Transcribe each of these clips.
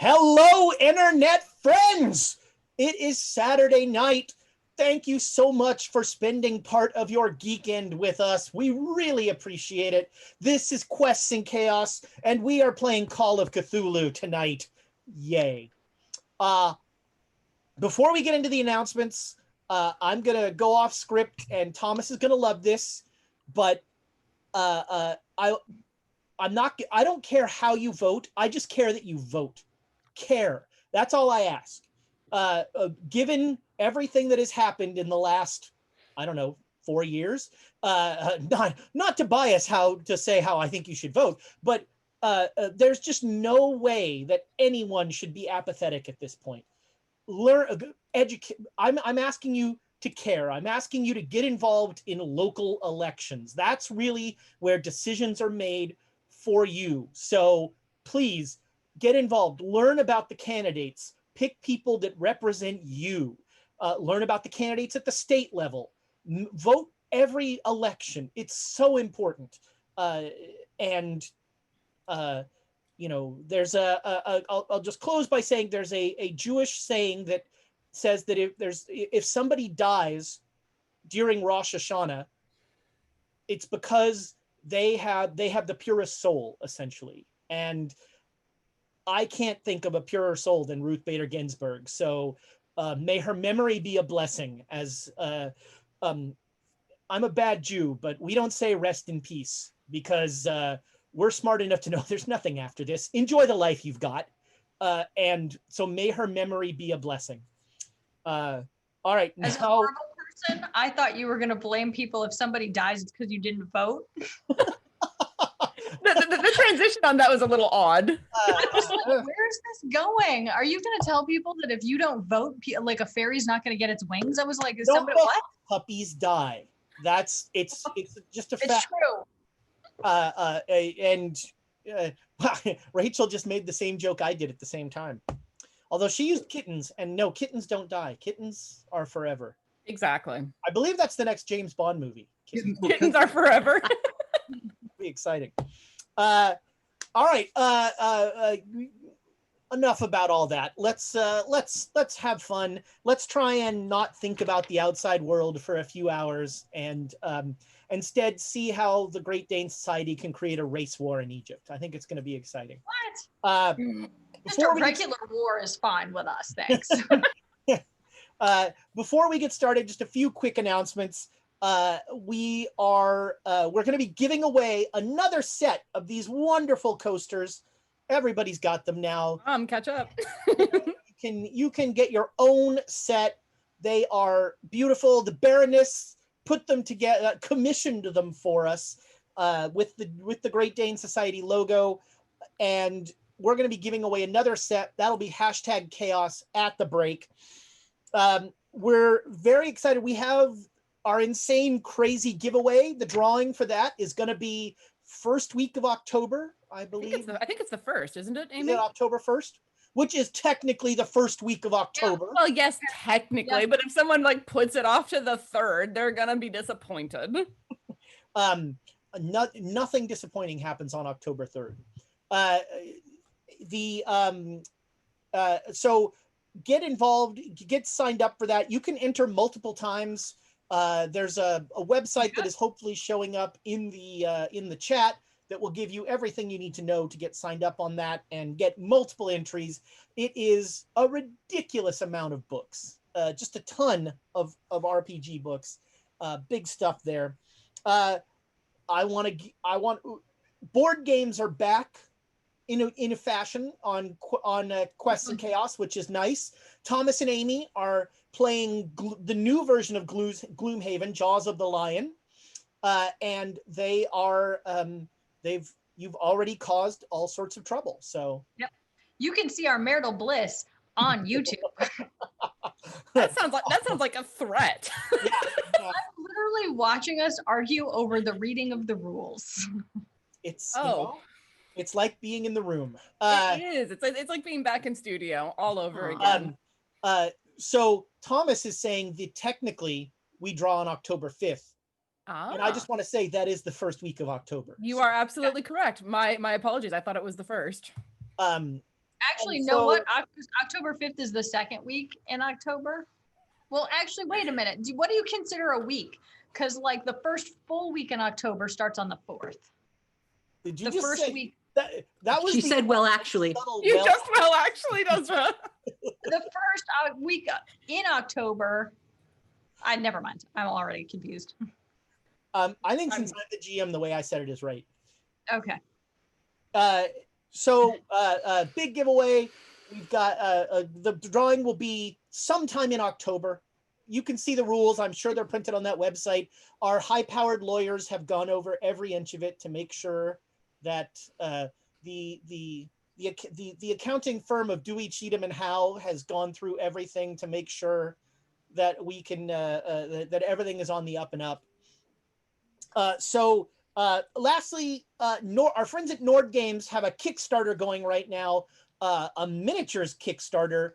Hello, internet friends! It is Saturday night. Thank you so much for spending part of your geekend with us. We really appreciate it. This is Quests and Chaos, and we are playing Call of Cthulhu tonight. Yay. Before we get into the announcements, I'm going to go off script, and Thomas is going to love this, but I don't care how you vote. I just care that you vote. Care. That's all I ask. Given everything that has happened in the last, 4 years, not to bias how to say how I think you should vote, but there's just no way that anyone should be apathetic at this point. I'm asking you to care. I'm asking you to get involved in local elections. That's really where decisions are made for you. So please get involved. Learn about the candidates. Pick people that represent you. Learn about the candidates at the state level. Vote every election. It's so important. There's I'll just close by saying there's a Jewish saying that says that if somebody dies during Rosh Hashanah, it's because they have the purest soul, essentially. And I can't think of a purer soul than Ruth Bader Ginsburg. So may her memory be a blessing. As I'm a bad Jew, but we don't say rest in peace because we're smart enough to know there's nothing after this. Enjoy the life you've got. And so may her memory be a blessing. All right. As a horrible person, I thought you were going to blame people if somebody dies it's because you didn't vote. The transition on that was a little odd. I was like, where is this going? Are you going to tell people that if you don't vote, like a fairy's not going to get its wings? I was like, is somebody what? Puppies die. It's just a fact. It's true. Rachel just made the same joke I did at the same time. Although she used kittens, and no, kittens don't die. Kittens are forever. Exactly. I believe that's the next James Bond movie. Kittens are forever. Be exciting. All right. Enough about all that. Let's have fun. Let's try and not think about the outside world for a few hours, and instead see how the Great Dane Society can create a race war in Egypt. I think it's going to be exciting. What? Just a regular war is fine with us, thanks. Before we get started, just a few quick announcements. We're going to be giving away another set of these wonderful coasters. Everybody's got them now. Catch up. You can get your own set. They are beautiful. The Baroness put them together, commissioned them for us with the Great Dane Society logo, and we're going to be giving away another set. That'll be #chaos at the break. We're very excited. We have our insane, crazy giveaway. The drawing for that is going to be first week of October, I believe. I think it's the first, isn't it, Amy? Is it October 1st? Which is technically the first week of October. Yeah. Well, yes, technically, but if someone puts it off to the 3rd, they're going to be disappointed. Nothing disappointing happens on October 3rd. So get involved, get signed up for that. You can enter multiple times. There's a website that is hopefully showing up in the chat that will give you everything you need to know to get signed up on that and get multiple entries. It is a ridiculous amount of books, just a ton of RPG books, big stuff there. Board games are back in a fashion on Quests and Chaos, which is nice. Thomas and Amy are playing the new version of Gloomhaven, Jaws of the Lion, and they are you've already caused all sorts of trouble. So yep, you can see our marital bliss on YouTube. That sounds like a threat. Yeah. I'm literally watching us argue over the reading of the rules. It's it's like being in the room. It is. It's like being back in studio all over again. So Thomas is saying that technically we draw on October 5th. And I just want to say that is the first week of October. You are absolutely correct. My apologies. I thought it was the 1st. Actually, And know so- what? October 5th is the second week in October. Well, actually, wait a minute. What do you consider a week? Because like the first full week in October starts on the 4th. Did you The just first say week. that was She the said, well, actually. subtle You well- just actually, Ezra. The first week in October. Never mind. I'm already confused. I think since I'm the GM, the way I said it is right. Okay. So big giveaway. We've got the drawing will be sometime in October. You can see the rules. I'm sure they're printed on that website. Our high-powered lawyers have gone over every inch of it to make sure that the accounting firm of Dewey, Cheatham and Howe has gone through everything to make sure that we can that everything is on the up and up. Lastly, our friends at Nord Games have a Kickstarter going right now, a miniatures Kickstarter,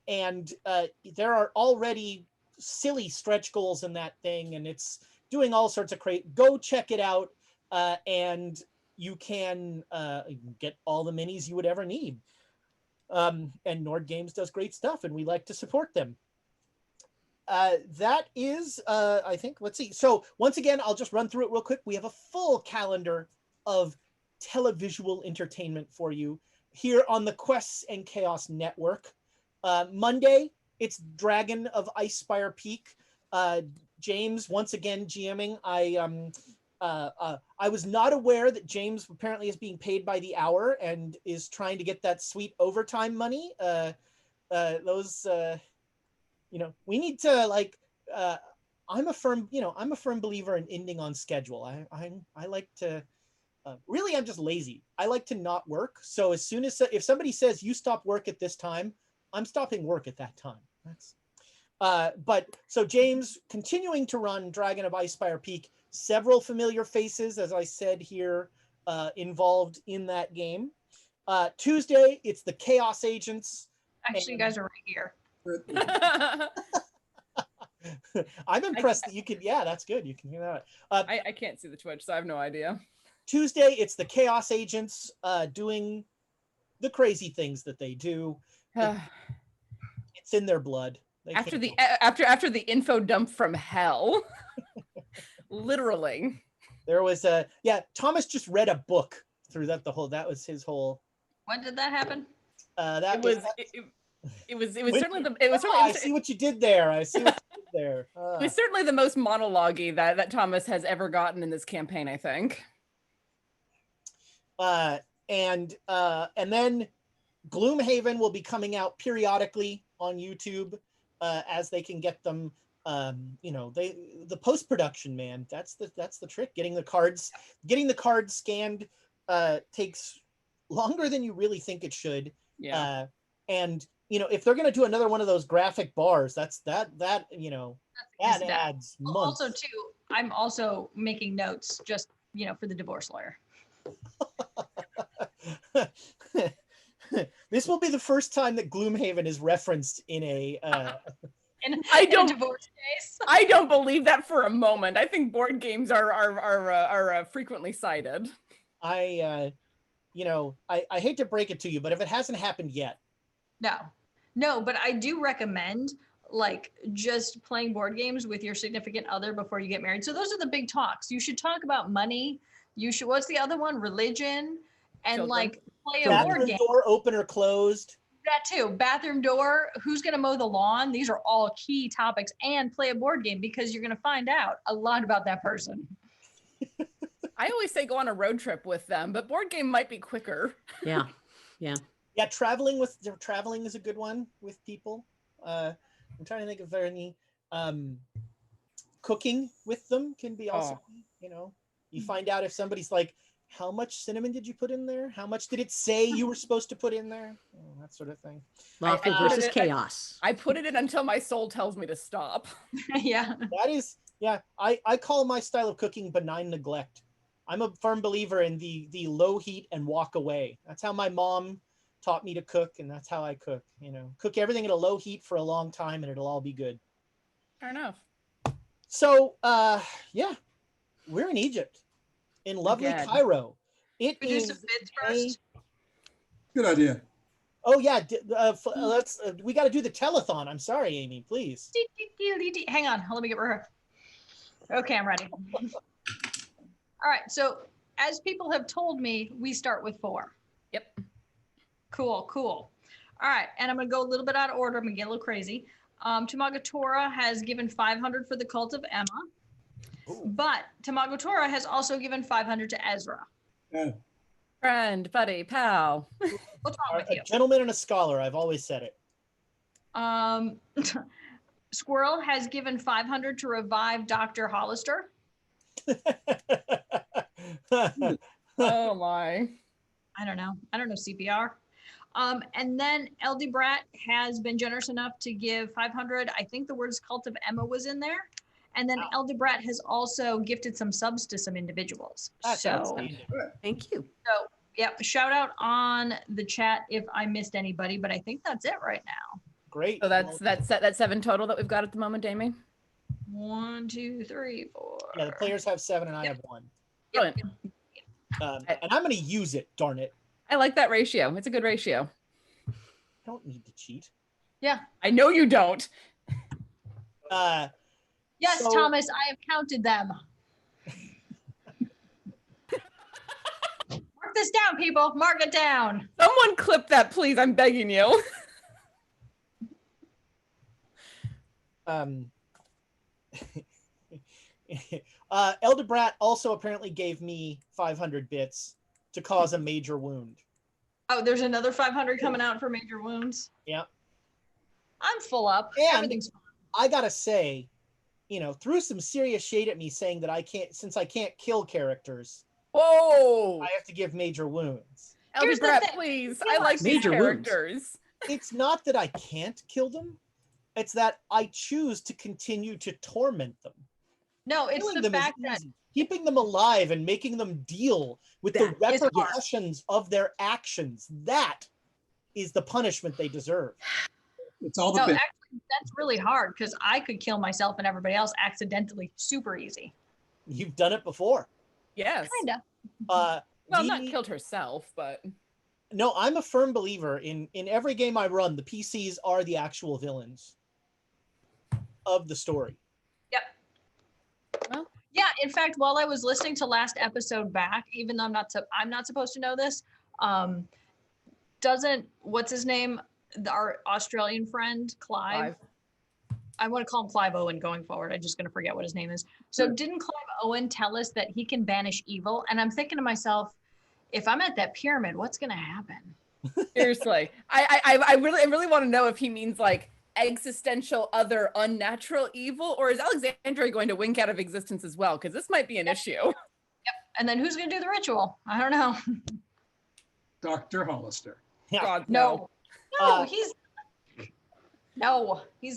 and there are already silly stretch goals in that thing, and it's doing all sorts of go check it out, and you can get all the minis you would ever need. And Nord Games does great stuff, and we like to support them. That is, I think, let's see. So once again, I'll just run through it real quick. We have a full calendar of televisual entertainment for you here on the Quests and Chaos Network. Monday, it's Dragon of Icespire Peak. James, once again, GMing. I was not aware that James apparently is being paid by the hour and is trying to get that sweet overtime money. We need to I'm a firm believer in ending on schedule. I like to really, I'm just lazy. I like to not work. So as soon as if somebody says you stop work at this time, I'm stopping work at that time. So James continuing to run Dragon of Icespire Peak, several familiar faces, as I said here, involved in that game. Tuesday, it's the Chaos Agents. Actually, you guys are right here. I'm impressed that you can. Yeah, that's good. You can hear that. I can't see the Twitch, so I have no idea. Tuesday, it's the Chaos Agents doing the crazy things that they do. It's in their blood. After the info dump from hell, literally. There was Thomas just read a book through that. That was his whole. When did that happen? It was certainly I see what you did there. I see what you did there. It was certainly the most monologue-y that Thomas has ever gotten in this campaign, I think. And then Gloomhaven will be coming out periodically on YouTube as they can get them. The post-production, man, that's the trick. Getting the cards scanned takes longer than you really think it should. Yeah. And if they're going to do another one of those graphic bars, that adds months. Also, too, I'm also making notes just for the divorce lawyer. This will be the first time that Gloomhaven is referenced in a in a divorce case. I don't believe that for a moment. I think board games are frequently cited. I hate to break it to you, but if it hasn't happened yet. No, but I do recommend just playing board games with your significant other before you get married. So those are the big talks. You should talk about money. You should, what's the other one? Religion, and Children. play a board game. Door open or closed. That too. Bathroom door. Who's going to mow the lawn? These are all key topics. And play a board game because you're going to find out a lot about that person. I always say go on a road trip with them, but board game might be quicker. Yeah. Traveling is a good one with people. I'm trying to think if there are any cooking with them can be also. You find out if somebody's like, how much cinnamon did you put in there? How much did it say you were supposed to put in there? That sort of thing. Lawful versus chaos. I put it in until my soul tells me to stop. Yeah. That is, I call my style of cooking benign neglect. I'm a firm believer in the low heat and walk away. That's how my mom taught me to cook, and that's how I cook. Cook everything at a low heat for a long time, and it'll all be good. Fair enough. So, we're in Egypt, in lovely Again. Cairo. It We do is some bids first. Good idea. Oh yeah, let's. We got to do the telethon. I'm sorry, Amy. Please. Hang on, let me get her. Okay, I'm ready. All right, so as people have told me, we start with 4. Yep. Cool. All right, and I'm gonna go a little bit out of order. I'm gonna get a little crazy. Tamagotora has given 500 for the Cult of Emma, but Tamagotora has also given 500 to Ezra. Yeah. Friend, buddy, pal. What's wrong with A you? gentleman and a scholar. I've always said it. Squirrel has given 500 to revive Dr. Hollister. Oh my. I don't know CPR. And then LD Brat has been generous enough to give 500. I think the words Cult of Emma was in there. And then LD Brat has also gifted some subs to some individuals. That's So, outstanding. Thank you. so yeah, shout out on the chat if I missed anybody, but I think that's it right now. Great. So that's 7 total that we've got at the moment, Amy. 1, 2, 3, 4. Yeah, the players have 7 and I have 1. Brilliant. And I'm going to use it. Darn it. I like that ratio. It's a good ratio. Don't need to cheat. Yeah. I know you don't. Yes, So- Thomas, I have counted them. Mark this down, people. Mark it down. Someone clip that, please. I'm begging you. Eldebrat also apparently gave me 500 bits to cause a major wound. Oh, there's another 500 coming out for major wounds. Yeah. I'm full up. And- Everything's fine. I gotta say, threw some serious shade at me saying that I can't kill characters, Whoa. I have to give major wounds. Here's the Brat, thing. please. Yeah. I like these Major wounds. characters. It's not that I can't kill them. It's that I choose to continue to torment them. No, it's Killing the them is fact that easy. Keeping them alive and making them deal with the That is hard. repercussions of their actions. That is the punishment they deserve. It's all the no, bit. actually, that's really hard because I could kill myself and everybody else accidentally. Super easy. You've done it before. Yes. Kinda. Well, not killed herself, but No, I'm a firm believer in every game I run, the PCs are the actual villains of the story. Yep. Well. Yeah. In fact, while I was listening to last episode back, even though I'm not supposed to know this, doesn't what's his name, our Australian friend Clive. I want to call him Clive Owen going forward. I'm just going to forget what his name is. So didn't Clive Owen tell us that he can banish evil? And I'm thinking to myself, if I'm at that pyramid, what's going to happen? seriously. I really want to know if he means like existential other unnatural evil, or is Alexandria going to wink out of existence as well? Because this might be an issue. And then who's going to do the ritual? I don't know. Dr. Hollister. Yeah. God, No, Uh, he's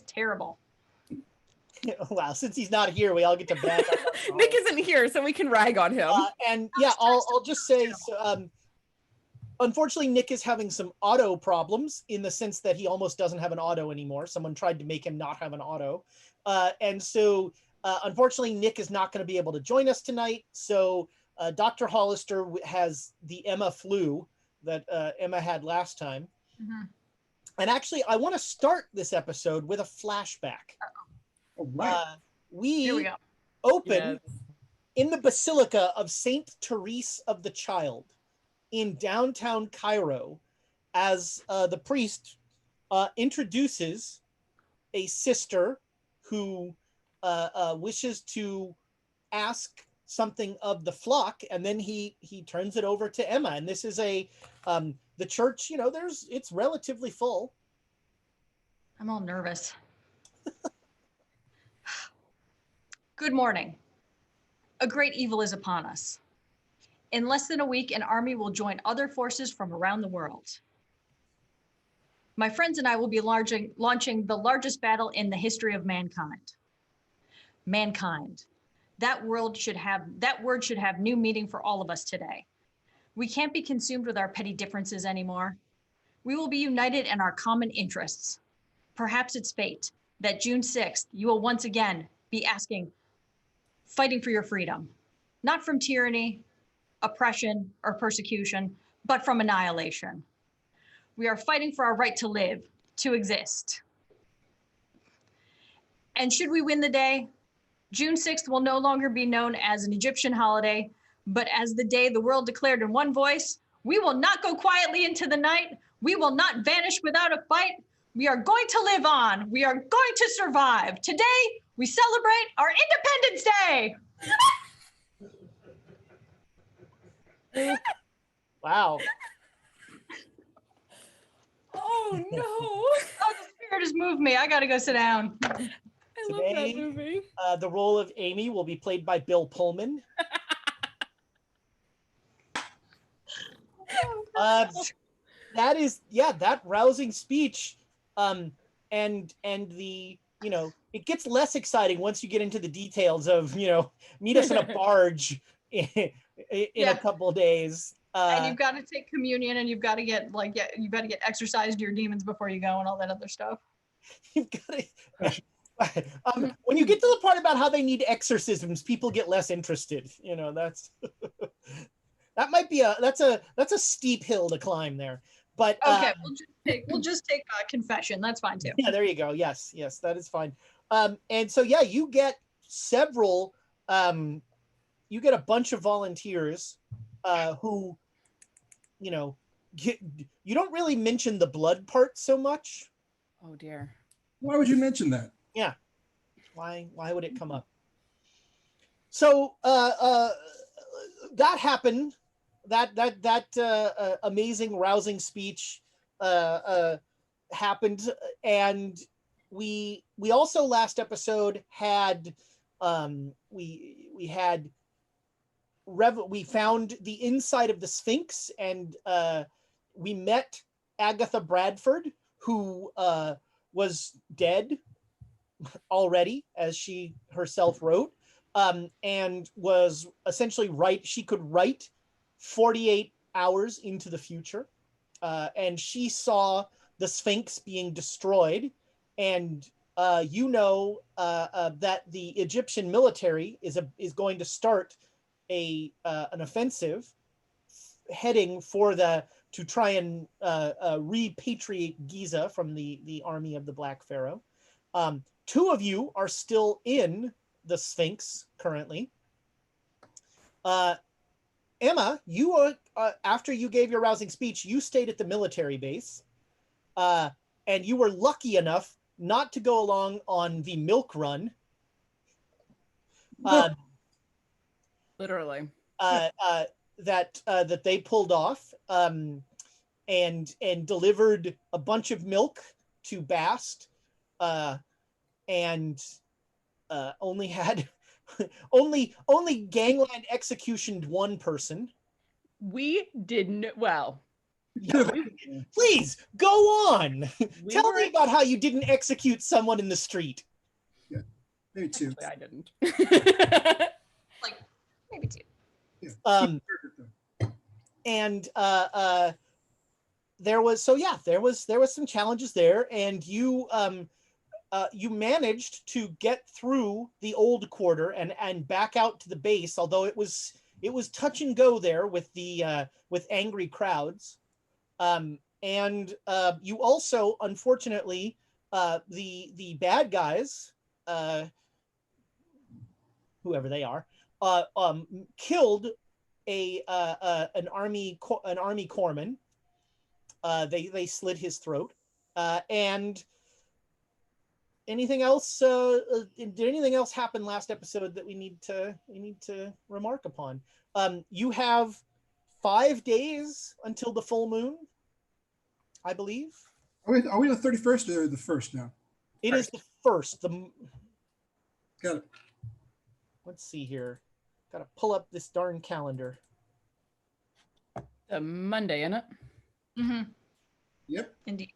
terrible. Wow, since he's not here, we all get to bag up on Nick isn't here, so we can rag on him. and yeah, I'll just say, unfortunately, Nick is having some auto problems in the sense that he almost doesn't have an auto anymore. Someone tried to make him not have an auto. And so, unfortunately, Nick is not going to be able to join us tonight. So Dr. Hollister has the Emma flu that Emma had last time. Mm-hmm. And actually, I want to start this episode with a flashback. All right. Here we We go. open in the Basilica of Saint Therese of the Child in downtown Cairo as the priest introduces a sister who wishes to ask something of the flock, and then he turns it over to Emma. And this is the church, it's relatively full. I'm all nervous. Good morning. A great evil is upon us. In less than a week, an army will join other forces from around the world. My friends and I will be launching the largest battle in the history of mankind. Mankind. That word should have new meaning for all of us today. We can't be consumed with our petty differences anymore. We will be united in our common interests. Perhaps it's fate that June 6th, you will once again be fighting for your freedom, not from tyranny, oppression, or persecution, but from annihilation. We are fighting for our right to live, to exist. And should we win the day, June 6th will no longer be known as an Egyptian holiday, but as the day the world declared in one voice, we will not go quietly into the night. We will not vanish without a fight. We are going to live on. We are going to survive. Today, we celebrate our Independence Day. Wow. Oh no! Oh, the spirit has moved me. I gotta go sit down. I love Today, that movie. The role of Amy will be played by Bill Pullman. That rousing speech, and the, it gets less exciting once you get into the details of, meet us in a barge in a couple of days. And you've got to take communion, and you've got to get you've got to get exercised your demons before you go, and all that other stuff. You've got to. When you get to the part about how they need exorcisms, people get less interested. That's that might be that's a steep hill to climb there. But okay, we'll just take confession. That's fine too. Yeah, there you go. Yes, that is fine. And so you get several. You get a bunch of volunteers who, you don't really mention the blood part so much. Oh dear. Why would you mention that? Yeah. Why would it come up? So that happened. That amazing, rousing speech happened, and we also last episode had we found the inside of the Sphinx, and we met Agatha Bradford, who was dead already, as she herself wrote, and was essentially she could write 48 hours into the future, and she saw the Sphinx being destroyed, and that the Egyptian military is going to start an offensive heading to try and repatriate Giza from the army of the Black Pharaoh. Two of you are still in the Sphinx currently. Emma, you are, after you gave your rousing speech, you stayed at the military base, and you were lucky enough not to go along on the milk run. Literally. That they pulled off, and delivered a bunch of milk to Bast, and only had only gangland executioned one person. We didn't. Well, please go on. Tell me about how you didn't execute someone in the street. Yeah, maybe two. Actually, I didn't. Maybe two. Yeah. And there was some challenges there, and you managed to get through the old quarter and back out to the base, although it was touch and go there with angry crowds. And you also, unfortunately, the bad guys, whoever they are, killed an army corpsman. They slit his throat. And anything else? Did anything else happen last episode that we need to remark upon? You have 5 days until the full moon, I believe. Are we the 31st or the 1st now? It is the 1st. Got it. Let's see here. Got to pull up this darn calendar. The Monday, isn't it? Mm-hmm. Yep. Indeed.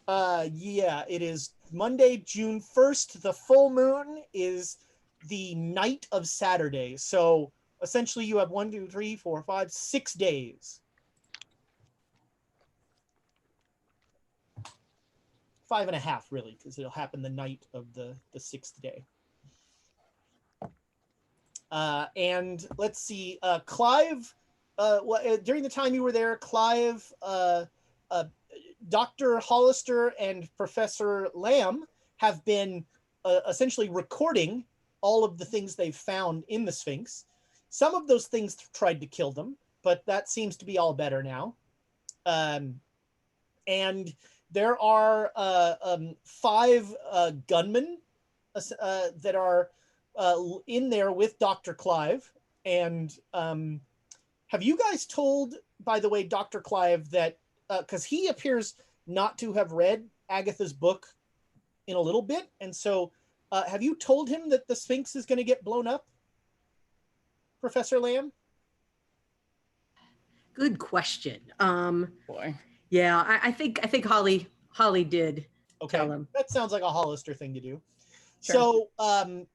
Yeah, it is Monday, June 1st. The full moon is the night of Saturday. So essentially you have 1, 2, 3, 4, 5, 6 days. 5.5 really, because it'll happen the night of the 6th day. And let's see, Clive, during the time you were there, Clive, Dr. Hollister and Professor Lamb have been essentially recording all of the things they've found in the Sphinx. Some of those things tried to kill them, but that seems to be all better now. And there are 5 gunmen that are in there with Dr. Clive. And have you guys told, by the way, Dr. Clive, that because he appears not to have read Agatha's book in a little bit, and so have you told him that the Sphinx is going to get blown up, Professor Lamb? Good question. Boy. Yeah, I think Holly did tell him. That sounds like a Hollister thing to do. Sure. So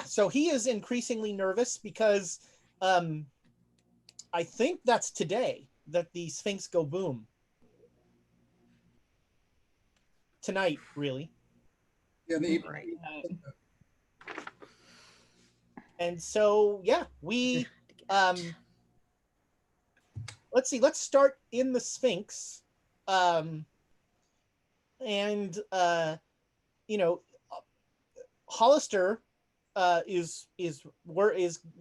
so he is increasingly nervous because I think that's today that the Sphinx go boom. Tonight, really. Yeah, Right. And so, we let's see, let's start in the Sphinx. Hollister is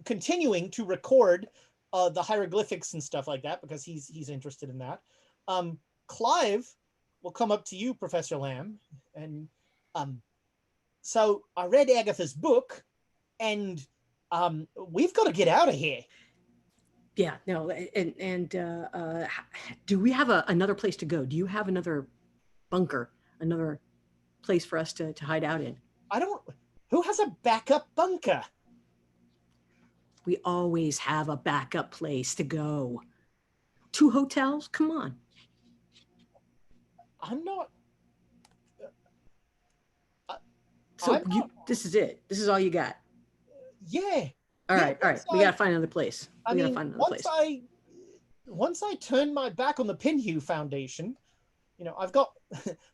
continuing to record the hieroglyphics and stuff like that because he's interested in that. Clive will come up to you, Professor Lamb, and so I read Agatha's book, and we've got to get out of here. Yeah, no, and do we have another place to go? Do you have another bunker, another place for us to hide out in? Who has a backup bunker? We always have a backup place to go. 2 hotels? Come on. I'm not. This is it. This is all you got. Yeah. All right. We gotta find another place. Once I turn my back on the Pinhue Foundation, I've got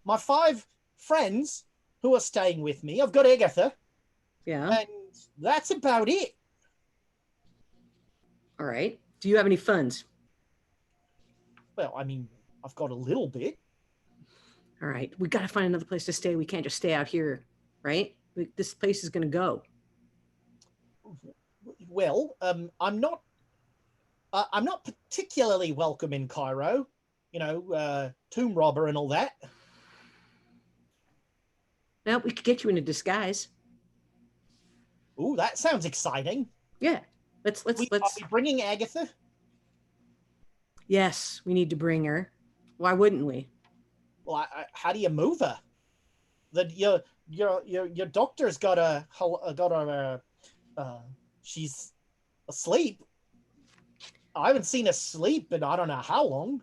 my 5 friends who are staying with me. I've got Agatha. Yeah. And that's about it. All right. Do you have any funds? Well, I mean, I've got a little bit. All right. We got to find another place to stay. We can't just stay out here, right? This place is going to go. Well, I'm not particularly welcome in Cairo. Tomb robber and all that. Well, we could get you in a disguise. Ooh, that sounds exciting. Yeah. Let's. Are we bringing Agatha? Yes, we need to bring her. Why wouldn't we? Well, how do you move her? Your doctor's got her. She's asleep. I haven't seen her sleep in I don't know how long.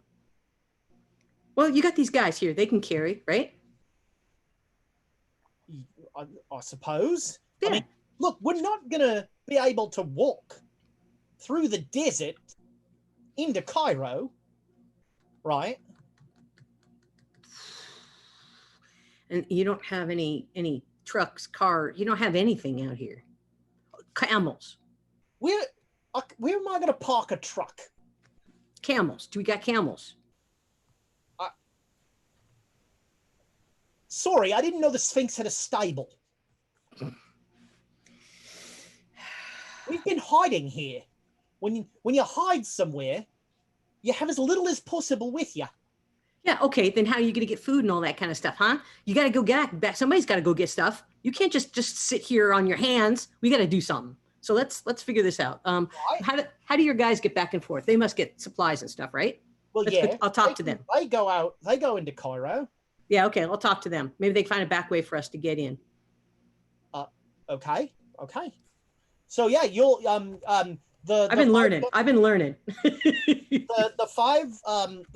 Well, you got these guys here. They can carry, right? I suppose. Yeah. I mean, look, we're not gonna be able to walk through the desert into Cairo, right? And you don't have any trucks, cars. You don't have anything out here. Camels. Where am I going to park a truck? Camels. Do we got camels? Sorry, I didn't know the Sphinx had a stable. We've been hiding here. When you hide somewhere, you have as little as possible with you. Yeah, okay, then how are you going to get food and all that kind of stuff, huh? You got to go get back. Somebody's got to go get stuff. You can't just sit here on your hands. We got to do something. So let's figure this out. How do your guys get back and forth? They must get supplies and stuff, right? Well, I'll talk to them. They go into Cairo. Yeah, okay, I'll talk to them. Maybe they can find a back way for us to get in. Okay. So yeah, you'll I've been learning. The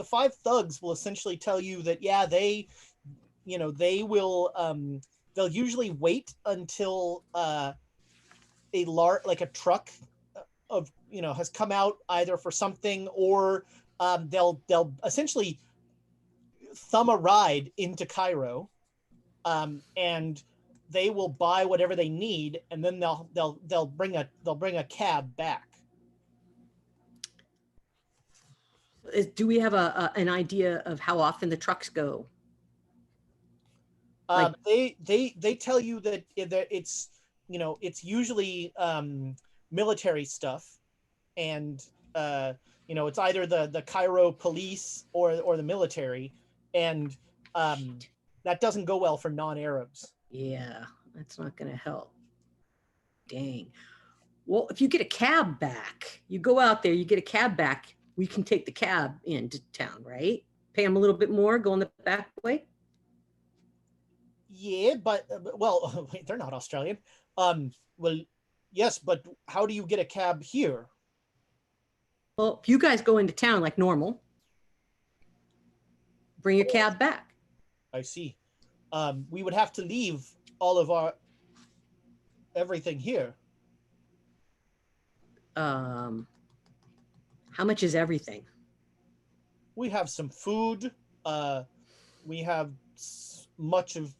5 thugs will essentially tell you that they will they'll usually wait until a truck has come out either for something, or they'll essentially thumb a ride into Cairo, and they will buy whatever they need, and then they'll bring a cab back. Do we have an idea of how often the trucks go? Like- They tell you that it's it's usually military stuff, and it's either the Cairo police or the military, and that doesn't go well for non-Arabs. Yeah, that's not going to help. Dang. Well, if you get a cab back, you go out there, you get a cab back, we can take the cab into town, right? Pay them a little bit more, go in the back way. Yeah, but well, wait, they're not Australian. Well, yes, but how do you get a cab here? Well, if you guys go into town like normal, bring your cab back. I see. We would have to leave all of our everything here. How much is everything? We have some food. We have much of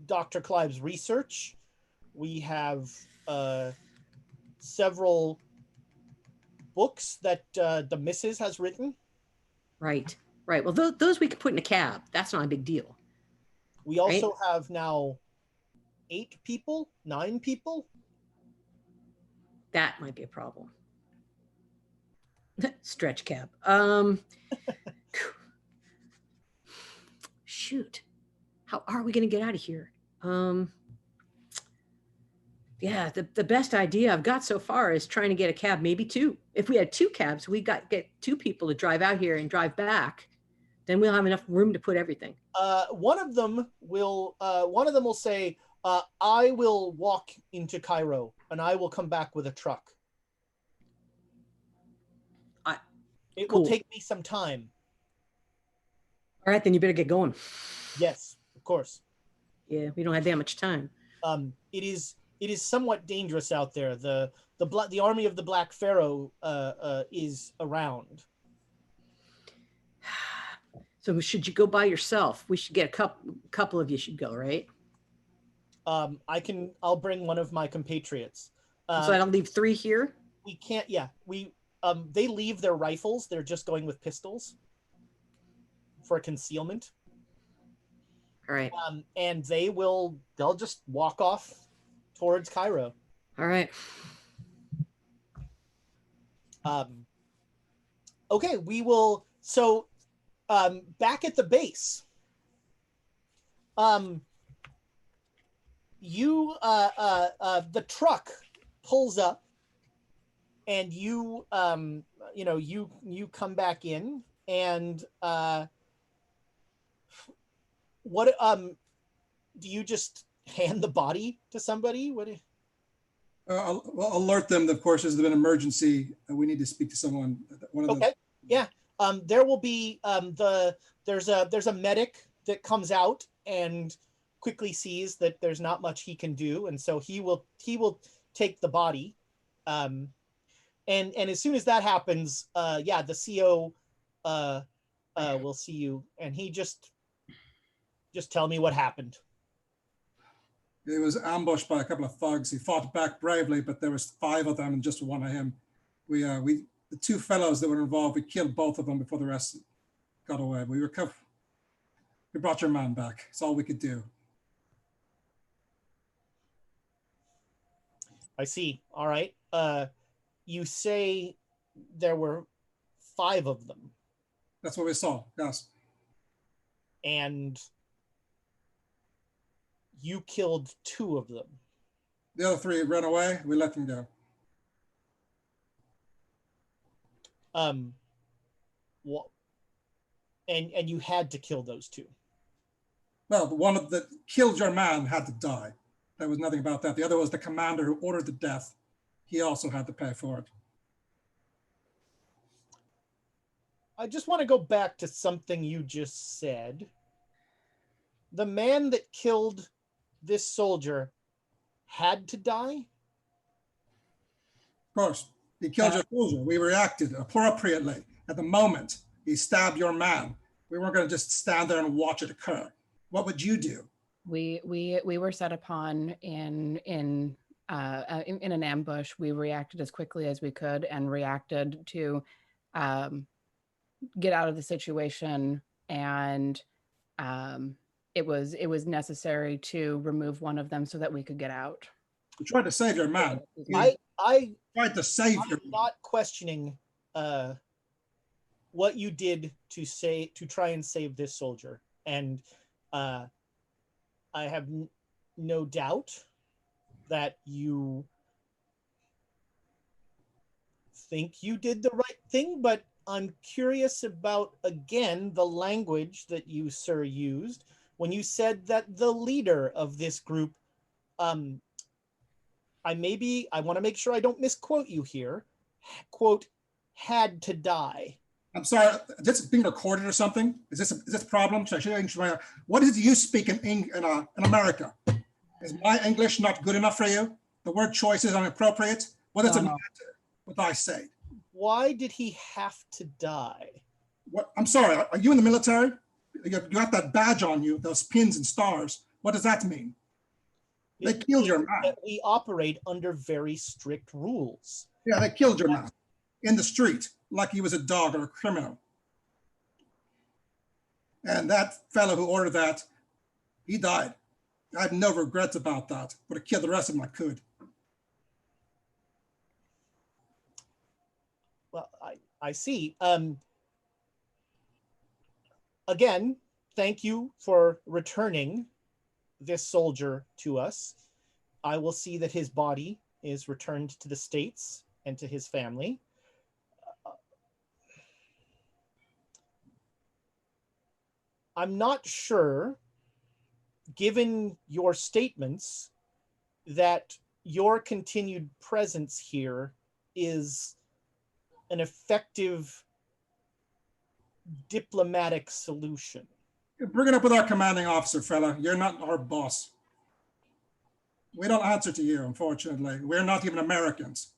Dr. Clive's research. We have several books that the missus has written. Right. Well, those we can put in a cab. That's not a big deal. We also have now 9 people. That might be a problem. Stretch cab. Shoot. How are we going to get out of here? Yeah, the best idea I've got so far is trying to get a cab, maybe 2. If we had 2 cabs, we get 2 people to drive out here and drive back. Then we'll have enough room to put everything. One of them will say, I will walk into Cairo and I will come back with a truck. It will take me some time. All right, then you better get going. Yes, of course. Yeah, we don't have that much time. It is somewhat dangerous out there. The army of the Black Pharaoh is around. So should you go by yourself? We should get a couple of you should go, right? I'll bring one of my compatriots. So I don't leave 3 here? We can't, yeah. They leave their rifles. They're just going with pistols for concealment. All right. And they'll just walk off towards Cairo. All right. Okay, we will. So, back at the base, the truck pulls up, and you come back in, and what do you just hand the body to somebody? What? I'll alert them. Of course, there's been an emergency. We need to speak to someone. Okay. Yeah. There will be there's a medic that comes out and quickly sees that there's not much he can do, and so he will take the body. And as soon as that happens, the CO will see you, and he just tell me what happened. He was ambushed by a couple of thugs. He fought back bravely, but there was 5 of them and just 1 of him. The 2 fellows that were involved, we killed both of them before the rest got away. We brought your man back. It's all we could do. I see. All right. You say there were 5 of them. That's what we saw, yes. And you killed 2 of them. The other 3 ran away. We let them go. And you had to kill those 2. Well, the one that killed your man had to die. There was nothing about that. The other was the commander who ordered the death. He also had to pay for it. I just want to go back to something you just said. The man that killed this soldier had to die? Of course, he killed your soldier. We reacted appropriately. At the moment he stabbed your man, we weren't going to just stand there and watch it occur. What would you do? We were set upon in an ambush. We reacted as quickly as we could and reacted to get out of the situation, and it was necessary to remove one of them so that we could get out. You tried to save your man. I Tried to save your I'm not questioning what you did to try and save this soldier, and I have no doubt that you think you did the right thing, but I'm curious about, again, the language that you, sir, used when you said that the leader of this group, I want to make sure I don't misquote you here, quote, had to die. I'm sorry, is this being recorded or something? Is this a problem? What is it you speak in America? Is my English not good enough for you? The word choice is inappropriate? What does it matter what I say? Why did he have to die? What? I'm sorry, are you in the military? You got that badge on you, those pins and stars. What does that mean? They killed your man. We operate under very strict rules. Yeah, they killed your man in the street like he was a dog or a criminal. And that fellow who ordered that, he died. I have no regrets about that. Would have killed the rest of them I could. Well, I see. Again, thank you for returning this soldier to us. I will see that his body is returned to the States and to his family. I'm not sure, given your statements, that your continued presence here is an effective diplomatic solution. Bring it up with our commanding officer, fella. You're not our boss. We don't answer to you, unfortunately. We're not even Americans.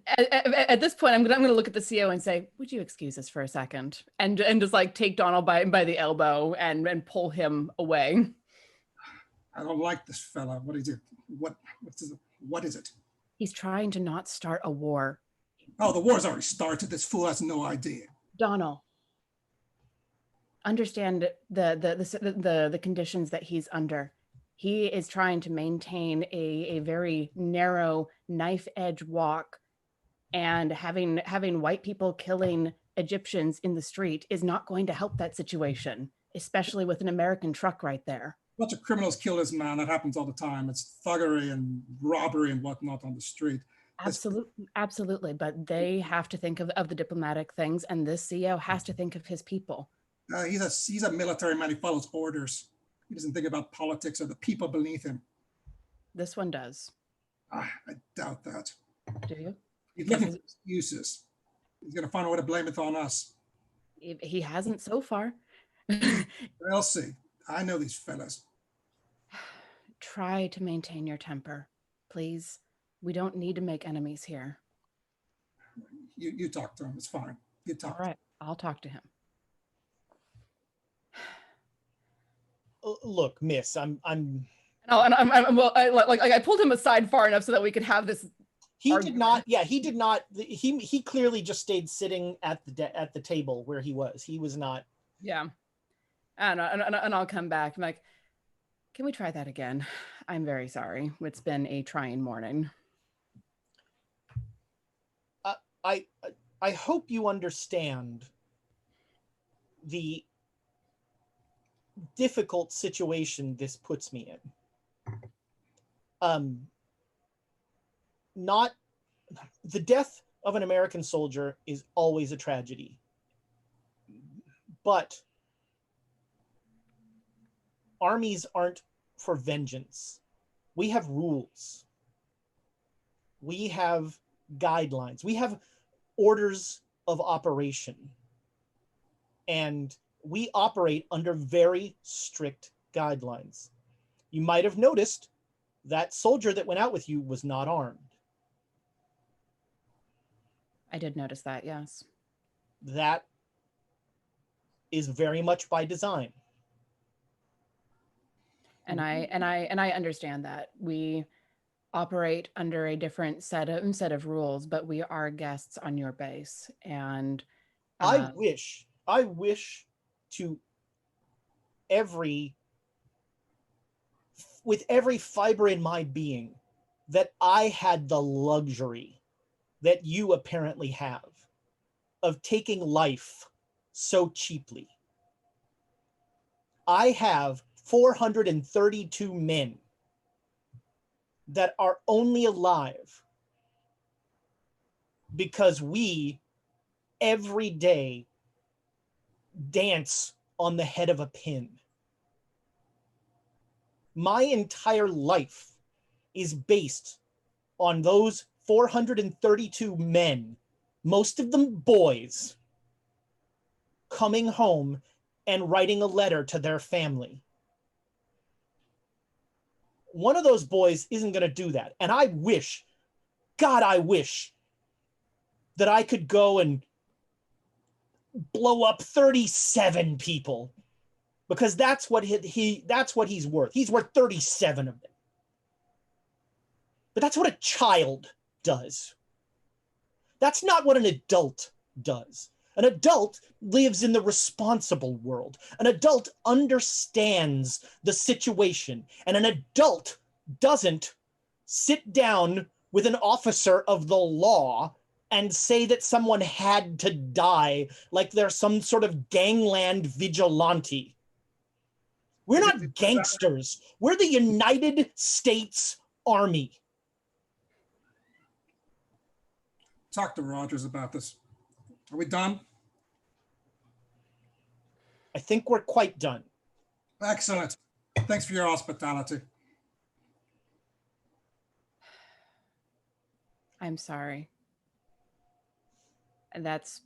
At this point, I'm gonna look at the CO and say, "Would you excuse us for a second?" And just like take Donald by the elbow and pull him away. I don't like this fella. What is it? What is it? He's trying to not start a war. Oh, the war's already started. This fool has no idea. Donald, understand the conditions that he's under. He is trying to maintain a very narrow knife edge walk, and having white people killing Egyptians in the street is not going to help that situation, especially with an American truck right there. A bunch of criminals kill this man. That happens all the time. It's thuggery and robbery and whatnot on the street. Absolutely. But they have to think of the diplomatic things, and this CEO has to think of his people. He's a military man. He follows orders. He doesn't think about politics or the people beneath him. This one does. I doubt that. Do you? He's looking for excuses. He's going to find a way to blame it on us. He hasn't so far. We'll see. I know these fellas. Try to maintain your temper, please. We don't need to make enemies here. You talk to him. It's fine. You talk. All right, I'll talk to him. Look, miss, I'm I pulled him aside far enough so that we could have this. He did not. He clearly just stayed sitting at the table where he was. He was not. Yeah. And I'll come back. I'm like, can we try that again? I'm very sorry. It's been a trying morning. I hope you understand the difficult situation this puts me in. Not the death of an American soldier is always a tragedy, but armies aren't for vengeance. We have rules. We have guidelines. We have orders of operation. And we operate under very strict guidelines. You might have noticed that soldier that went out with you was not armed. I did notice that, yes. That is very much by design. And I understand that. We operate under a different set of rules, but we are guests on your base. And I wish to with every fiber in my being that I had the luxury that you apparently have of taking life so cheaply. I have 432 men that are only alive because we every day dance on the head of a pin. My entire life is based on those 432 men, most of them boys, coming home and writing a letter to their family. One of those boys isn't going to do that. And I wish, God, I wish that I could go and blow up 37 people, because that's what that's what he's worth. He's worth 37 of them. But that's what a child does. That's not what an adult does. An adult lives in the responsible world. An adult understands the situation, and an adult doesn't sit down with an officer of the law and say that someone had to die like they're some sort of gangland vigilante. We're not gangsters. We're the United States Army. Talk to Rogers about this. Are we done? I think we're quite done. Excellent. Thanks for your hospitality. I'm sorry. And that's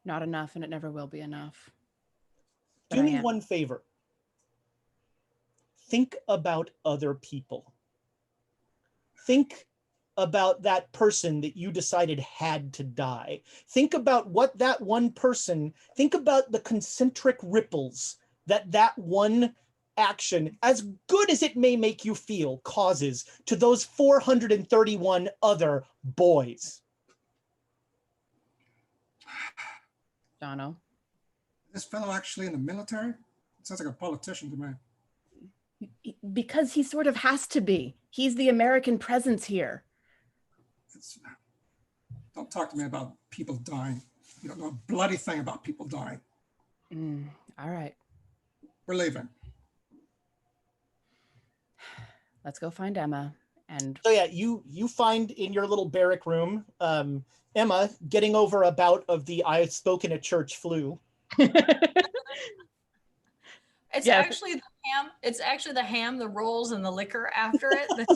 not enough, and it never will be enough. But Do me one favor. Think about other people. Think about that person that you decided had to die. Think about what that one person, think about the concentric ripples that that one action, as good as it may make you feel, causes to those 431 other boys. Donald. This fellow actually in the military? Sounds like a politician to me. Because he sort of has to be. He's the American presence here. Don't talk to me about people dying. You don't know a bloody thing about people dying. All right. We're leaving. Let's go find Emma. And so yeah, you find in your little barrack room, Emma getting over a bout of the I spoke in a church flu. It's actually the ham. It's actually the ham, the rolls, and the liquor after it that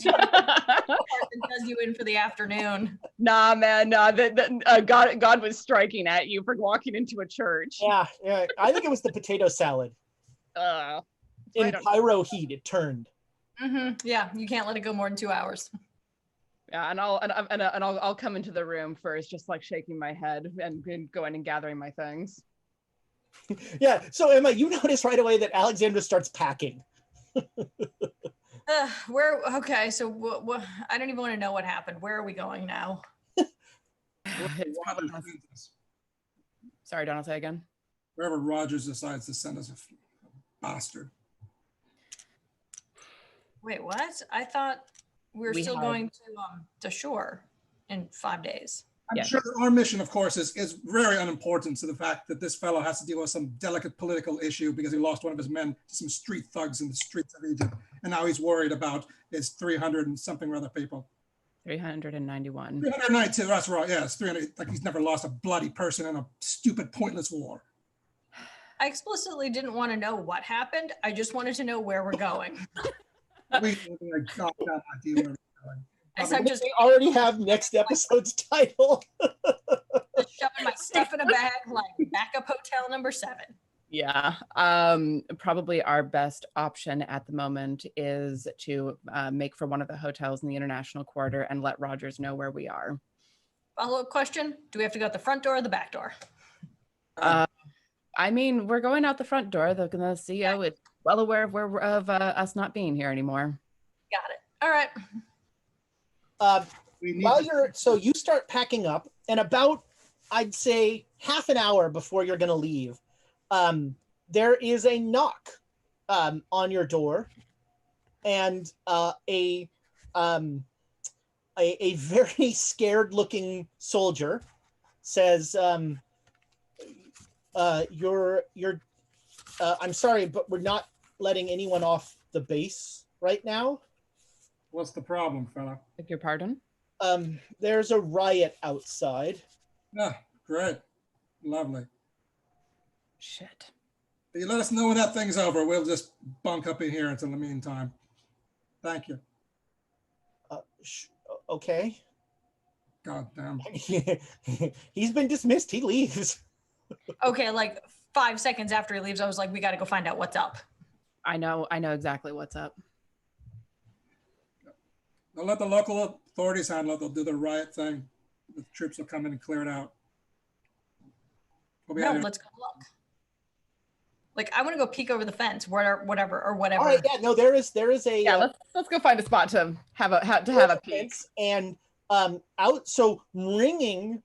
does you in for the afternoon. Nah, man, nah. God was striking at you for walking into a church. Yeah. I think it was the potato salad. In pyro heat, it turned. Yeah, you can't let it go more than 2 hours. Yeah, and I'll come into the room first, just like shaking my head and going and gathering my things. Yeah, so Emma, you notice right away that Alexandra starts packing. Okay, so I don't even want to know what happened. Where are we going now? Sorry, Donald, say again. Wherever Rogers decides to send us, a bastard. Wait, what? I thought we were still going to shore in 5 days. I'm sure our mission, of course, is very unimportant to the fact that this fellow has to deal with some delicate political issue because he lost one of his men to some street thugs in the streets of Egypt. And now he's worried about his 300 and something other people. 391. 392, that's right. Yeah, it's 300. Like he's never lost a bloody person in a stupid, pointless war. I explicitly didn't want to know what happened. I just wanted to know where we're going. We goddamn idea where we're going. We already have next episode's title. Just shoving my stuff in a bag like backup hotel number 7. Yeah, probably our best option at the moment is to make for one of the hotels in the international quarter and let Rogers know where we are. Follow-up question: do we have to go out the front door or the back door? I mean, we're going out the front door. The CEO is well aware of us not being here anymore. Got it. All right. We need While to- you start packing up, and about, I'd say, half an hour before you're going to leave, there is a knock on your door, and a very scared-looking soldier says, "You're I'm sorry, but we're not letting anyone off the base right now. What's the problem, fella? Beg your pardon? There's a riot outside." Ah, great. Lovely. Shit. You let us know when that thing's over. We'll just bunk up in here until the meantime. Thank you. Okay. God damn. He's been dismissed. He leaves. Okay, like 5 seconds after he leaves, I was like, we got to go find out what's up. I know exactly what's up. They'll let the local authorities handle it. They'll do the riot thing. The troops will come in and clear it out. We'll be out No, here. let's go look. Like, I want to go peek over the fence, whatever. All right. Yeah. No. There is a. Yeah, let's go find a spot to have a peek. And out. So ringing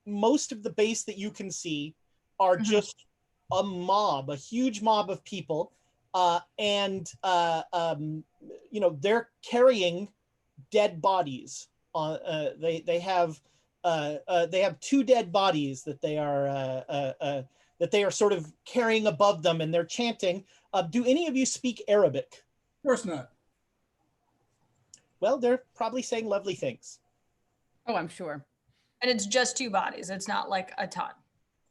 most of the base that you can see are just a huge mob of people, and they're carrying dead bodies. They have 2 dead bodies that they are sort of carrying above them, and they're chanting. Do any of you speak Arabic? Of course not. Well, they're probably saying lovely things. Oh, I'm sure. And it's just 2 bodies. It's not like a ton.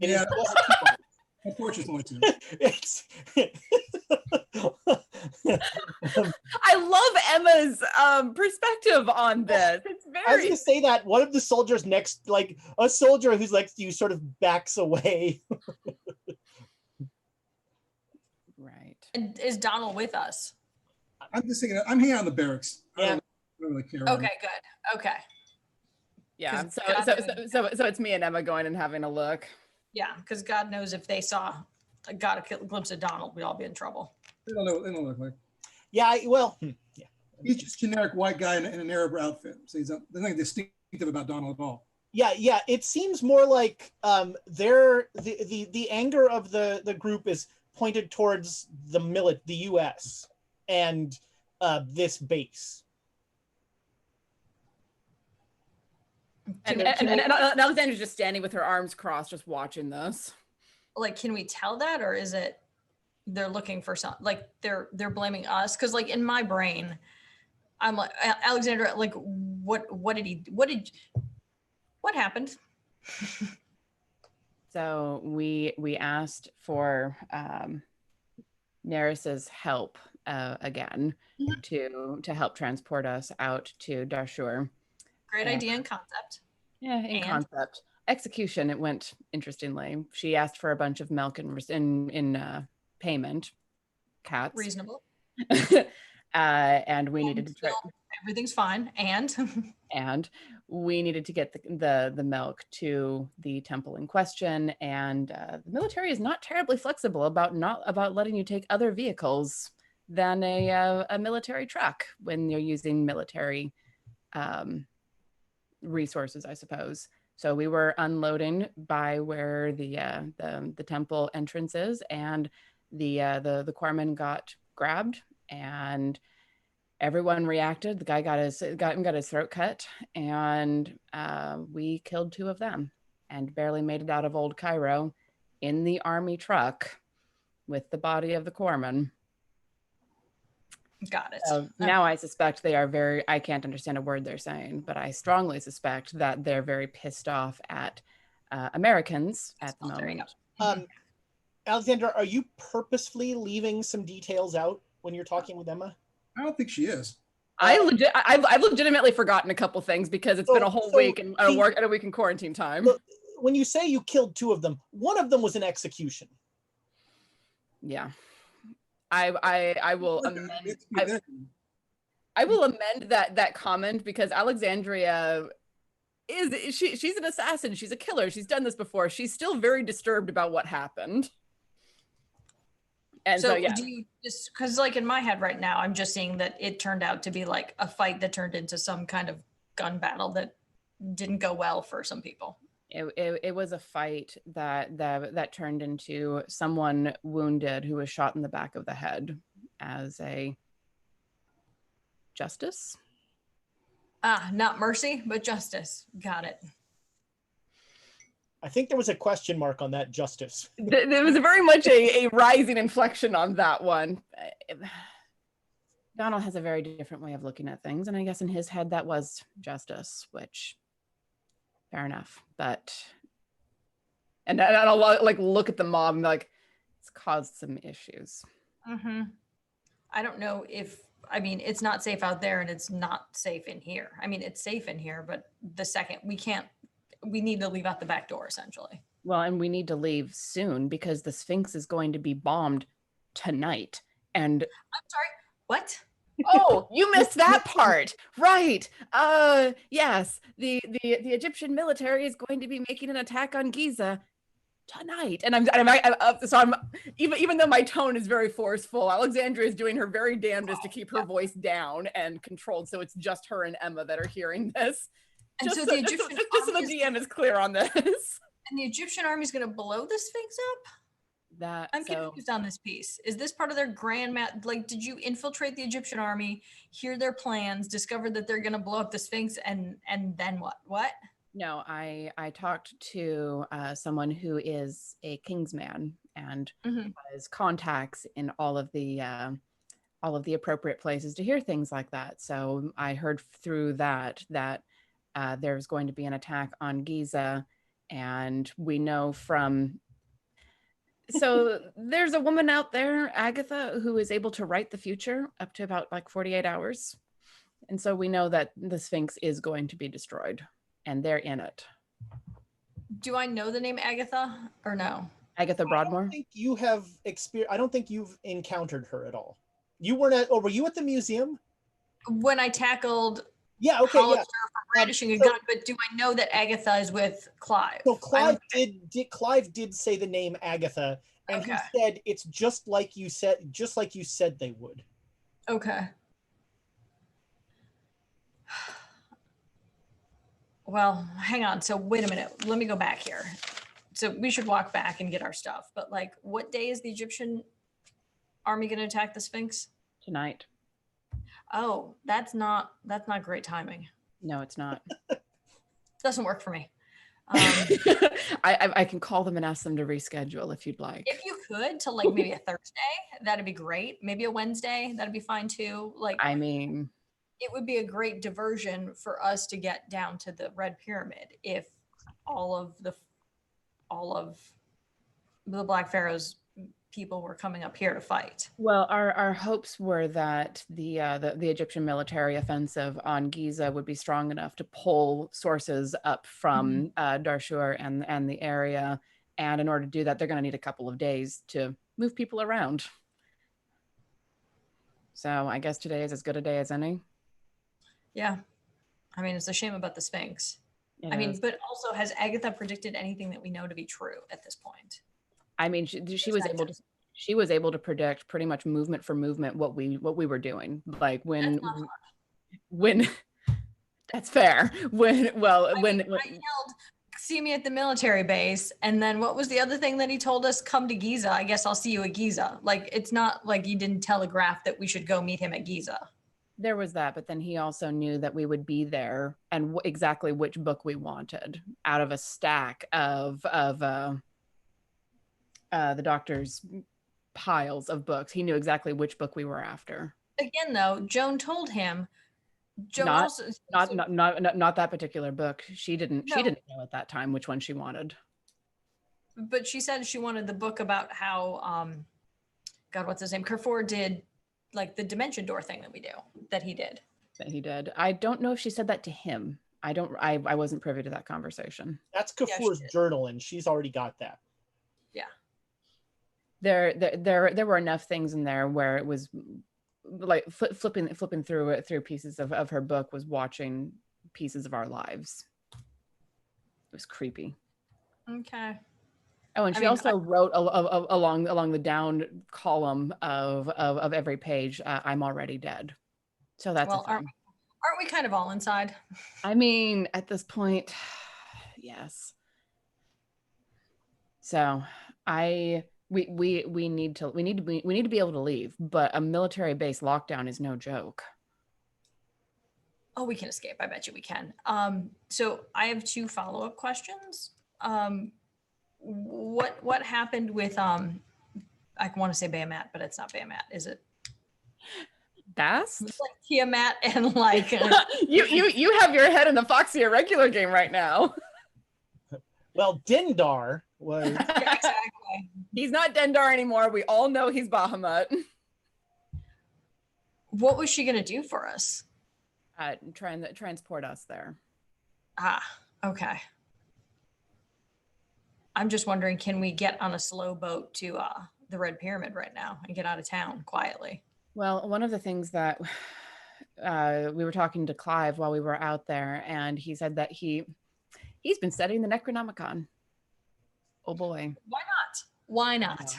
It Yeah. is just 2 bodies. Unfortunately, too. It's I love Emma's perspective on this. It's I was very going to say that one of the soldiers next, like a soldier who's next to you, sort of backs away. right. And is Donald with us? I'm just thinking, I'm here on the barracks. I Yeah. don't really care. Okay, good. Okay. Yeah. 'Cause So God so it's me and Emma going and having a look. Yeah, because God knows if they got a glimpse of Donald, we'd all be in trouble. They don't know. They don't look like. Yeah, yeah. He's just generic white guy in an Arab outfit. So there's nothing distinctive about Donald at all. Yeah. It seems more like the anger of the group is pointed towards the U.S. and this base. And Alexandra's just standing with her arms crossed, just watching this. Like, can we tell that, or is it they're looking for something? Like they're blaming us? Because like in my brain, I'm like, Alexandra, like what happened? So we asked for Neris's help again to help transport us out to Darshur. Great idea and concept. Yeah, in concept. Execution, it went interestingly. She asked for a bunch of milk in payment. Cats. Reasonable. And we needed to try. Everything's fine. And we needed to get the milk to the temple in question. And the military is not terribly flexible about letting you take other vehicles than a military truck when you're using military resources, I suppose. So we were unloading by where the temple entrance is, and the corpsman got grabbed, and everyone reacted. The guy got his throat cut, and we killed 2 of them, and barely made it out of Old Cairo in the army truck with the body of the corpsman. Got it. So now I suspect they are I can't understand a word they're saying, but I strongly suspect that they're very pissed off at Americans at the moment. Alexandra, are you purposefully leaving some details out when you're talking with Emma? I don't think she is. I've legitimately forgotten a couple things because it's been a whole week and a week in quarantine time. Look, when you say you killed 2 of them, one of them was an execution. Yeah. I will amend. I will amend that comment because Alexandria she's an assassin. She's a killer. She's done this before. She's still very disturbed about what happened. And so yeah. Do you just, because like in my head right now, I'm just seeing that it turned out to be like a fight that turned into some kind of gun battle that didn't go well for some people. It was a fight that turned into someone wounded who was shot in the back of the head as a justice. Not mercy, but justice. Got it. I think there was a question mark on that justice. There was very much a rising inflection on that one. Donald has a very different way of looking at things, and I guess in his head that was justice, which fair enough. But and I'll like look at the mob and be like, it's caused some issues. Mm-hmm. I don't know if, I mean, it's not safe out there and it's not safe in here. I mean, it's safe in here, but the second we need to leave out the back door essentially. Well, and we need to leave soon because the Sphinx is going to be bombed tonight. And I'm sorry, what? Oh, you missed that part. Right. Yes, the Egyptian military is going to be making an attack on Giza tonight. And I'm even though my tone is very forceful, Alexandria is doing her very damnedest to keep her voice down and controlled, so it's just her and Emma that are hearing this. And Just so so the Egyptian the GM is clear on this. And the Egyptian army is going to blow the Sphinx up? I'm confused on this piece. Is this part of their grand map? Like, did you infiltrate the Egyptian army, hear their plans, discover that they're going to blow up the Sphinx, and then what? What? No, I talked to someone who is a Kingsman and has contacts in all of the appropriate places to hear things like that. So I heard through that there's going to be an attack on Giza, and we know from. So there's a woman out there, Agatha, who is able to write the future up to about like 48 hours. And so we know that the Sphinx is going to be destroyed and they're in it. Do I know the name Agatha or no? Agatha Broadmoor? I don't think you've encountered her at all. You weren't were you at the museum? When I tackled Hollister for brandishing a gun, but do I know that Agatha is with Clive? So Clive did say the name Agatha, and he said it's just like you said they would. Okay. Well, hang on. So wait a minute. Let me go back here. So we should walk back and get our stuff. But like, what day is the Egyptian army going to attack the Sphinx? Tonight. Oh, that's not great timing. No, it's not. Doesn't work for me. I can call them and ask them to reschedule if you'd like. If you could, to like maybe a Thursday, that'd be great. Maybe a Wednesday, that'd be fine too. Like, I mean, it would be a great diversion for us to get down to the Red Pyramid if all of the Black Pharaoh's people were coming up here to fight. Well, our hopes were that the Egyptian military offensive on Giza would be strong enough to pull sources up from Darfur and the area, and in order to do that, they're going to need a couple of days to move people around. So I guess today is as good a day as any. Yeah, I mean, it's a shame about the Sphinx. It I mean, is. but also, has Agatha predicted anything that we know to be true at this point? I mean, she was able to predict pretty much movement for movement what we were doing. Like when that's fair. When I yelled, "See me at the military base," and then what was the other thing that he told us? Come to Giza. I guess I'll see you at Giza. Like, it's not like he didn't telegraph that we should go meet him at Giza. there was that, but then he also knew that we would be there and exactly which book we wanted out of a stack of the doctor's piles of books. He knew exactly which book we were after. Again, though, Joan told him. Not that particular book. She didn't know at that time which one she wanted. But she said she wanted the book about how God, what's his name? Carrefour did like the dimension door thing that he did. I don't know if she said that to him. I wasn't privy to that conversation. That's Kafur's journal, and she's already got that. Yeah. There were enough things in there where it was like flipping through pieces of her book was watching pieces of our lives. It was creepy. Okay. Oh, and she also wrote along the down column of every page, "I'm already dead." So that's Aren't we kind of all inside? I mean, at this point, yes. So we need to be able to leave, but a military base lockdown is no joke. Oh, we can escape. I bet you we can. So I have 2 follow-up questions. What happened with I want to say Bahamut, but it's not Bahamut, is it? Bast? It's like Tiamat and like you have your head in the Foxy Irregular game right now. Well, Dindar was. Yeah, exactly. He's not Dendar anymore. We all know he's Bahamut. What was she gonna do for us? Transport us there. Ah, okay. I'm just wondering, can we get on a slow boat to the Red Pyramid right now and get out of town quietly? Well, one of the things that we were talking to Clive while we were out there, and he said that he's been studying the Necronomicon. Oh boy. Why not? Why not?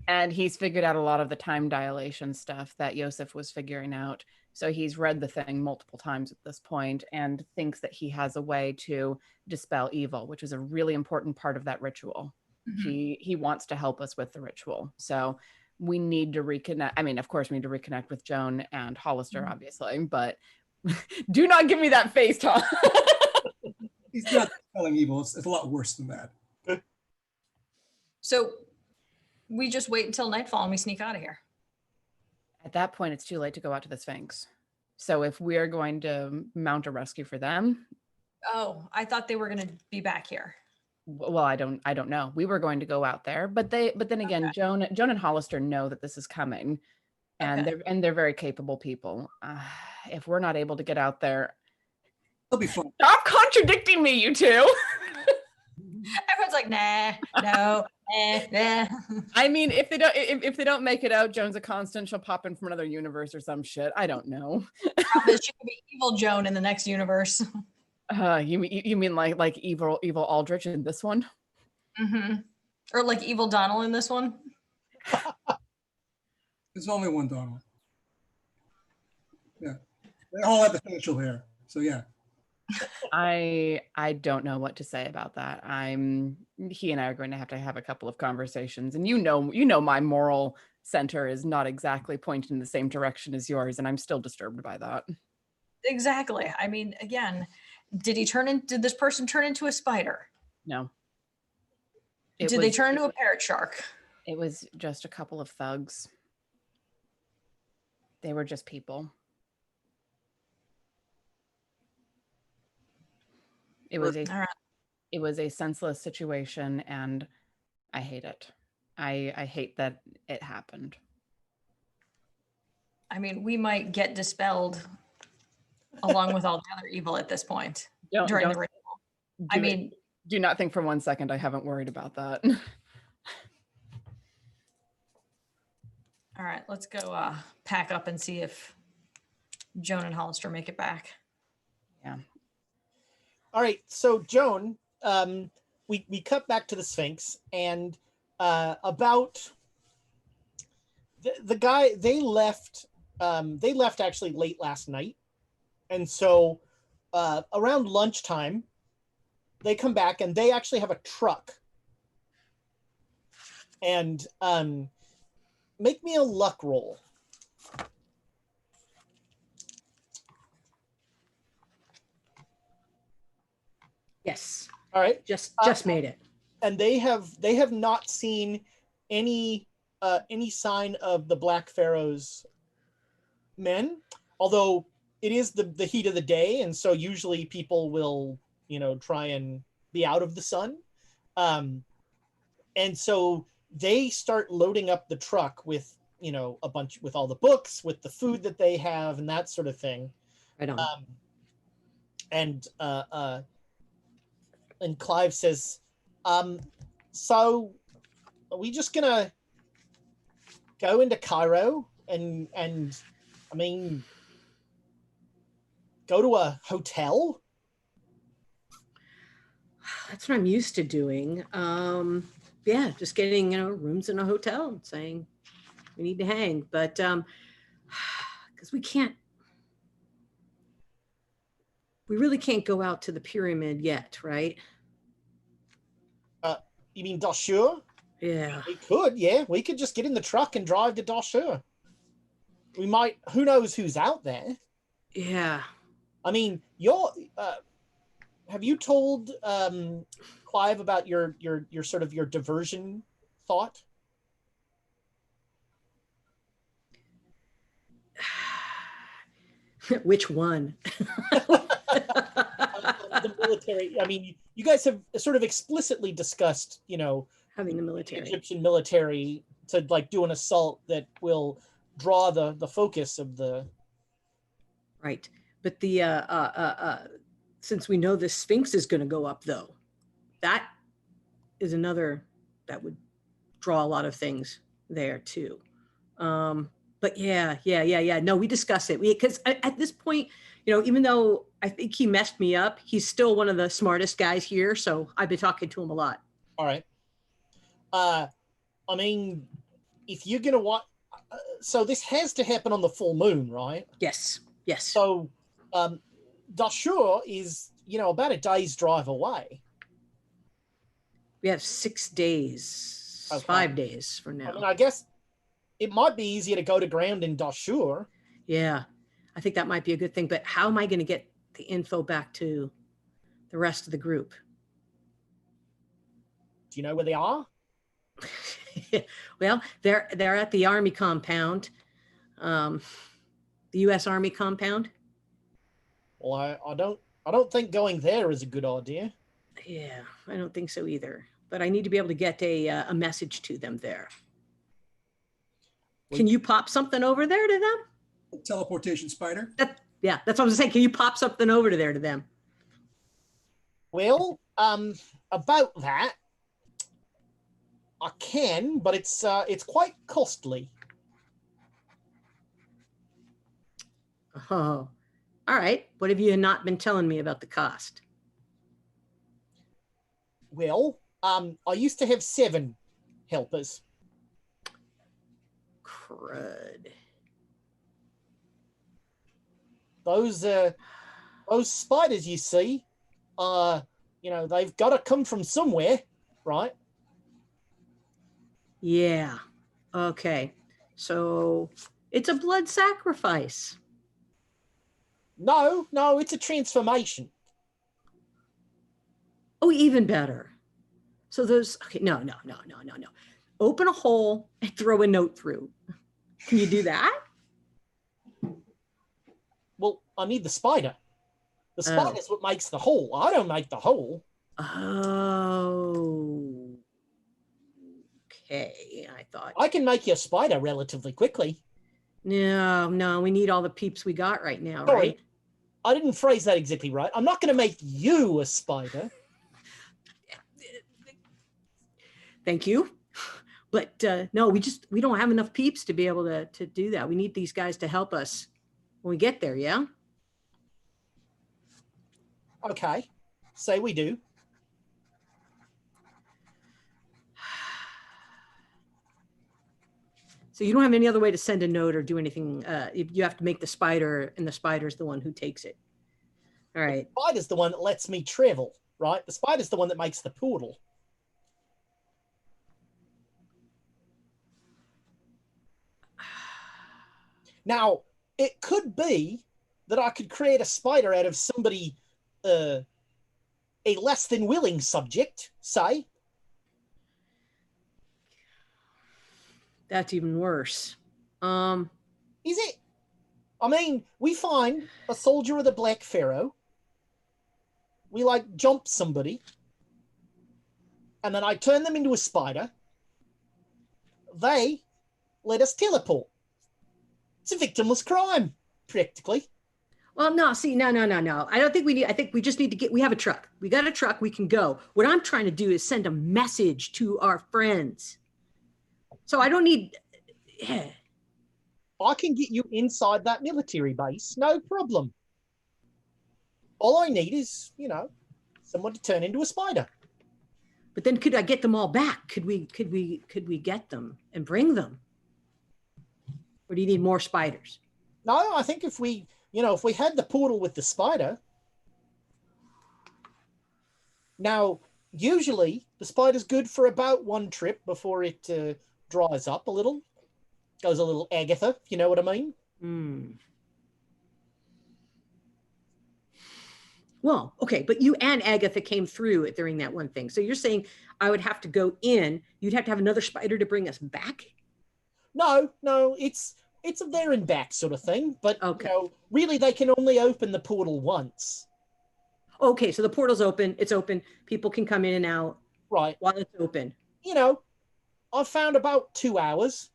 And he's figured out a lot of the time dilation stuff that Yosef was figuring out. So he's read the thing multiple times at this point and thinks that he has a way to dispel evil, which is a really important part of that ritual. Mm-hmm. He wants to help us with the ritual. So we need to reconnect. I mean, of course, we need to reconnect with Joan and Hollister, mm-hmm. obviously, but do not give me that face, Tom. He's not dispelling evil. It's a lot worse than that. So we just wait until nightfall and we sneak out of here. At that point, it's too late to go out to the Sphinx. So if we're going to mount a rescue for them. Oh, I thought they were going to be back here. Well, I don't know. We were going to go out there, but then again, okay. Joan and Hollister know that this is coming, and okay. they're very capable people. If we're not able to get out there, it'll be fun. Stop contradicting me, you two. Everyone's like, nah, no, nah. I mean, if they don't make it out, Joan's a constant. She'll pop in from another universe or some shit. I don't know. She could be evil Joan in the next universe. You mean like evil Aldrich in this one? Mm-hmm. Or like evil Donald in this one? There's only one Donald. Yeah, they all have the facial hair. So yeah. I don't know what to say about that. He and I are going to have a couple of conversations, and you know my moral center is not exactly pointing in the same direction as yours, and I'm still disturbed by that. Exactly. I mean, again, did this person turn into a spider? No. Did they turn into a parrot shark? It was just a couple of thugs. They were just people. It was a senseless situation, and I hate it. I hate that it happened. I mean, we might get dispelled along with all the other evil at this point during the ritual. Do not think for 1 second I haven't worried about that. All right, let's go pack up and see if Joan and Hollister make it back. Yeah. All right, so Joan, we cut back to the Sphinx, and about the guy they left actually late last night, and so around lunchtime they come back and they actually have a truck, and make me a luck roll. Yes. All right. Just made it. And they have not seen any sign of the Black Pharaoh's men, although it is the heat of the day, and so usually people will, try and be out of the sun. And so they start loading up the truck with, a bunch, with all the books, with the food that they have and that sort of thing. Right on. And Clive says, so are we just gonna go into Cairo and go to a hotel? That's what I'm used to doing. Yeah, just getting, rooms in a hotel and saying we need to hang. But because we can't we really can't go out to the pyramid yet, right? You mean Dashur? Yeah. We could, yeah. We could just get in the truck and drive to Dashur. We might, who knows who's out there? Yeah. I mean, have you told Clive about your sort of your diversion thought? Which one? The military. I mean, you guys have sort of explicitly discussed, Having the military. Egyptian military to like do an assault that will draw the focus of the. Right. But since we know the Sphinx is going to go up, though, that is another that would draw a lot of things there too. But yeah. No, we discuss it. Because at this point, even though I think he messed me up, he's still one of the smartest guys here. So I've been talking to him a lot. All right. I mean, if you're going to want, so this has to happen on the full moon, right? Yes. So, Dashur is, about a day's drive away. We have 6 days, Okay. 5 days from now. I mean, I guess it might be easier to go to ground in Dashur. Yeah, I think that might be a good thing. But how am I going to get the info back to the rest of the group? Do you know where they are? Well, they're at the Army compound, the U.S. Army compound. Well, I don't think going there is a good idea. Yeah, I don't think so either. But I need to be able to get a message to them there. Can you pop something over there to them? Teleportation spider. That's what I was saying. Can you pop something over to there to them? Well, about that, I can, but it's quite costly. Oh, all right. What have you not been telling me about the cost? Well, I used to have 7 helpers. Crud. Those spiders you see, they've got to come from somewhere, right? Yeah. Okay. So it's a blood sacrifice. No, it's a transformation. Oh, even better. So no. Open a hole and throw a note through. Can you do that? Well, I need the spider. The spider's what makes the hole. I don't make the hole. Oh. Okay, I thought. I can make you a spider relatively quickly. No, we need all the peeps we got right now, Sorry, right? I didn't phrase that exactly right. I'm not going to make you a spider. Thank you. But no, we don't have enough peeps to be able to do that. We need these guys to help us when we get there, yeah? Okay, say we do. So you don't have any other way to send a note or do anything. You have to make the spider, and the spider's the one who takes it. All right. The spider's the one that lets me travel, right? The spider's the one that makes the portal. Now, it could be that I could create a spider out of somebody, a less than willing subject, say. That's even worse. Is it? I mean, we find a soldier of the Black Pharaoh. We jump somebody. And then I turn them into a spider. They let us teleport. It's a victimless crime, practically. Well, no, see, no. I don't think I think we just need to we have a truck. We got a truck, we can go. What I'm trying to do is send a message to our friends. So I don't need, yeah. I can get you inside that military base, no problem. All I need is, someone to turn into a spider. But then could I get them all back? Could we get them and bring them? Or do you need more spiders? No, I think if we had the portal with the spider, Now, usually the spider's good for about one trip before it dries up a little. Goes a little Agatha, if you know what I mean. Well, okay, but you and Agatha came through it during that one thing. So you're saying I would have to go in. You'd have to have another spider to bring us back? No, it's a there and back sort of thing. But Okay. really, they can only open the portal once. Okay, so the portal's open. It's open. People can come in and out. Right. While it's open. I've found about 2 hours.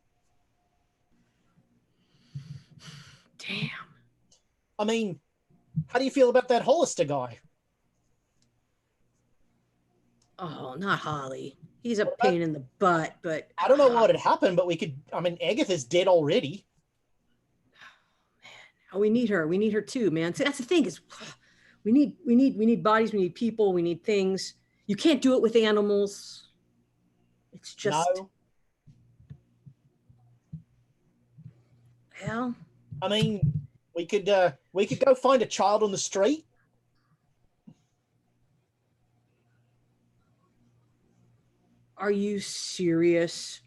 Damn. I mean, how do you feel about that Hollister guy? Oh, not Holly. He's a pain in the butt, but I don't know what had happened, but Agatha's dead already. Oh, we need her. We need her too, man. See, that's the thing is we need bodies, we need people, we need things. You can't do it with animals. It's just No. Well, I mean, we could go find a child on the street. Are you serious?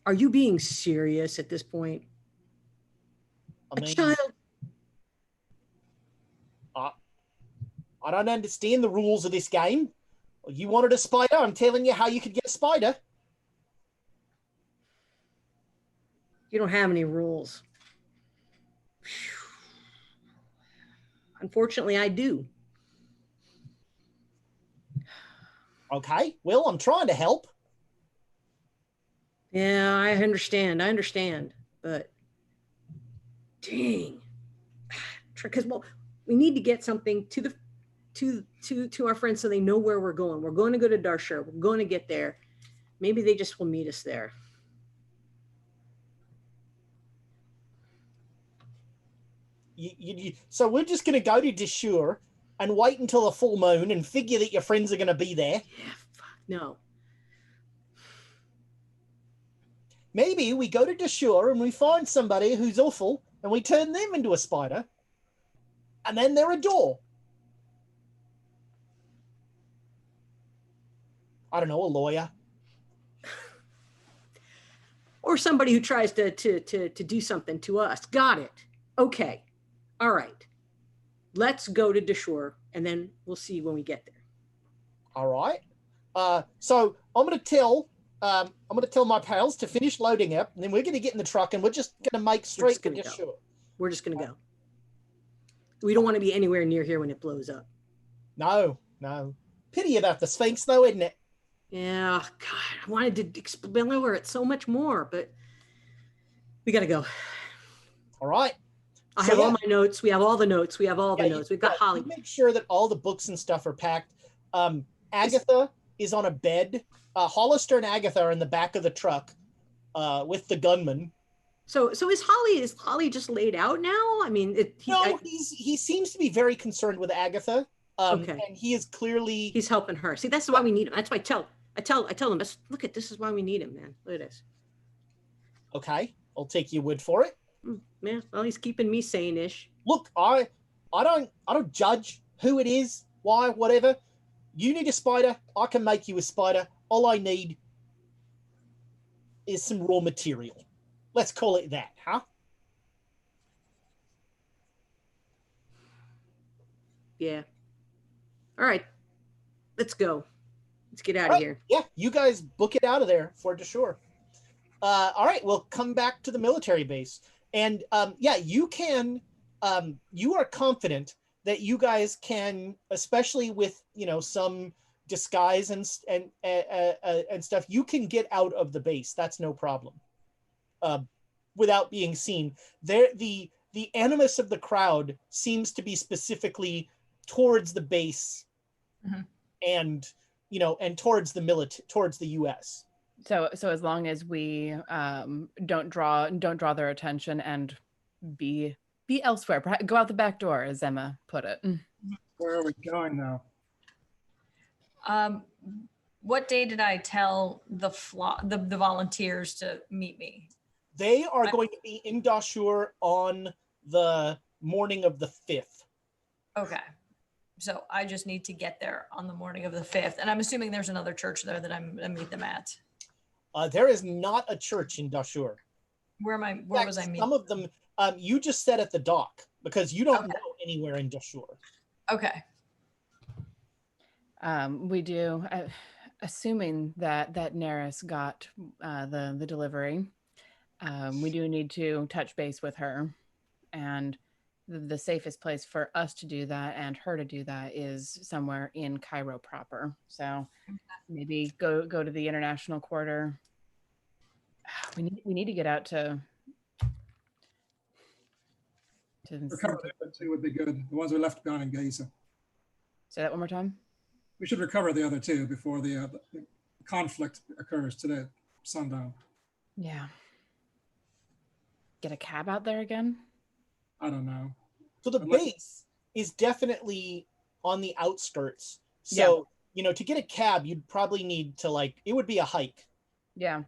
Are you being serious at this point? I mean, a child. I don't understand the rules of this game. You wanted a spider, I'm telling you how you could get a spider. You don't have any rules. Unfortunately, I do. Okay, well, I'm trying to help. Yeah, I understand. But dang. Because we need to get something to our friends so they know where we're going. We're going to go to Darshur. We're going to get there. Maybe they just will meet us there. So we're just going to go to Darshur and wait until the full moon and figure that your friends are going to be there. Yeah, fuck no. Maybe we go to Darshur and we find somebody who's awful and we turn them into a spider. And then they're a door. I don't know, a lawyer. Or somebody who tries to do something to us. Got it. Okay. All right. Let's go to Darshur and then we'll see when we get there. All right. So I'm going to tell my pals to finish loading up, and then we're going to get in the truck and we're just going to make straight for Darshur. We're just going to go. We don't want to be anywhere near here when it blows up. No. Pity about the Sphinx, though, isn't it? Yeah, God, I wanted to explore it so much more, but we got to go. All right. I have all my notes. We have all the notes. We've got Holly. Make sure that all the books and stuff are packed. Agatha is on a bed. Hollister and Agatha are in the back of the truck with the gunman. So is Holly just laid out now? I mean, he seems to be very concerned with Agatha. Okay. And he is clearly he's helping her. See, that's why we need him. That's why I tell them. Look at this is why we need him, man. Look at this. Okay, I'll take your word for it. Yeah, well, he's keeping me sane-ish. Look, I don't judge who it is, why, whatever. You need a spider, I can make you a spider. All I need is some raw material. Let's call it that, huh? Yeah. All right. Let's go. Let's get out of here. Yeah, you guys book it out of there for Darshur. All right, we'll come back to the military base. And you can, you are confident that you guys can, especially with, some disguise and stuff, you can get out of the base. That's no problem. Without being seen. The animus of the crowd seems to be specifically towards the base, and towards the US. So as long as we don't draw their attention and be elsewhere, perhaps go out the back door, as Emma put it. Where are we going now? What day did I tell the volunteers to meet me? They are going to be in Darshur on the morning of the 5th. Okay. So I just need to get there on the morning of the 5th. And I'm assuming there's another church there that I meet them at. There is not a church in Dashur. Where was I meeting? Some of them, you just said at the dock, because you don't know anywhere in Dashur. Okay. We do, assuming that Neris got the delivery, we do need to touch base with her, and the safest place for us to do that and her to do that is somewhere in Cairo proper. So maybe go to the international quarter. We need to get out to Recover the other two would be good. The ones we left behind in Gaza. Say that one more time. We should recover the other two before the conflict occurs today, sundown. Yeah. Get a cab out there again? I don't know. So the base is definitely on the outskirts. So, to get a cab, you'd probably need to it would be a hike. Yeah.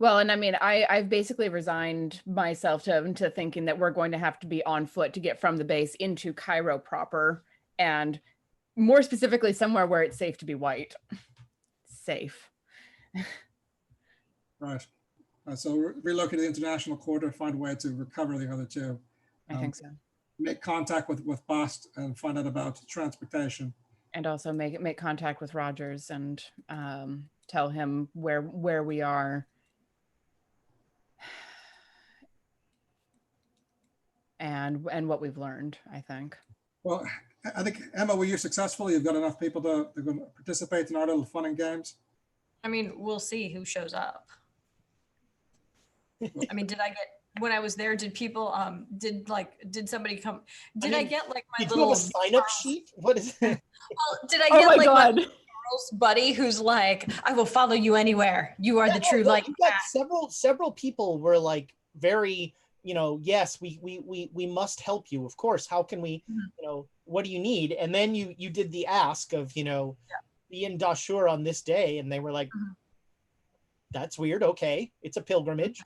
Well, and I mean, I've basically resigned myself to thinking that we're going to have to be on foot to get from the base into Cairo proper, and more specifically somewhere where it's safe to be white. Safe. Right. So relocate the international quarter, find a way to recover the other two. I think so. Make contact with Bast and find out about transportation. And also make contact with Rogers and tell him where we are. And what we've learned, I think. Well, I think, Emma, were you successful? You've got enough people to participate in our little fun and games? I mean, we'll see who shows up. I mean, when I was there, did people, did somebody come? I get my did little you have a sign-up sheet? What is it? Well, did I get my girl's buddy who's like, I will follow you anywhere. You are the true light. You got several people were very, yes, we must help you. Of course. How can we, what do you need? And then you did the ask of, be in Dashur on this day. And they were like, that's weird. Okay. It's a pilgrimage.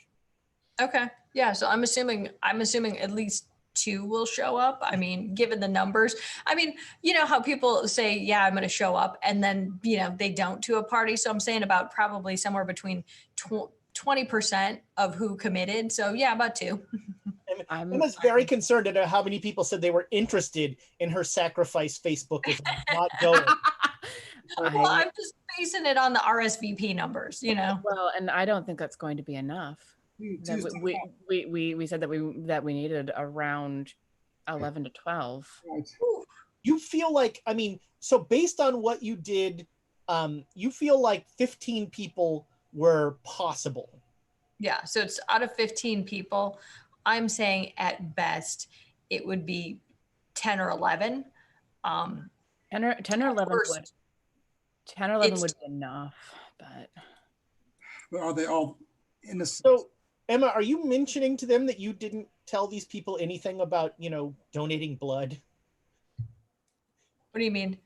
Okay. Yeah. So I'm assuming at least 2 will show up. I mean, given the numbers, I mean, how people say, yeah, I'm going to show up, and then, they don't to a party. So I'm saying about probably somewhere between 20% of who committed. So yeah, about 2. Emma's very concerned about how many people said they were interested in her sacrifice Facebook is not going. Well, I'm just basing it on the RSVP numbers, Well, and I don't think that's going to be enough. We said that we needed around 11 to 12. You feel like, so based on what you did, you feel like 15 people were possible. Yeah. So it's out of 15 people. I'm saying at best it would be 10 or 11. 10 or 11 would be enough, but are they all innocent? So Emma, are you mentioning to them that you didn't tell these people anything about, donating blood? What do you mean?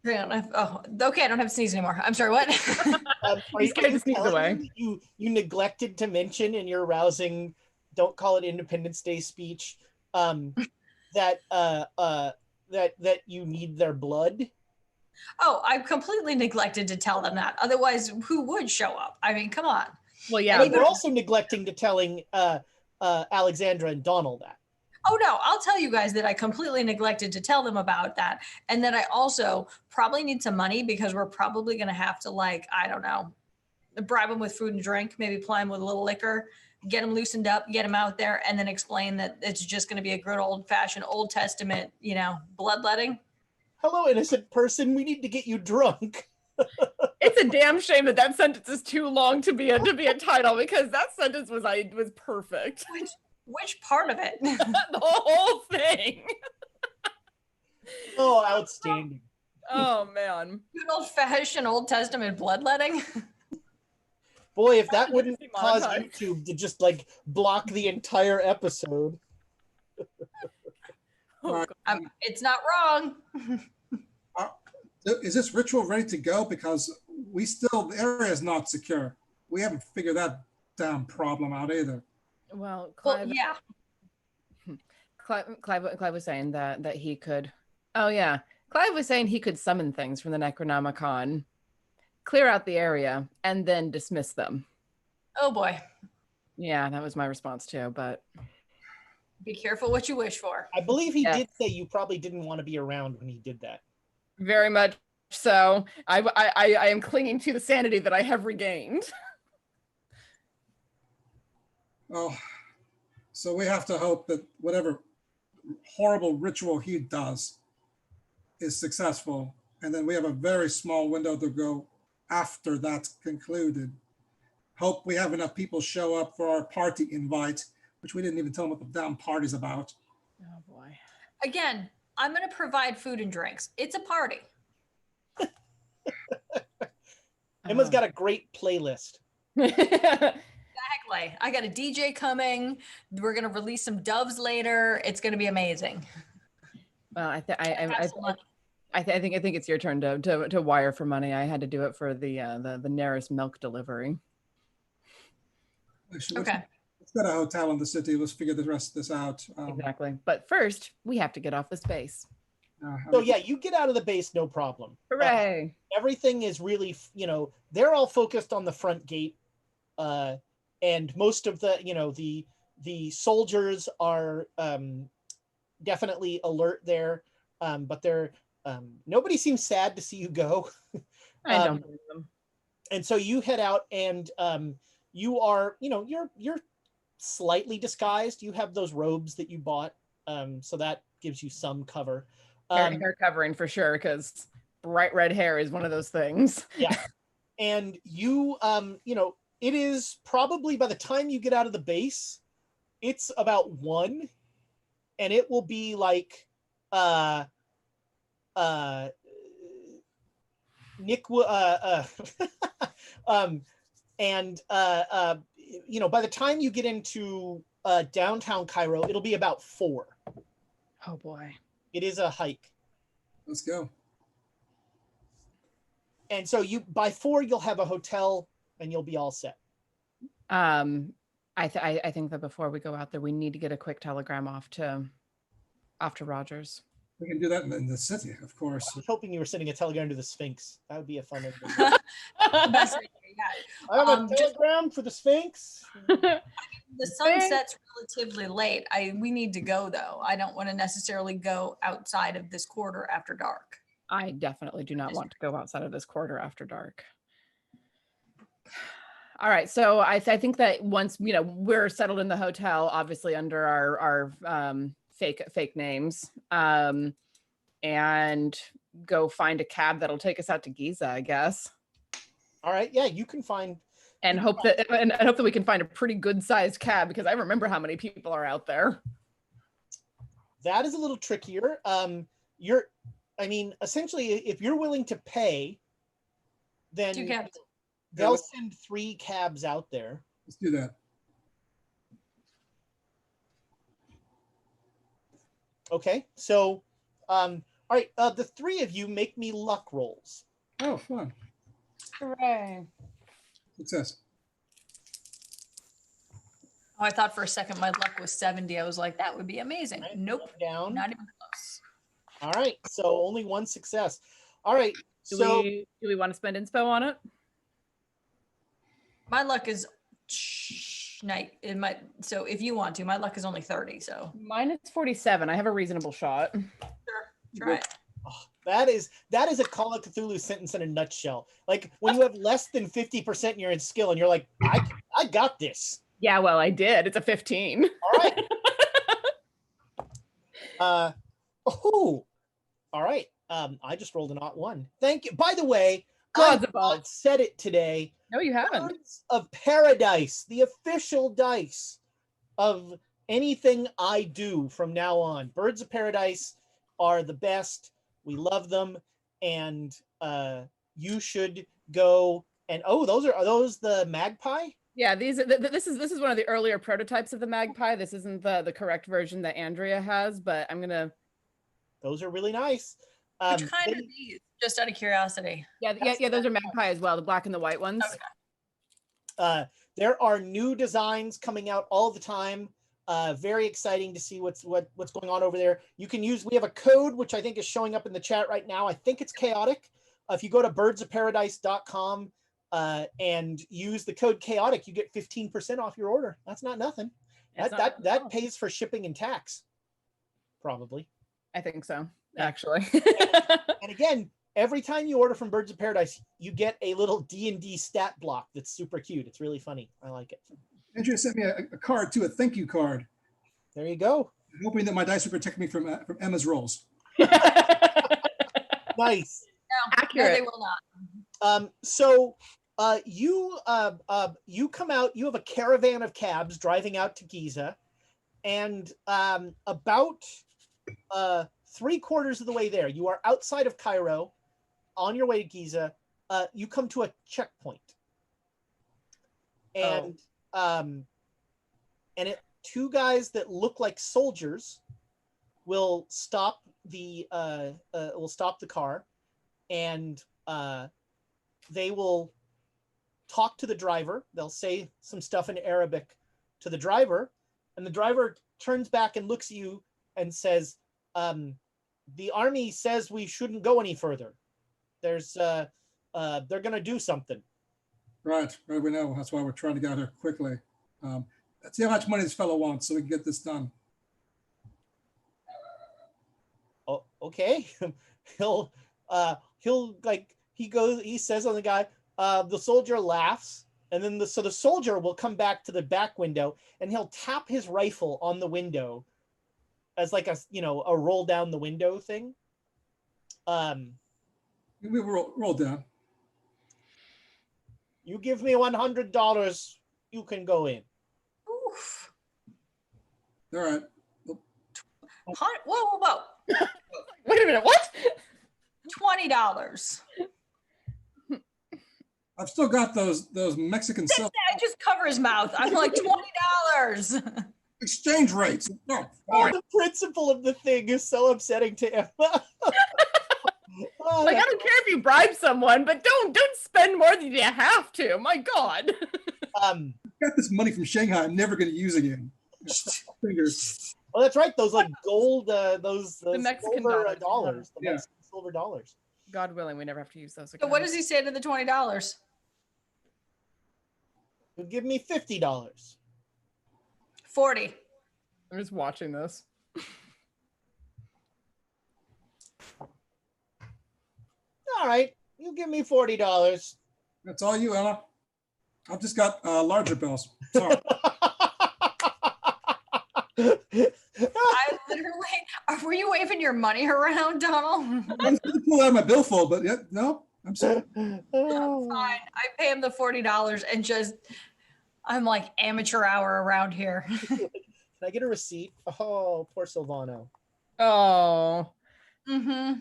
Okay, I don't have to sneeze anymore. I'm sorry, what? He's scared to sneeze away. You neglected to mention in your rousing, don't call it Independence Day speech, that you need their blood. Oh, I completely neglected to tell them that. Otherwise, who would show up? I mean, come on. Well, yeah. And you're also neglecting to telling Alexandra and Donald that. Oh, no, I'll tell you guys that I completely neglected to tell them about that. And that I also probably need some money because we're probably going to have to, I don't know, bribe them with food and drink, maybe ply them with a little liquor, get them loosened up, get them out there, and then explain that it's just going to be a good old-fashioned Old Testament, bloodletting. Hello, innocent person. We need to get you drunk. It's a damn shame that sentence is too long to be a title, because that sentence was perfect. Which part of it? The whole thing. Oh, outstanding. Oh man. Good old-fashioned Old Testament bloodletting. Boy, if that wouldn't cause YouTube to just block the entire episode. It's not wrong. Is this ritual ready to go? Because the area is not secure. We haven't figured that damn problem out either. Well, yeah. Clive was saying that he could Oh yeah. Clive was saying he could summon things from the Necronomicon, clear out the area, and then dismiss them. Oh boy. Yeah, that was my response too, but Be careful what you wish for. I believe he Yes. did say you probably didn't want to be around when he did that. very much so. I am clinging to the sanity that I have regained. Well, so we have to hope that whatever horrible ritual he does is successful. And then we have a very small window to go after that's concluded. Hope we have enough people show up for our party invite, which we didn't even tell them what the damn party's about. Oh boy. Again, I'm going to provide food and drinks. It's a party. Emma's got a great playlist. Exactly. I got a DJ coming. We're going to release some doves later. It's going to be amazing. Well, I think it's your turn to wire for money. I had to do it for the Neris milk delivery. Actually, Okay. Let's get a hotel in the city. Let's figure the rest of this out. Exactly. But first, we have to get off the space. So yeah, you get out of the base, no problem. Hooray! Everything is really, they're all focused on the front gate, and most of the, the soldiers are definitely alert there, but they're nobody seems sad to see you go. I don't believe them. And so you head out, and you are, you're slightly disguised. You have those robes that you bought, so that gives you some cover. Hair covering for sure, because bright red hair is one of those things. Yeah. And you, it is probably by the time you get out of the base, it's about 1, and it will be like, Nick, and by the time you get into downtown Cairo, it'll be about 4. Oh boy. It is a hike. Let's go. And so by 4, you'll have a hotel and you'll be all set. I think that before we go out there, we need to get a quick telegram off to Rogers. We can do that in the city, of course. I was hoping you were sending a telegram to the Sphinx. That would be a fun one. Best idea yet. I have a telegram for the Sphinx. The sun sets relatively late. We need to go though. I don't want to necessarily go outside of this quarter after dark. I definitely do not want to go outside of this quarter after dark. All right, so I think that once we're settled in the hotel, obviously under our fake names, and go find a cab that'll take us out to Giza, I guess. All right, yeah, you can find. And hope that we can find a pretty good sized cab, because I remember how many people are out there. That is a little trickier. Essentially, if you're willing to pay, then 2 cabs. They'll send 3 cabs out there. Let's do that. Okay, so, all right, the 3 of you make me luck rolls. Oh, fun. Hooray. Success. Oh, I thought for a second my luck was 70. I was like, that would be amazing. Right, Nope. Down. Not even close. All right, so only 1 success. All right, Do we want to spend inspo on it? My luck is so if you want to, my luck is only 30, so Mine is 47. I have a reasonable shot. sure. Try it. Oh, that is a Call of Cthulhu sentence in a nutshell. Like when you have less than 50% in your skill and you're like, I got this. Yeah, well, I did. It's a 15. All right. All right. I just rolled an odd 1. Thank you. By the way, Gods I've above. not said it today. No, you haven't. Birds of Paradise, the official dice of anything I do from now on. Birds of Paradise are the best. We love them, and you should go. And are those the magpie? Yeah, this is one of the earlier prototypes of the magpie. This isn't the correct version that Andrea has, but I'm gonna. Those are really nice. Which kind are these? Just out of curiosity. Yeah. Those are magpie as well, the black and the white ones. Okay. There are new designs coming out all the time. Very exciting to see what's going on over there. You can use, we have a code, which I think is showing up in the chat right now. I think it's chaotic. If you go to birdsofparadise.com and use the code chaotic, you get 15% off your order. That's not nothing. That pays for shipping and tax, probably. I think so, actually. And again, every time you order from Birds of Paradise, you get a little D&D stat block that's super cute. It's really funny. I like it. Andrea sent me a card too, a thank you card. There you go. I'm hoping that my dice will protect me from Emma's rolls. Nice. No, Accurate. they will not. So you come out, you have a caravan of cabs driving out to Giza, and about 3/4 of the way there, you are outside of Cairo on your way to Giza. You come to a checkpoint, and two guys that look like soldiers will stop the car, and they will talk to the driver. They'll say some stuff in Arabic to the driver, and the driver turns back and looks at you and says, the army says we shouldn't go any further. There's they're gonna do something. Right, we know. That's why we're trying to get out here quickly. Let's see how much money this fellow wants so we can get this done. Oh, okay. He'll he says on the guy, the soldier laughs, and then the soldier will come back to the back window, and he'll tap his rifle on the window as like a roll down the window thing. We roll down. You give me $100, you can go in. Oof. All right. Whoa. Wait a minute, what? $20. I've still got those Mexican silver I just cover his mouth. I'm like, $20. exchange rates. No, Oh, the principle of the thing is so upsetting to Emma. Like, I don't care if you bribe someone, but don't spend more than you have to. My God. I've got this money from Shanghai I'm never going to use again. Fingers. Oh, that's right. Those like gold, those the Mexican silver dollars. The Mexican silver dollars. God willing, we never have to use those So again. what does he say to the $20? You give me $50. 40. I'm just watching this. All right, you give me $40. That's all you, Emma. I've just got larger bills. Sorry. I literally, were you waving your money around, Donald? I was going to pull out my billfold, but yeah, no, I'm sorry. Fine. I pay him the $40 and just, I'm like amateur hour around here. Can I get a receipt? Oh, poor Silvano. Oh, Mm-hmm.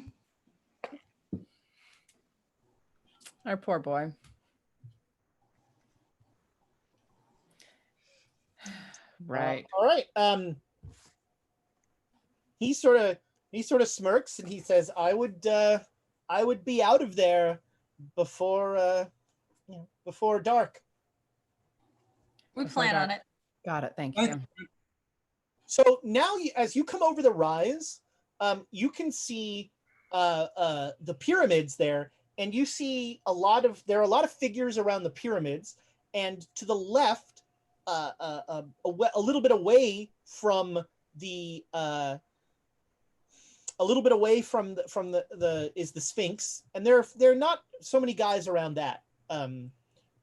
our poor boy. Right. All right. He sort of smirks and he says, I would be out of there before dark. We plan on it. Got it. Thank you. So now, as you come over the rise, you can see the pyramids there, and you see there are a lot of figures around the pyramids, and to the left, a little bit away from the is the Sphinx, and there are not so many guys around that,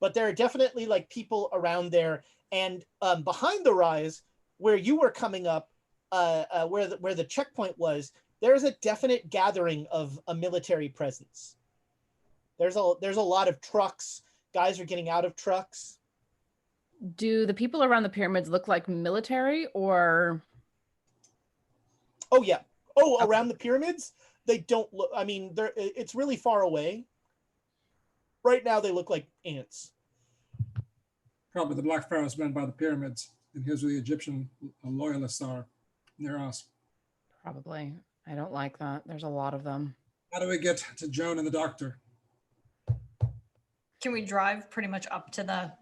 but there are definitely like people around there, and behind the rise where you were coming up, where the checkpoint was, there's a definite gathering of a military presence. There's a lot of trucks. Guys are getting out of trucks. Do the people around the pyramids look like military or? Oh yeah. Oh, okay. Around the pyramids, they don't look. I mean, it's really far away. Right now, they look like ants. Probably the Black Pharaoh's men by the pyramids, and here's where the Egyptian loyalists are near us. Probably. I don't like that. There's a lot of them. How do we get to Joan and the doctor? Can we drive pretty much up to the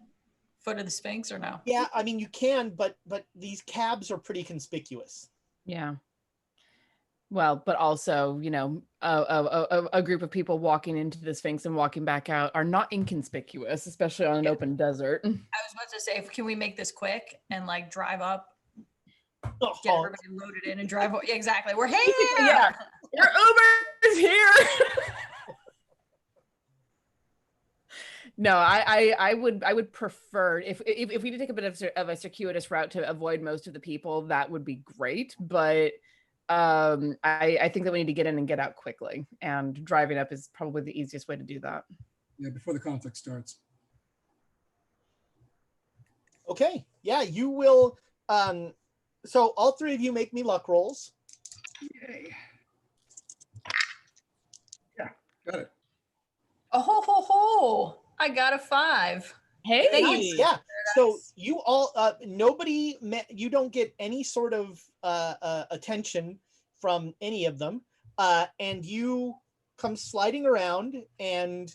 foot of the Sphinx or no? Yeah, I mean you can, but these cabs are pretty conspicuous. Yeah. Well, but also, you know, a group of people walking into the Sphinx and walking back out are not inconspicuous, especially on an open desert. I was about to say, can we make this quick and like drive up, Oh, get everybody loaded in and drive? Yeah, exactly. We're here. Yeah. Your Uber is here. No, I would prefer if we did take a bit of a circuitous route to avoid most of the people, that would be great. But I think that we need to get in and get out quickly, and driving up is probably the easiest way to do that. Yeah, before the conflict starts. Okay, yeah, you will. So all three of you make me luck rolls. Yay. Yeah, got it. Oh ho ho ho! I got a 5. Hey, Nice, yeah. So you all, nobody, you don't get any sort of attention from any of them, and you come sliding around, and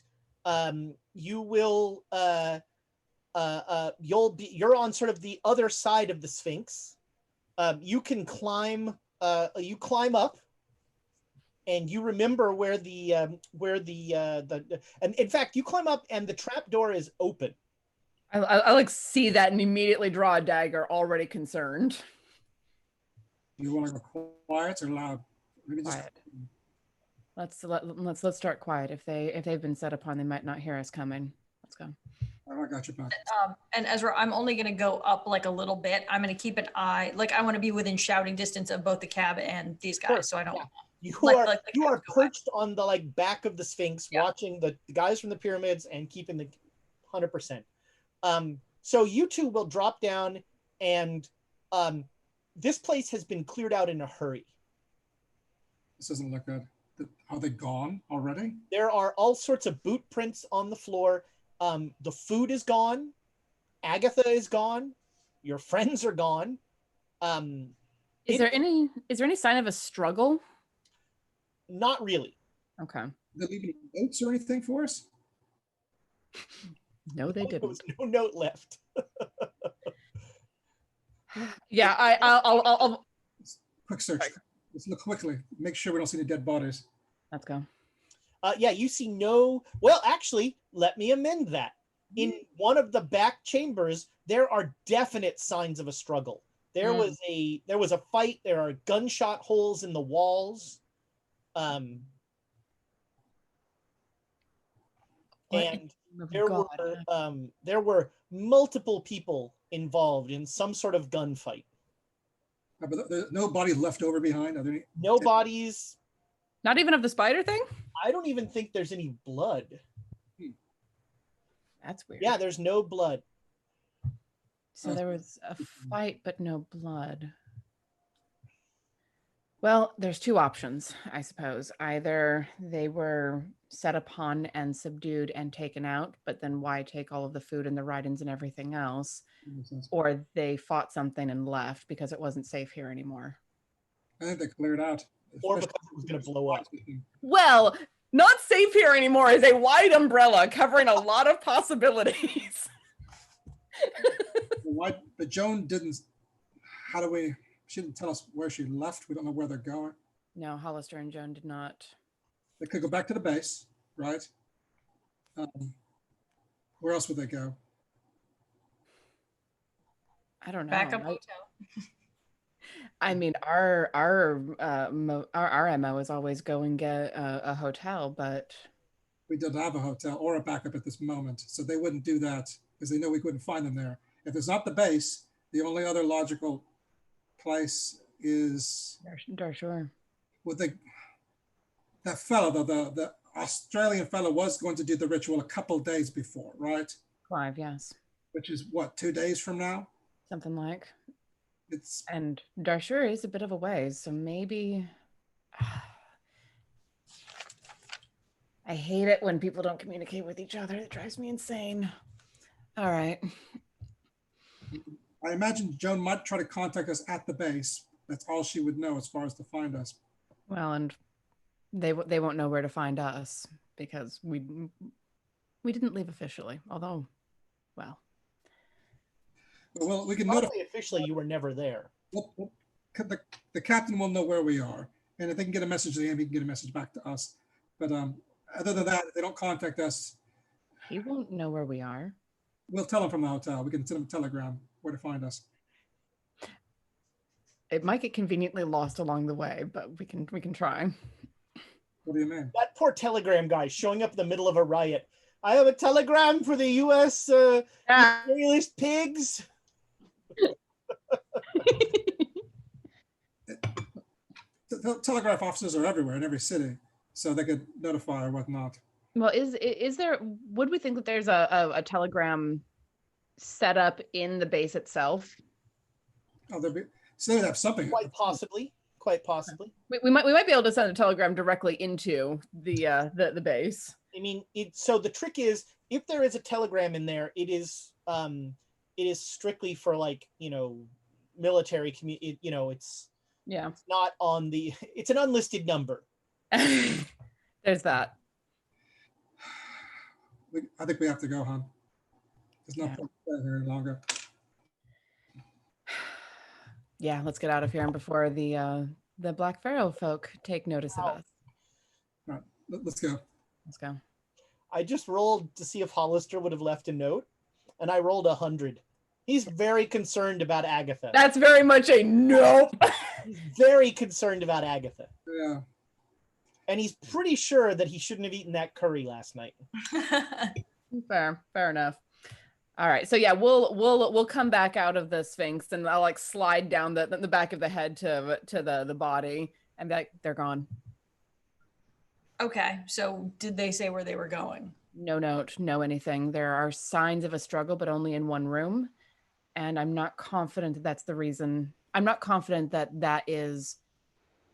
you will, you're on sort of the other side of the Sphinx. You can climb, you climb up, and you remember where the and in fact you climb up and the trap door is open. I like see that and immediately draw a dagger, already concerned. You want to go quiet or loud? Maybe just Quiet. Let's start quiet. If they've been set upon, they might not hear us coming. Let's go. I got your back. And Ezra, I'm only going to go up like a little bit. I'm going to keep an eye, like I want to be within shouting distance of both the cab and these guys, Sure, so I don't. yeah. You Like you are cabs go by. perched on the like back of the Sphinx, Yeah. watching the guys from the pyramids and keeping the 100%. So you two will drop down, and this place has been cleared out in a hurry. This doesn't look good. Are they gone already? There are all sorts of boot prints on the floor. The food is gone. Agatha is gone. Your friends are gone. Is there any sign of a struggle? Not really. Okay. Did they leave any notes or anything for us? No, they There was didn't. no note left. Yeah, I'll Quick search. Let's look quickly. Make sure we don't see any dead bodies. let's go. Yeah, you see no. Well, actually, let me amend that. In one of the back chambers, there are definite signs of a struggle. There was a fight. There are gunshot holes in the walls. And there were multiple people involved in some sort of gunfight. But there's no body left over behind. Are there any? No bodies. Not even of the spider thing? I don't even think there's any blood. That's weird. Yeah, there's no blood. So there was a fight, but no blood. Well, there's two options, I suppose. Either they were set upon and subdued and taken out, but then why take all of the food and the writings and everything else? Or they fought something and left because it wasn't safe here anymore. I think they cleared out. Or because it was going to blow up. Well, not safe here anymore is a wide umbrella covering a lot of possibilities. Why? But Joan didn't. How do we? She didn't tell us where she left. We don't know where they're going. No, Hollister and Joan did not. They could go back to the base, right? Where else would they go? I don't know. Backup hotel. I mean, our MO is always go and get a hotel, but We don't have a hotel or a backup at this moment, so they wouldn't do that because they know we couldn't find them there. If it's not the base, the only other logical place is sure. would they? That fellow, the Australian fellow, was going to do the ritual a couple days before, right? Clive, yes, Which is what, 2 days from now? something like. It's And Darshur is a bit of a ways, so maybe. I hate it when people don't communicate with each other. It drives me insane. All right. I imagine Joan might try to contact us at the base. That's all she would know as far as to find us. Well, and they won't know where to find us because we didn't leave officially. Although, well, Well, we can notify. Probably officially, you were never there. Well, the captain will know where we are, and if they can get a message to him, he can get a message back to us. But other than that, if they don't contact us, He won't know where we are. we'll tell him from the hotel. We can send him a telegram where to find us. It might get conveniently lost along the way, but we can try. What do you mean? That poor telegram guy showing up in the middle of a riot. I have a telegram for the U.S. Imperialist pigs. Telegraph officers are everywhere in every city, so they could notify or whatnot. Well, is there? Would we think that there's a telegram set up in the base itself? Oh, so they would have something. Quite possibly. We might be able to send a telegram directly into the base. I mean, so the trick is, if there is a telegram in there, it is strictly for, like, military community. It's not on the. It's an unlisted number. There's that. I think we have to go, hon. There's no point staying here any longer. Yeah, let's get out of here before the Black Pharaoh folk take notice of us. All right, let's go. Let's go. I just rolled to see if Hollister would have left a note, and I rolled 100. He's very concerned about Agatha. That's very much a nope. He's very concerned about Agatha. Yeah. And he's pretty sure that he shouldn't have eaten that curry last night. Fair enough. All right, so yeah, we'll come back out of the Sphinx, and I'll like slide down the back of the head to the body, and be like, they're gone. Okay, so did they say where they were going? No note, no anything. There are signs of a struggle, but only in one room, and I'm not confident that that's the reason. I'm not confident that is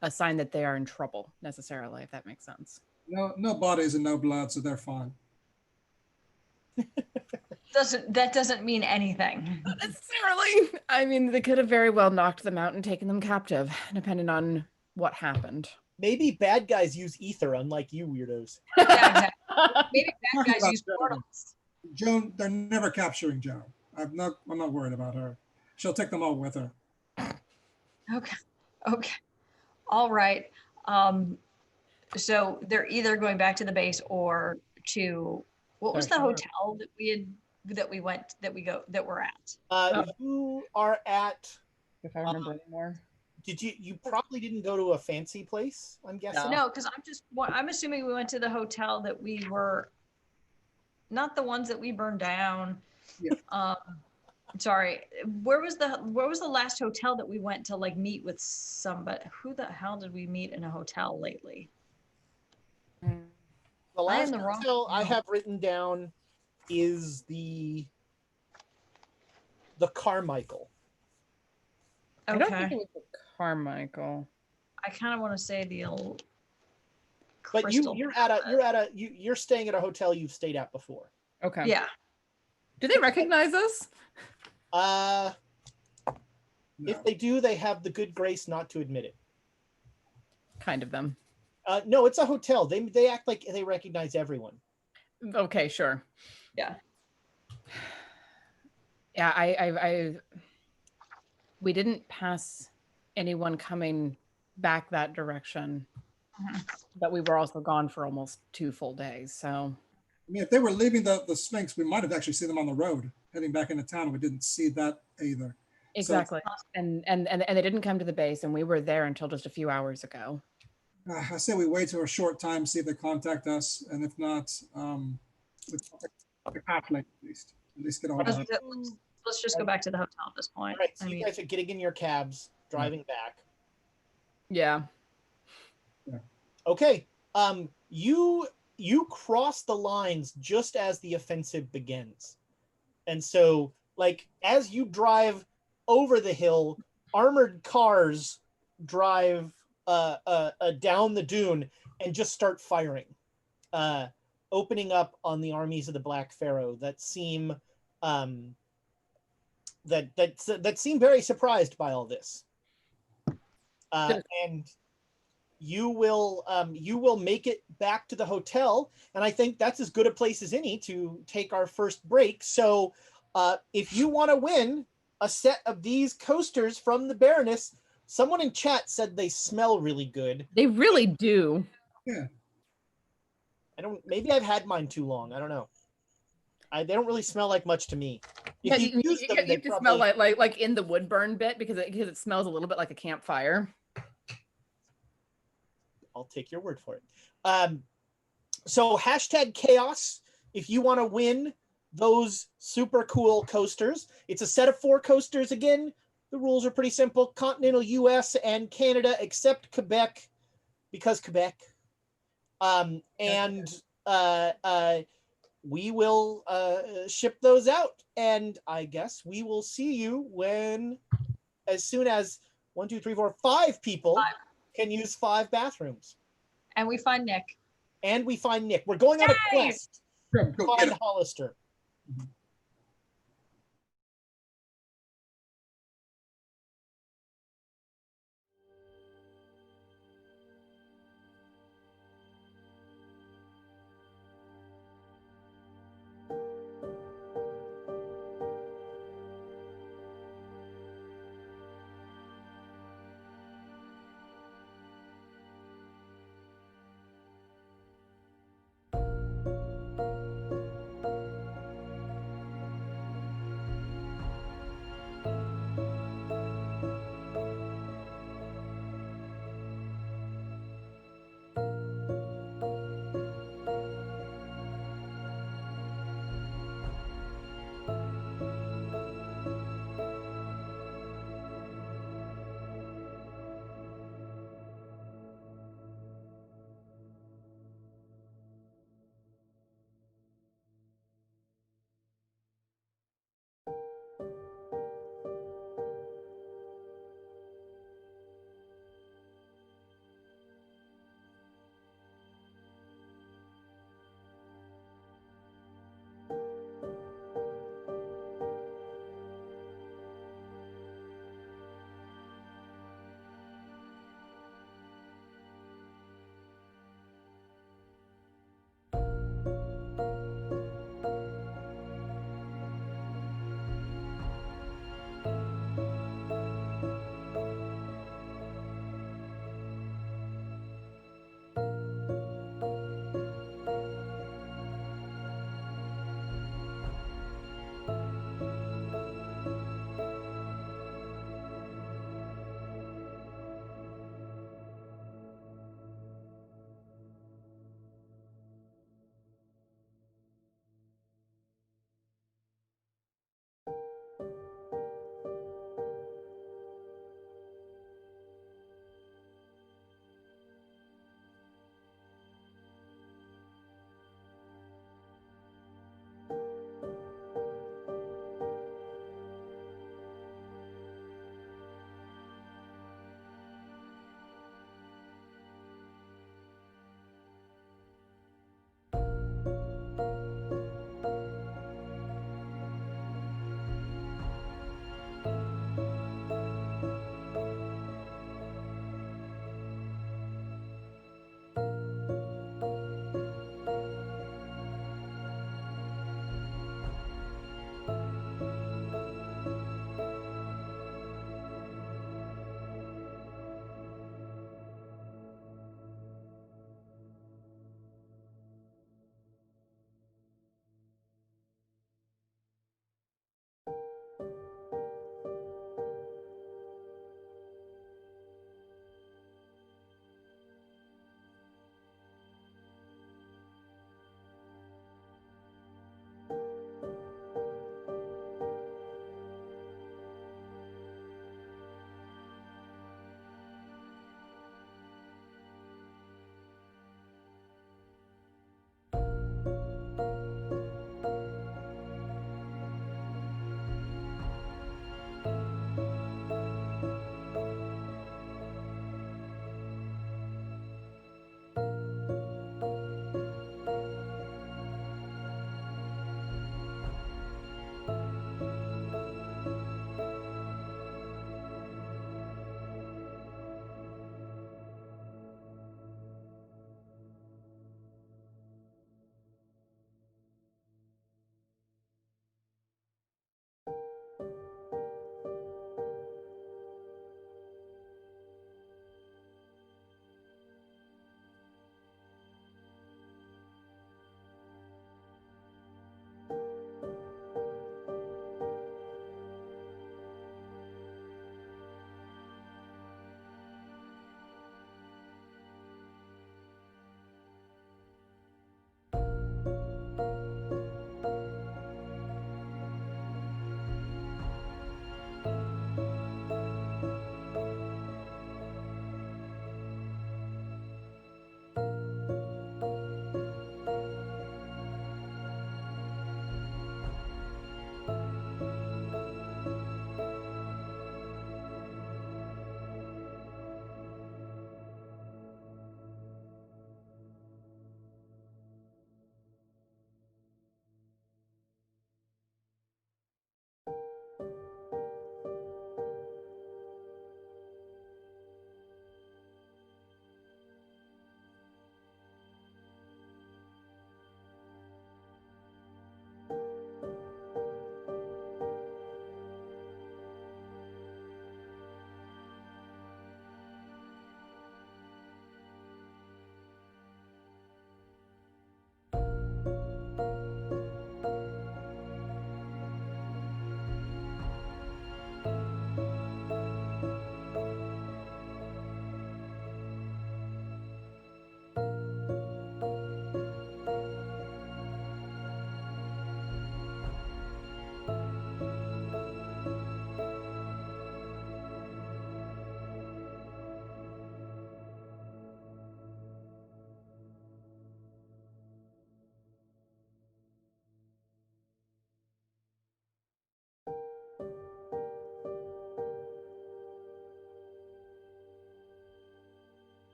a sign that they are in trouble necessarily, if that makes sense. No bodies and no blood, so they're fine. That doesn't mean anything. Not necessarily. I mean, they could have very well knocked them out and taken them captive, depending on what happened. Maybe bad guys use ether, unlike you weirdos. Yeah, exactly. Maybe bad guys use portals. Joan, they're never capturing Joan. I'm not worried about her. She'll take them all with her. Okay. All right. So they're either going back to the base or to what was the hotel that we're at? You are at. If I remember anymore. You probably didn't go to a fancy place, I'm guessing? No, because I'm assuming we went to the hotel that we were, not the ones that we burned down. Yeah. Sorry. Where was the last hotel that we went to like meet with somebody? Who the hell did we meet in a hotel lately? The last hotel I have written down is the Carmichael. I don't think it was the Carmichael. I kind of want to say the But you're staying at a hotel you've stayed at before. Okay. Yeah. Do they recognize us? No. If they do, they have the good grace not to admit it. Kind of them. No, it's a hotel. They act like they recognize everyone. Okay, sure. Yeah. Yeah, we didn't pass anyone coming back that direction, but we were also gone for almost 2 full days. So, I mean, if they were leaving the Sphinx, we might have actually seen them on the road heading back into town. We didn't see that either. Exactly. So and they didn't come to the base, and we were there until just a few hours ago. I say we wait for a short time, see if they contact us, and if not, the Catholic at least get a hold of it. Let's just go back to the hotel at this point. All right, so you guys are getting in your cabs, driving back. Yeah. Okay. You cross the lines just as the offensive begins, and so like as you drive over the hill, armored cars drive down the dune and just start firing, opening up on the armies of the Black Pharaoh that seem that seem very surprised by all this. And you will make it back to the hotel, and I think that's as good a place as any to take our first break. So if you want to win, a set of these coasters from the Baroness. Someone in chat said they smell really good. They really do. Yeah. Maybe I've had mine too long. I don't know. They don't really smell like much to me. If Yeah, you use them, you they have to probably smell like in the wood burn bit because it smells a little bit like a campfire. I'll take your word for it. So #chaos if you want to win those super cool coasters. It's a set of 4 coasters again. The rules are pretty simple. Continental US and Canada, except Quebec, because Quebec. We will ship those out, and I guess we will see you as soon as 1, 2, 3, 4, 5 people can use 5 bathrooms. And we find Nick. We're going on a quest Go to get find it. Hollister.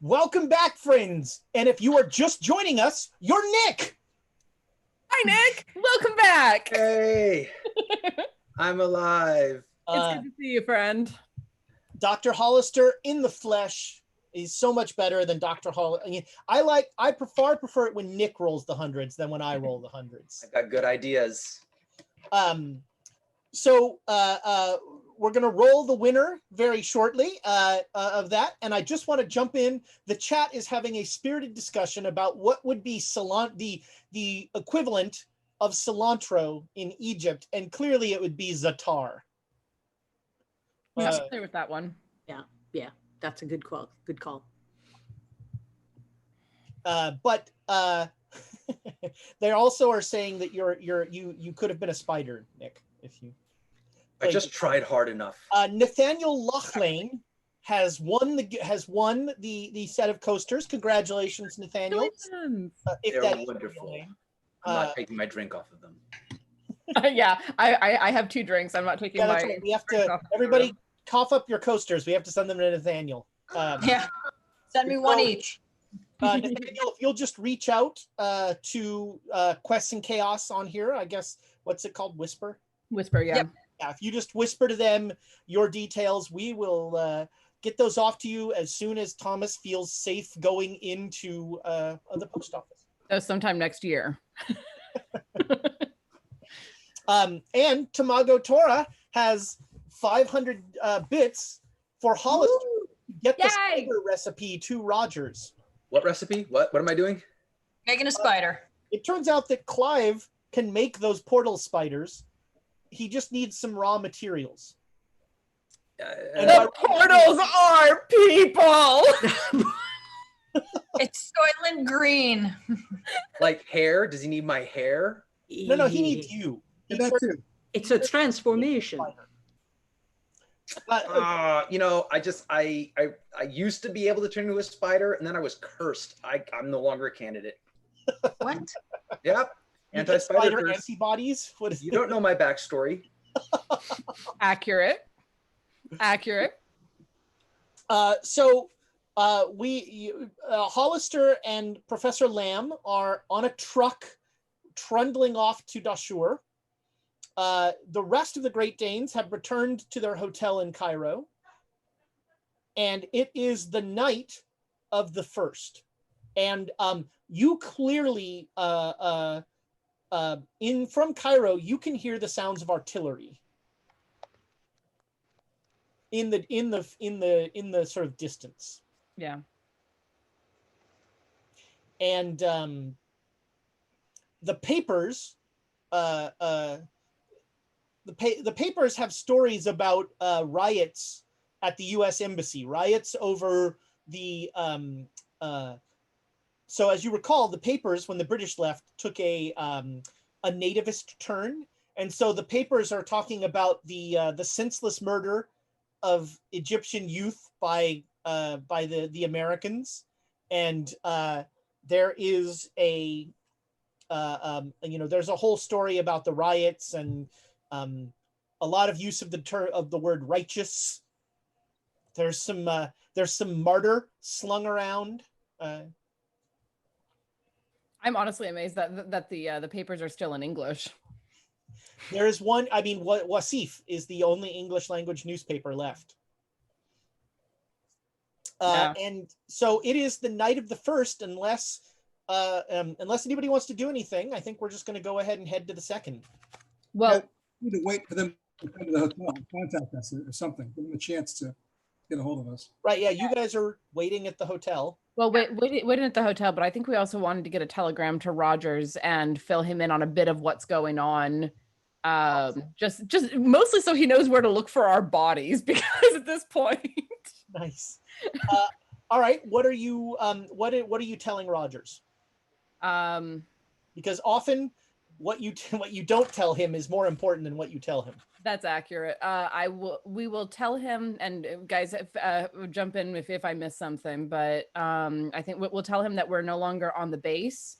Welcome back, friends. And if you are just joining us, you're Nick. Hi, Nick. Welcome back. Hey, I'm alive. It's good to see you, friend. Dr. Hollister in the flesh is so much better than Dr. Hall. I mean, I prefer it when Nick rolls the hundreds than when I roll the hundreds. I got good ideas. So we're going to roll the winner very shortly of that. And I just want to jump in. The chat is having a spirited discussion about what would be the equivalent of cilantro in Egypt. And clearly it would be za'atar. I'm familiar with that one. Yeah, that's a good call. Good call. But they also are saying that you could have been a spider, Nick, if you. I just tried hard enough. Nathaniel Loughlane has won the set of coasters. Congratulations, Nathaniel. They're wonderful. I'm not taking my drink off of them. Yeah, I have 2 drinks. I'm not taking my. Right. We have to. Everybody, cough up your coasters. We have to send them to Nathaniel. Yeah, send me one each. Nathaniel, if you'll just reach out to Quests and Chaos on here, I guess, what's it called? Whisper? Whisper, yeah. Yep. Yeah, if you just whisper to them your details, we will get those off to you as soon as Thomas feels safe going into the post office. So sometime next year. And Tamago Tora has 500 bits for Hollister to get the spider recipe to Rogers. What recipe? What am I doing? Making a spider. It turns out that Clive can make those portal spiders. He just needs some raw materials. The portals are people. It's Soylent Green. Like hair? Does he need my hair? No, he needs you. That too. It's a transformation. I used to be able to turn into a spider, and then I was cursed. I'm no longer a candidate. What? Yep. Anti-spider curse. Antibodies? What is You don't know my backstory. Accurate. Hollister and Professor Lamb are on a truck trundling off to Dashur. The rest of the Great Danes have returned to their hotel in Cairo. And it is the night of the 1st. And you clearly from Cairo, you can hear the sounds of artillery in the sort of distance. Yeah. And the papers, the papers have stories about riots at the U.S. Embassy, riots over the. So as you recall, the papers, when the British left, took a nativist turn, and so the papers are talking about the senseless murder of Egyptian youth by the Americans, and there is a there's a whole story about the riots and a lot of use of the word righteous. There's some martyr slung around. I'm honestly amazed that the papers are still in English. There is one. I mean, Wasif is the only English language newspaper left. And so it is the night of the 1st, unless anybody wants to do anything. I think we're just going to go ahead and head to the 2nd. Well, We need to wait for them to come to the hotel and contact us or something. Give them a chance to get a hold of us. Right? Yeah, you guys are waiting at the hotel. well, waiting at the hotel, but I think we also wanted to get a telegram to Rogers and fill him in on a bit of what's going on. Just mostly so he knows where to look for our bodies, because at this point. Nice. All right. What are you telling Rogers? Because often what you don't tell him is more important than what you tell him. That's accurate. We will tell him, and guys, jump in if I miss something, but I think we'll tell him that we're no longer on the base.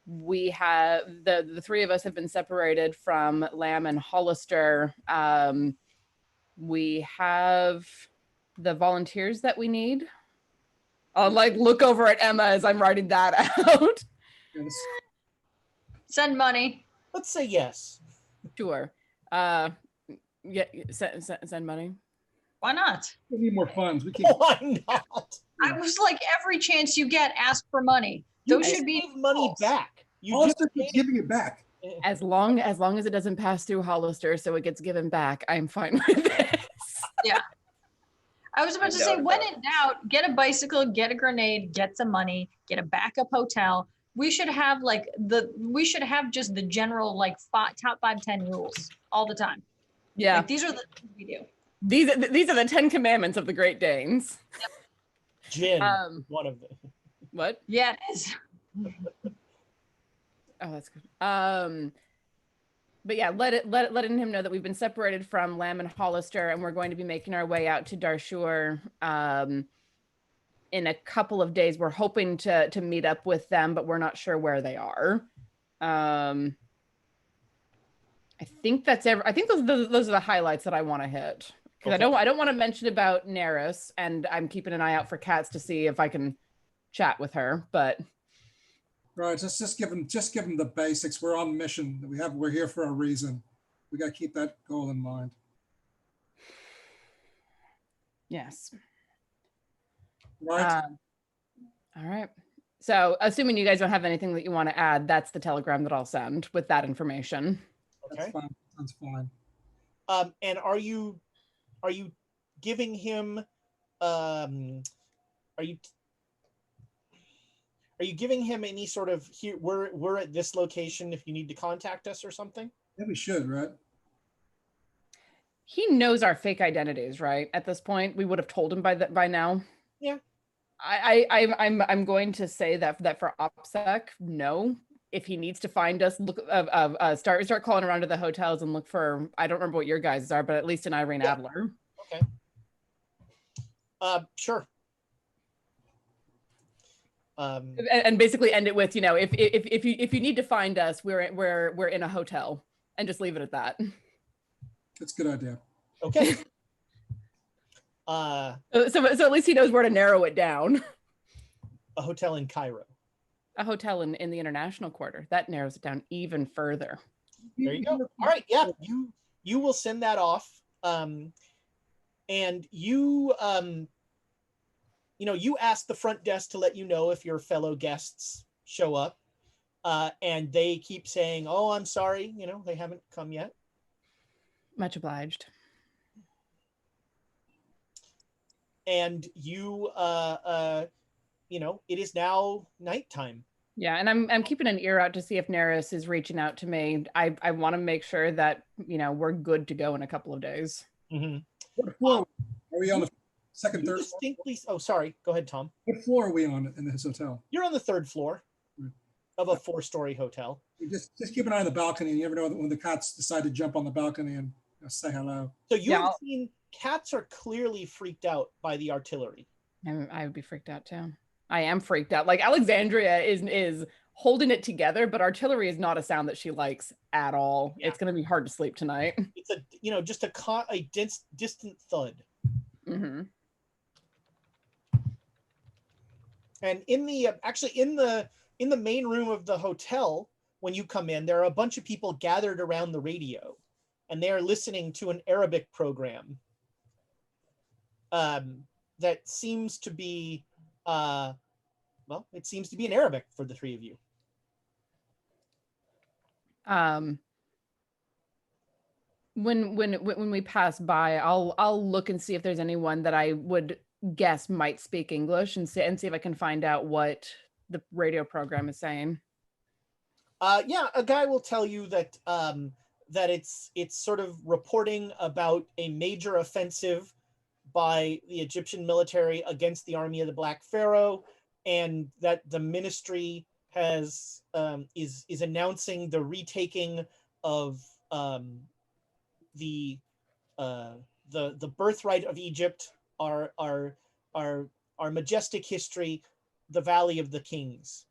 We have the 3 of us have been separated from Lamb and Hollister. We have the volunteers that we need. I'll like look over at Emma as I'm writing that out. Yes. Send money. Let's say yes. Sure. Yeah, send money. Why not? We need more funds. We keep Why not? I was like, every chance you get, ask for money. You Those just should be gave money rules. back. You Hollister just keeps gave- giving it back. As long as it doesn't pass through Hollister, so it gets given back, I'm fine with this. I was about to say, when in doubt, get a bicycle, get a grenade, get some money, get a backup hotel. We should have just the general like top 5, 10 rules all the time. Yeah, Like, these are the things we do. these are the 10 commandments of the Great Danes. Gin, one of them. What? Yeah, it is. Oh, that's good. But yeah, letting him know that we've been separated from Lamb and Hollister, and we're going to be making our way out to Darshur in a couple of days. We're hoping to meet up with them, but we're not sure where they are. I think that's I think those are the highlights that I want to hit, because Okay. I don't want to mention about Neris, and I'm keeping an eye out for Katz to see if I can chat with her, but. Right, just give them the basics. We're on mission. We're here for a reason. We got to keep that goal in mind. Yes. Right. All right. So, assuming you guys don't have anything that you want to add, that's the telegram that I'll send with that information. Okay. That's fine. Sounds fine. And are you giving him are you giving him any sort of here we're at this location if you need to contact us or something? Yeah, we should, right? He knows our fake identities, right? At this point, we would have told him by now. Yeah. I'm going to say that for OPSEC, no. If he needs to find us, look start calling around to the hotels and look for, I don't remember what your guys are, but at least an Irene Adler. Okay. Sure. And basically end it with, if you need to find us, we're in a hotel, and just leave it at that. That's a good idea. Okay. So at least he knows where to narrow it down. A hotel in Cairo. A hotel in the international quarter, that narrows it down even further. There you go. All right. Yeah. You will send that off. And you you ask the front desk to let you know if your fellow guests show up. And they keep saying, "Oh, I'm sorry, they haven't come yet." Much obliged. And you it is now nighttime. Yeah, and I'm keeping an ear out to see if Neris is reaching out to me. I want to make sure that we're good to go in a couple of days. Mm-hmm. What floor are we on? The second, You third? distinctly. Oh, sorry. Go ahead, Tom. What floor are we on in this hotel? You're on the third floor Right. of a 4-story hotel. You just keep an eye on the balcony. You never know when the cats decide to jump on the balcony and say hello. So you have seen cats are clearly freaked out by the artillery. I would be freaked out too. I am freaked out. Like, Alexandria is holding it together, but artillery is not a sound that she likes at all. Yeah. It's going to be hard to sleep tonight. It's just a distant thud. Mm-hmm. And in the main room of the hotel, when you come in, there are a bunch of people gathered around the radio, and they are listening to an Arabic program that seems to be it seems to be in Arabic for the three of you. When we pass by, I'll look and see if there's anyone that I would guess might speak English, and see if I can find out what the radio program is saying. Yeah, a guy will tell you that that it's sort of reporting about a major offensive by the Egyptian military against the army of the Black Pharaoh, and that the ministry has is announcing the retaking of the birthright of Egypt, our majestic history, the Valley of the Kings.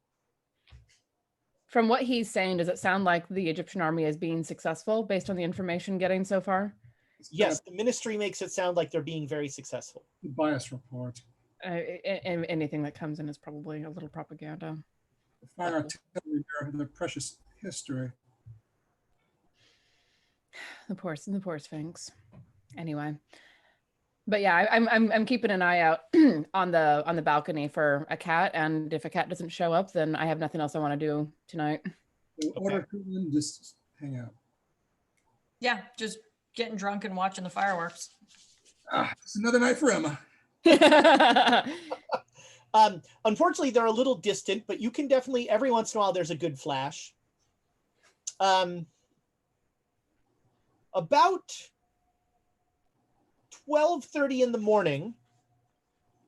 From what he's saying, does it sound like the Egyptian army is being successful based on the information getting so far? Yes, the ministry makes it sound like they're being very successful. Bias report. Anything that comes in is probably a little propaganda. The fire artillery bear their precious history. The poor Sphinx. Anyway, but yeah, I'm keeping an eye out on the balcony for a cat, and if a cat doesn't show up, then I have nothing else I want to do tonight. So order to them, just hang out. Yeah, just getting drunk and watching the fireworks. It's another night for Emma. Unfortunately, they're a little distant, but you can definitely, every once in a while, there's a good flash. About 12:30 in the morning,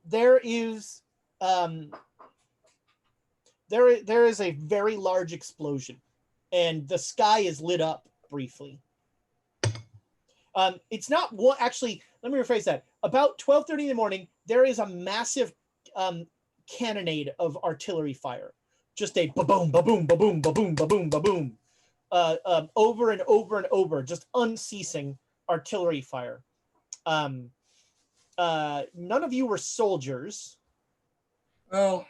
there is there is a very large explosion, and the sky is lit up briefly. It's not what actually. Let me rephrase that. About 12:30 in the morning, there is a massive cannonade of artillery fire. Just a ba-boom, ba-boom, ba-boom, ba-boom, ba-boom, ba-boom, over and over and over, just unceasing artillery fire. None of you were soldiers. Well,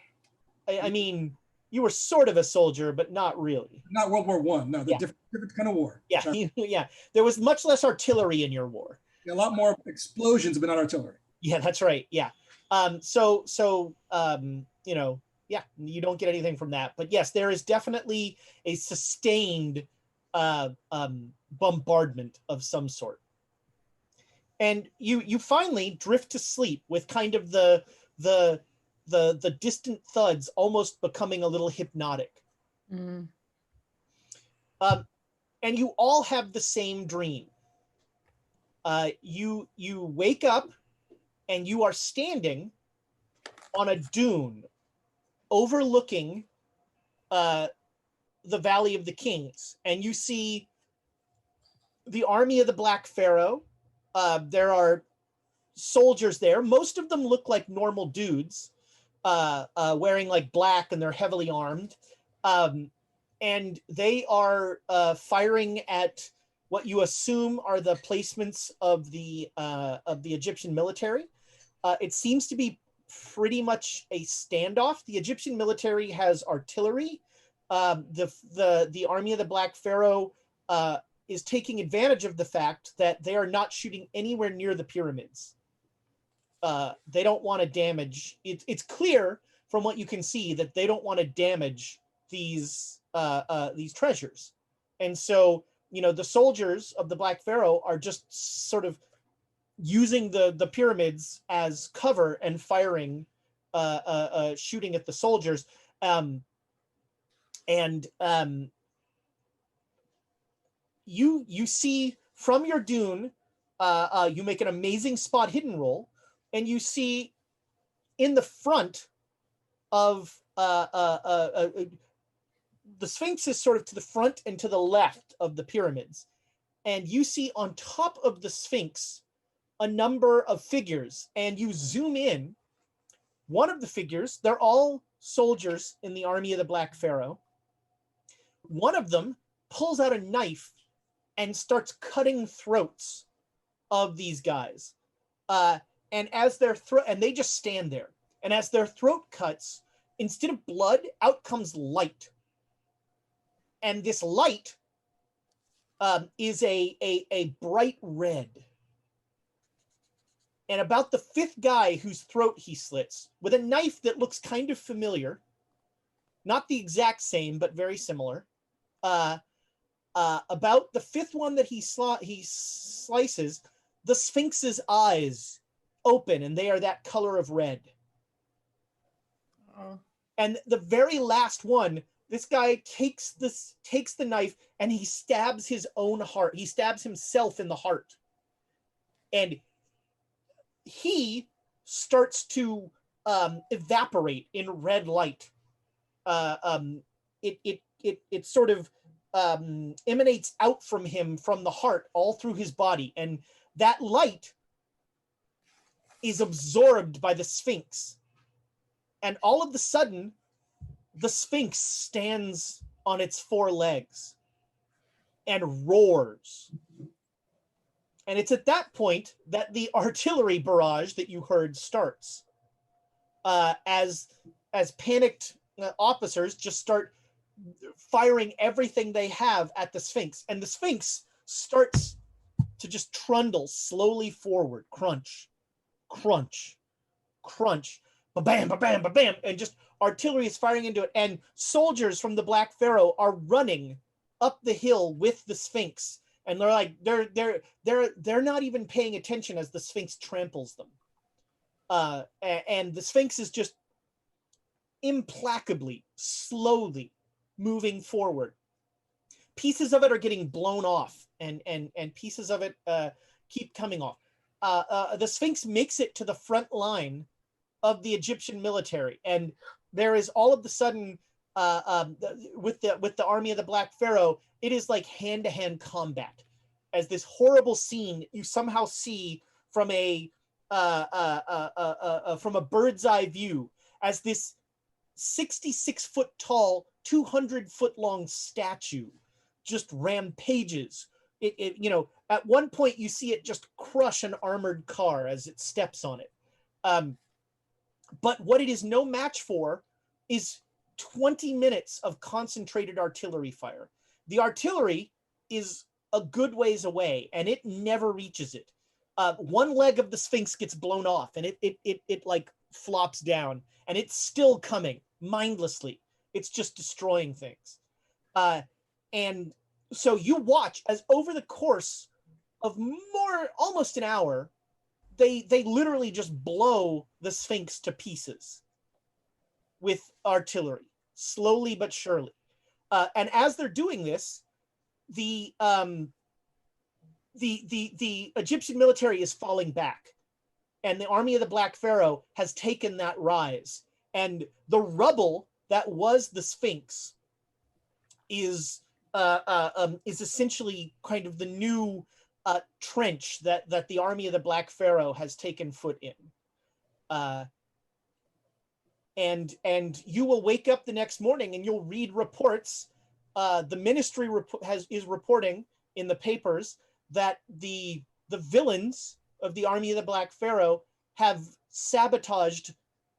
I mean, you were sort of a soldier, but not really. not World War I. No, the Yeah. different kind of war. Yeah, yeah. There was much less artillery in your war. A lot more explosions, but not artillery. Yeah, that's right. Yeah. So you know, yeah, you don't get anything from that. But yes, there is definitely a sustained bombardment of some sort. And you finally drift to sleep with kind of the distant thuds almost becoming a little hypnotic. Mm. And you all have the same dream. You wake up and you are standing on a dune overlooking the Valley of the Kings, and you see the army of the Black Pharaoh. There are soldiers there. Most of them look like normal dudes, wearing like black, and they're heavily armed. And they are firing at what you assume are the placements of the Egyptian military. It seems to be pretty much a standoff. The Egyptian military has artillery. The army of the Black Pharaoh is taking advantage of the fact that they are not shooting anywhere near the pyramids. They don't want to damage. It's clear from what you can see that they don't want to damage these treasures, and so you know the soldiers of the Black Pharaoh are just sort of using the pyramids as cover and firing, shooting at the soldiers, you see from your dune, you make an amazing spot hidden roll, and you see in the front of the Sphinx is sort of to the front and to the left of the pyramids, and you see on top of the Sphinx a number of figures, and you zoom in. One of the figures, they're all soldiers in the army of the Black Pharaoh. One of them pulls out a knife and starts cutting throats of these guys. And as their throat, and they just stand there. And as their throat cuts, instead of blood, out comes light. And this light is a bright red. And about the fifth guy whose throat he slits with a knife that looks kind of familiar, not the exact same, but very similar. About the fifth one that he slices, the Sphinx's eyes open, and they are that color of red. And the very last one, this guy takes the knife and he stabs his own heart. He stabs himself in the heart, and he starts to evaporate in red light. It sort of emanates out from him from the heart all through his body, and that light is absorbed by the Sphinx. And all of a sudden, the Sphinx stands on its four legs and roars. And it's at that point that the artillery barrage that you heard starts. As panicked officers just start firing everything they have at the Sphinx. And the Sphinx starts to just trundle slowly forward. Crunch, crunch, crunch, ba-bam, ba-bam, ba-bam. And just artillery is firing into it. And soldiers from the Black Pharaoh are running up the hill with the Sphinx. And they're like, they're not even paying attention as the Sphinx tramples them. And the Sphinx is just implacably, slowly moving forward. Pieces of it are getting blown off, and pieces of it keep coming off. The Sphinx makes it to the front line of the Egyptian military, and there is all of a sudden, with the army of the Black Pharaoh, it is like hand-to-hand combat. As this horrible scene you somehow see from a bird's eye view, as this 66-foot tall, 200-foot long statue just rampages. It at one point you see it just crush an armored car as it steps on it. But what it is no match for is 20 minutes of concentrated artillery fire. The artillery is a good ways away, and it never reaches it. One leg of the Sphinx gets blown off, and it like flops down, and it's still coming mindlessly. It's just destroying things. And so you watch as over the course of almost an hour, they literally just blow the Sphinx to pieces with artillery, slowly but surely. And as they're doing this, the Egyptian military is falling back, and the army of the Black Pharaoh has taken that rise, and the rubble that was the Sphinx is essentially kind of the new trench that the army of the Black Pharaoh has taken foot in. And you will wake up the next morning and you'll read reports. The ministry is reporting in the papers that the villains of the army of the Black Pharaoh have sabotaged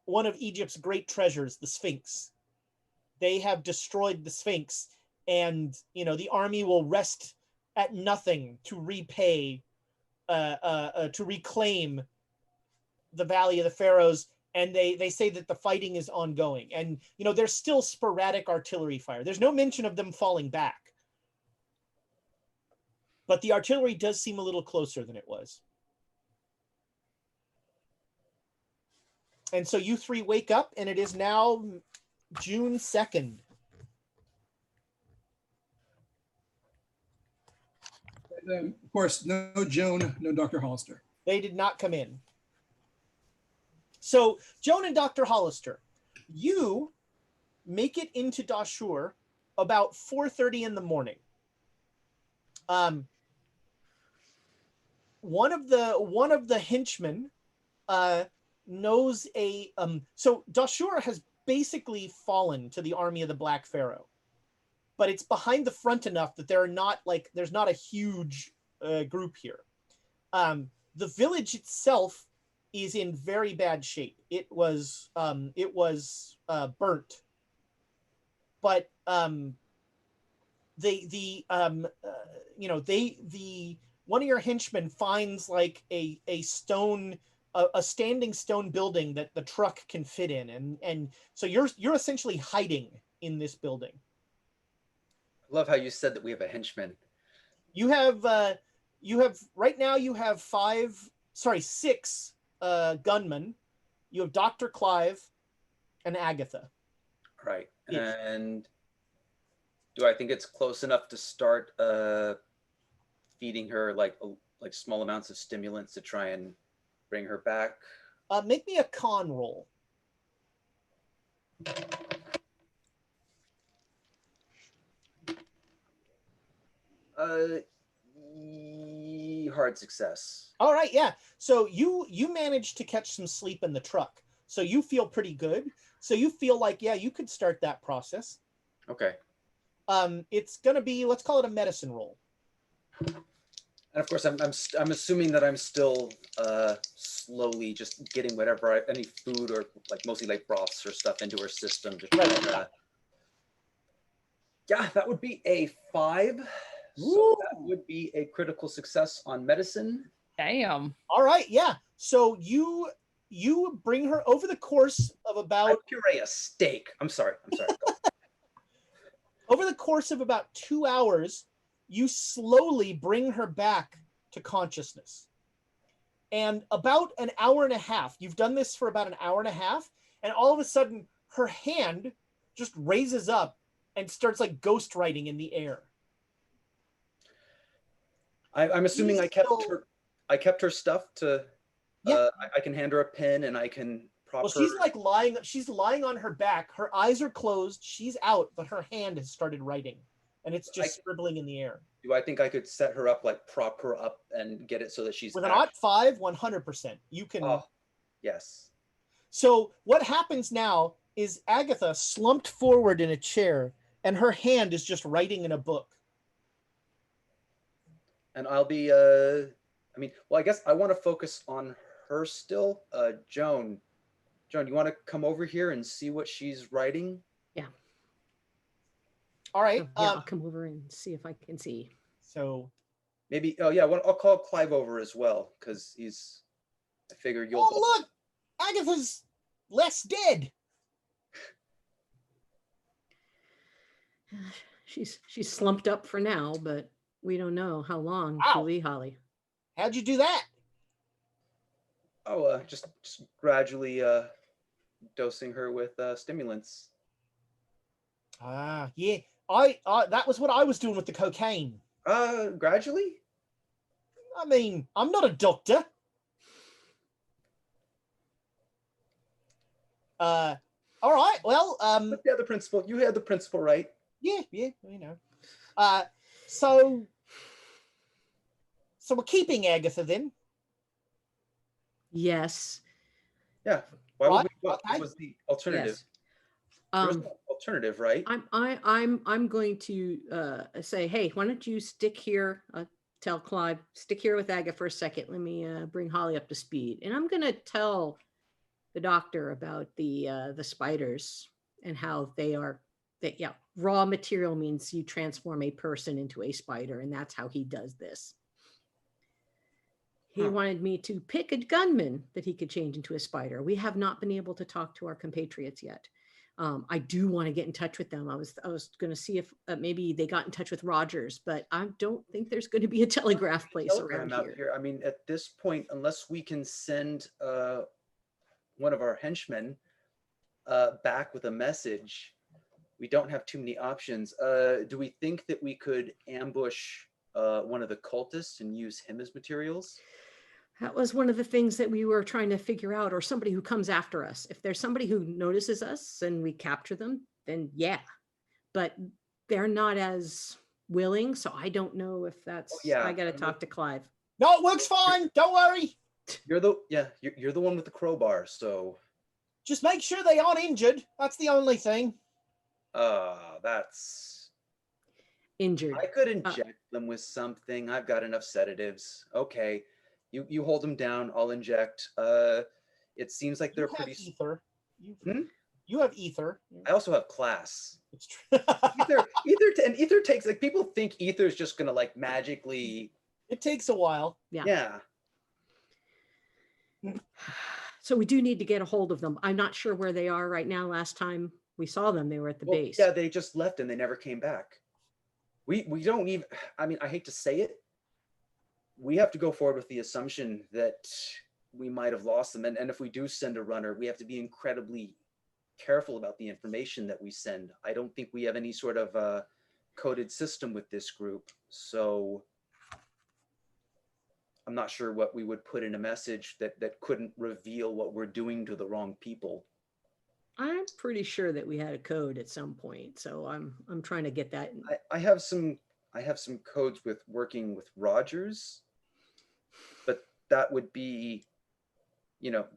one of Egypt's great treasures, the Sphinx. They have destroyed the Sphinx, and the army will rest at nothing to repay, to reclaim the Valley of the Pharaohs. And they say that the fighting is ongoing, and there's still sporadic artillery fire. There's no mention of them falling back, but the artillery does seem a little closer than it was. And so you three wake up, and it is now June 2nd. And, of course, no Joan, no Dr. Hollister. They did not come in. So Joan and Dr. Hollister, you make it into Dashur about 4:30 in the morning. One of the henchmen knows so Dashur has basically fallen to the army of the Black Pharaoh, but it's behind the front enough that there's not a huge group here. The village itself is in very bad shape. It was burnt, but one of your henchmen finds like a standing stone building that the truck can fit in, and so you're essentially hiding in this building. I love how you said that we have a henchman. You have right now you have 6 gunmen. You have Dr. Clive and Agatha. Right. Yes. And do I think it's close enough to start feeding her like small amounts of stimulants to try and bring her back? Make me a con roll. Hard success. All right, yeah. So you managed to catch some sleep in the truck. So you feel pretty good. So you feel like, yeah, you could start that process. Okay. It's going to be, let's call it a medicine roll. And of course, I'm assuming that I'm still slowly just getting any food or like mostly like broths or stuff into her system to try and, yeah, that would be a 5. So that would be a critical success on medicine. Damn. All right, yeah. So you bring her over the course of about I puree a steak. I'm sorry. over the course of about 2 hours, you slowly bring her back to consciousness. And about an hour and a half, you've done this for about an hour and a half, and all of a sudden her hand just raises up and starts like ghost writing in the air. I'm assuming I kept her stuff to. Yeah. I can hand her a pen and I can prop her. She's like she's lying on her back. Her eyes are closed. She's out, but her hand has started writing, and it's just scribbling in the air. Do I think I could set her up, like prop her up and get it so that she's with an odd 5, 100%. You can. Oh, yes. So what happens now is Agatha slumped forward in a chair, and her hand is just writing in a book. And I'll be, I guess I want to focus on her still. Joan, you want to come over here and see what she's writing? Yeah. All right. I'll come over and see if I can see. So maybe, I'll call Clive over as well, because I figure you'll. Oh, look! Agatha's less dead. She's slumped up for now, but we don't know how long. Wow. Holly. How'd you do that? Oh, just gradually dosing her with stimulants. Yeah. I that was what I was doing with the cocaine. Gradually? I mean, I'm not a doctor. All right. Well, But yeah, the principal. You had the principal, right? Yeah, you know. So we're keeping Agatha then? Yes. Yeah. What Okay. was the alternative? Yes. There was no alternative, right? I'm going to say, hey, why don't you stick here? Tell Clive, stick here with Agatha for a second. Let me bring Holly up to speed, and I'm going to tell the doctor about the spiders and how they are. Raw material means you transform a person into a spider, and that's how he does this. He wanted me to pick a gunman that he could change into a spider. We have not been able to talk to our compatriots yet. I do want to get in touch with them. I was going to see if maybe they got in touch with Rogers, but I don't think there's going to be a telegraph place around here. I mean, at this point, unless we can send one of our henchmen back with a message, we don't have too many options. Do we think that we could ambush one of the cultists and use him as materials? That was one of the things that we were trying to figure out, or somebody who comes after us. If there's somebody who notices us and we capture them, then yeah. But they're not as willing, so I don't know if that's. Oh, yeah. I got to talk to Clive. No, it works fine. Don't worry. You're the one with the crowbar, so. Just make sure they aren't injured. That's the only thing. That's. Injured. I could inject them with something. I've got enough sedatives. Okay. You hold them down. I'll inject. It seems like they're pretty. Ether. You have ether. I also have class. It's true. ether takes, like, people think ether is just gonna like magically. It takes a while. Yeah. So we do need to get a hold of them. I'm not sure where they are right now. Last time we saw them, they were at the base. Yeah, they just left and they never came back. We don't even. I mean, I hate to say it. We have to go forward with the assumption that we might have lost them. And if we do send a runner, we have to be incredibly careful about the information that we send. I don't think we have any sort of coded system with this group. So I'm not sure what we would put in a message that couldn't reveal what we're doing to the wrong people. I'm pretty sure that we had a code at some point. So I'm trying to get that. I have some codes with working with Rogers. But that would be,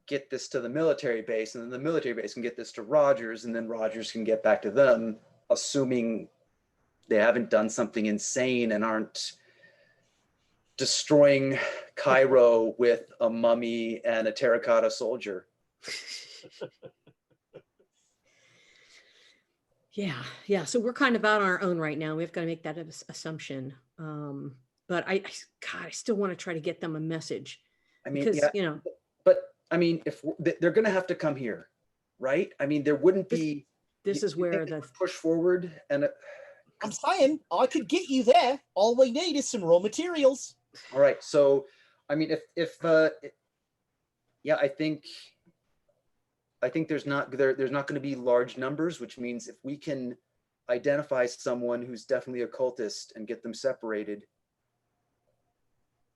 get this to the military base, and then the military base can get this to Rogers, and then Rogers can get back to them, assuming they haven't done something insane and aren't destroying Cairo with a mummy and a terracotta soldier. Yeah. So we're kind of out on our own right now. We've got to make that assumption. But God, I still want to try to get them a message. I mean, because, yeah, but I mean, if they're going to have to come here, right? I mean, there wouldn't be. This is where the push forward, and I'm saying I could get you there. All we need is some raw materials. All right. So, I mean, yeah, I think there's not going to be large numbers, which means if we can identify someone who's definitely a cultist and get them separated.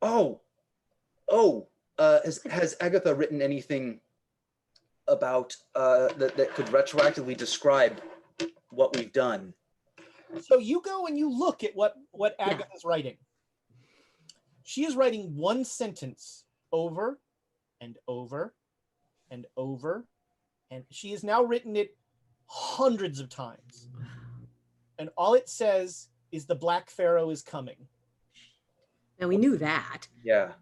Has Agatha written anything about that could retroactively describe what we've done? So you go and you look at what Agatha's writing. She is writing one sentence over and over and over, and she has now written it hundreds of times. And all it says is the Black Pharaoh is coming. Now we knew that. Yeah.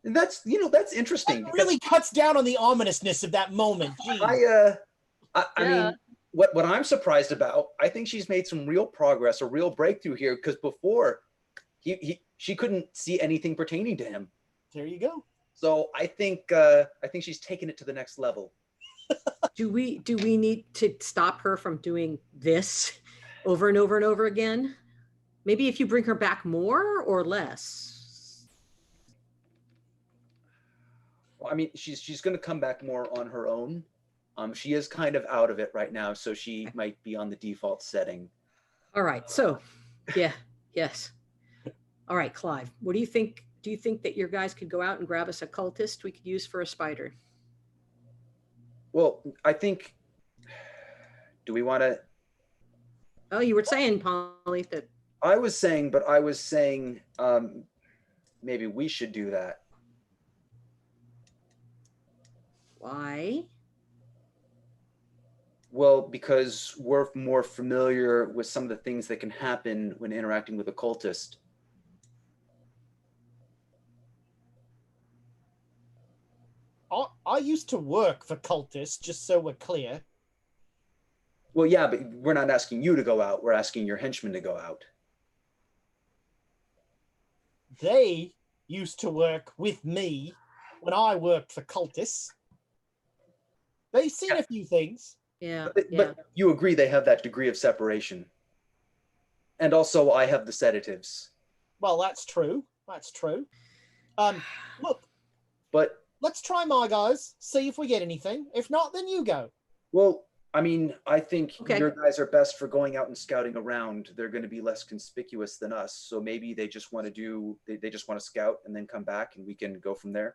And that's interesting. That really cuts down on the ominousness of that moment. I mean, what I'm surprised about, I think she's made some real progress, a real breakthrough here, because before she couldn't see anything pertaining to him. There you go. So I think she's taken it to the next level. Do we need to stop her from doing this over and over and over again? Maybe if you bring her back more or less. Well, I mean, she's going to come back more on her own. She is kind of out of it right now, so she might be on the default setting. All right. So, yes. All right, Clive. What do you think? Do you think that your guys could go out and grab us a cultist we could use for a spider? Well, I think. Do we want to? Oh, you were saying, Polly, that. I was saying maybe we should do that. Why? Well, because we're more familiar with some of the things that can happen when interacting with a cultist. I used to work for cultists, just so we're clear. Well, yeah, but we're not asking you to go out. We're asking your henchmen to go out. They used to work with me when I worked for cultists. They've seen a few things. Yeah. But you agree they have that degree of separation. And also I have the sedatives. Well, that's true. That's true. Look. But let's try my guys, see if we get anything. If not, then you go. Well, I mean, I think your guys are best for going out and scouting around. They're going to be less conspicuous than us. So maybe they just want to they just want to scout and then come back and we can go from there.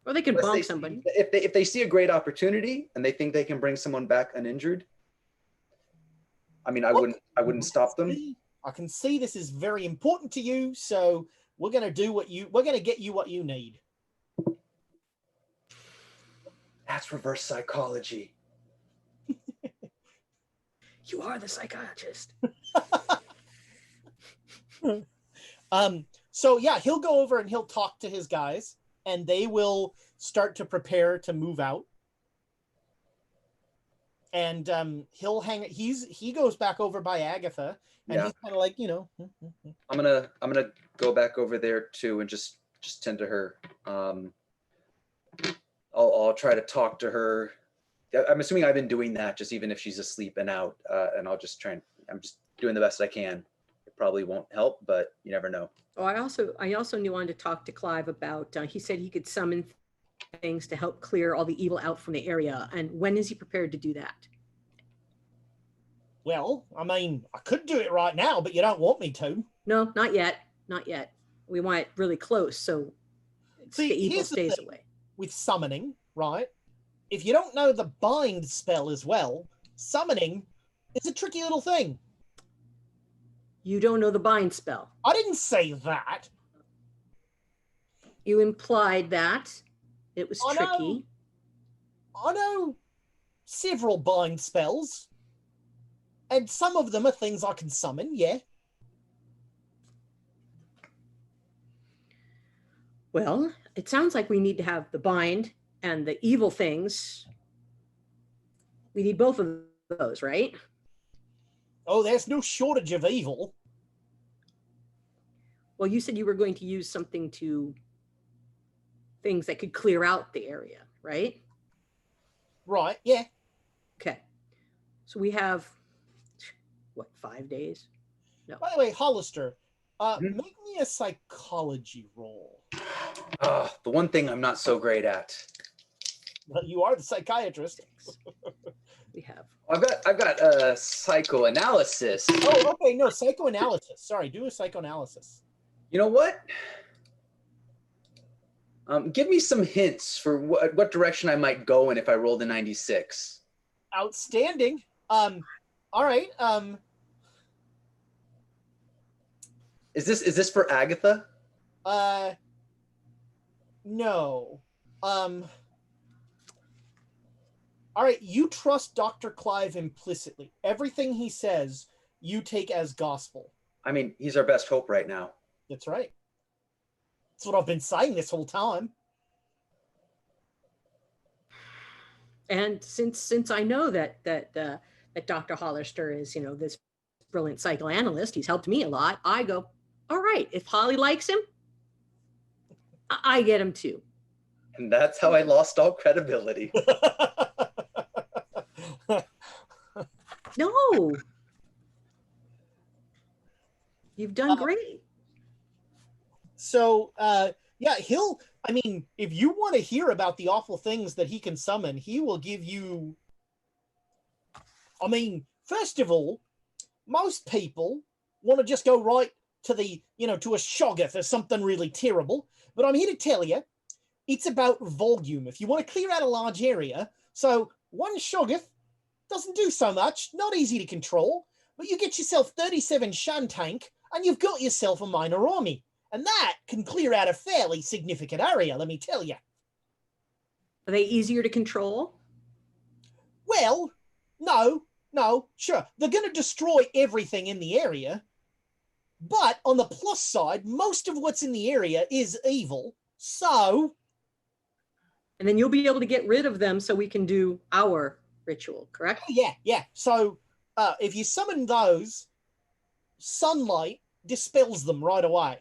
Or they can bump somebody. If they see a great opportunity and they think they can bring someone back uninjured, I mean, I wouldn't stop them. I can see this is very important to you, so we're going to get you what you need. That's reverse psychology. You are the psychiatrist. So yeah, he'll go over and he'll talk to his guys, and they will start to prepare to move out. And he'll hang. He goes back over by Agatha, and he's kind of like, I'm gonna go back over there too, and just tend to her. I'll try to talk to her. I'm assuming I've been doing that, just even if she's asleep and out, and I'll just try and I'm just doing the best I can. It probably won't help, but you never know. Oh, I also wanted to talk to Clive about, he said he could summon things to help clear all the evil out from the area. And when is he prepared to do that? Well, I mean, I could do it right now, but you don't want me to. No, not yet. Not yet. We want it really close, so the evil stays away. With summoning, right? If you don't know the bind spell as well, summoning is a tricky little thing. You don't know the bind spell. I didn't say that. You implied that it was tricky. I know several bind spells, and some of them are things I can summon, yeah. Well, it sounds like we need to have the bind and the evil things. We need both of those, right? Oh, there's no shortage of evil. Well, you said you were going to use something to things that could clear out the area, right? Right, yeah. Okay. So we have, what, 5 days? No. By the way, Hollister, Mhm. make me a psychology roll. The one thing I'm not so great at. Well, you are the psychiatrist. We have. I've got psychoanalysis. Oh, okay, no, psychoanalysis. Sorry, do a psychoanalysis. You know what? Give me some hints for what direction I might go in if I rolled a 96. Outstanding. All right. Is this for Agatha? No. All right, you trust Dr. Clive implicitly. Everything he says, you take as gospel. I mean, he's our best hope right now. That's right. That's what I've been saying this whole time. And since I know that Dr. Hollister is, this brilliant psychoanalyst, he's helped me a lot. I go, all right, if Holly likes him, I get him too. And that's how I lost all credibility. No, you've done great. So, yeah, I mean, if you want to hear about the awful things that he can summon, he will give you, I mean, first of all, most people want to just go right to the, to a shoggoth or something really terrible. But I'm here to tell you, it's about volume. If you want to clear out a large area, so one shoggoth doesn't do so much, not easy to control, but you get yourself 37 Shantank and you've got yourself a minor army. And that can clear out a fairly significant area, let me tell you. Are they easier to control? Well, no, sure. They're going to destroy everything in the area. But on the plus side, most of what's in the area is evil. So. And then you'll be able to get rid of them so we can do our ritual, correct? Yeah. So if you summon those, sunlight dispels them right away.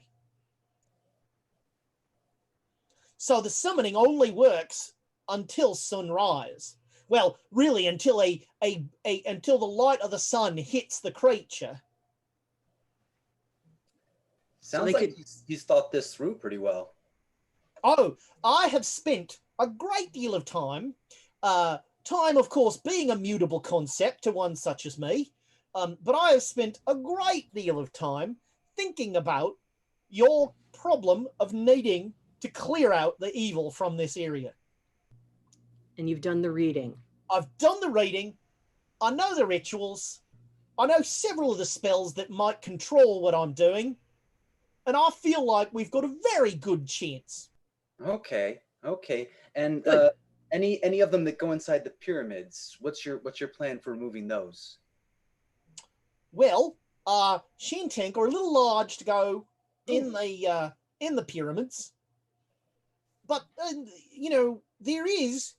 So the summoning only works until sunrise. Well, really, until until the light of the sun hits the creature. Sounds like he's thought this through pretty well. Oh, I have spent a great deal of time, of course, being a mutable concept to one such as me, but I have spent a great deal of time thinking about your problem of needing to clear out the evil from this area. And you've done the reading. I've done the reading. I know the rituals. I know several of the spells that might control what I'm doing. And I feel like we've got a very good chance. Okay. And any of them that go inside the pyramids, what's your plan for removing those? Well, Shintank are a little large to go in the pyramids. But there is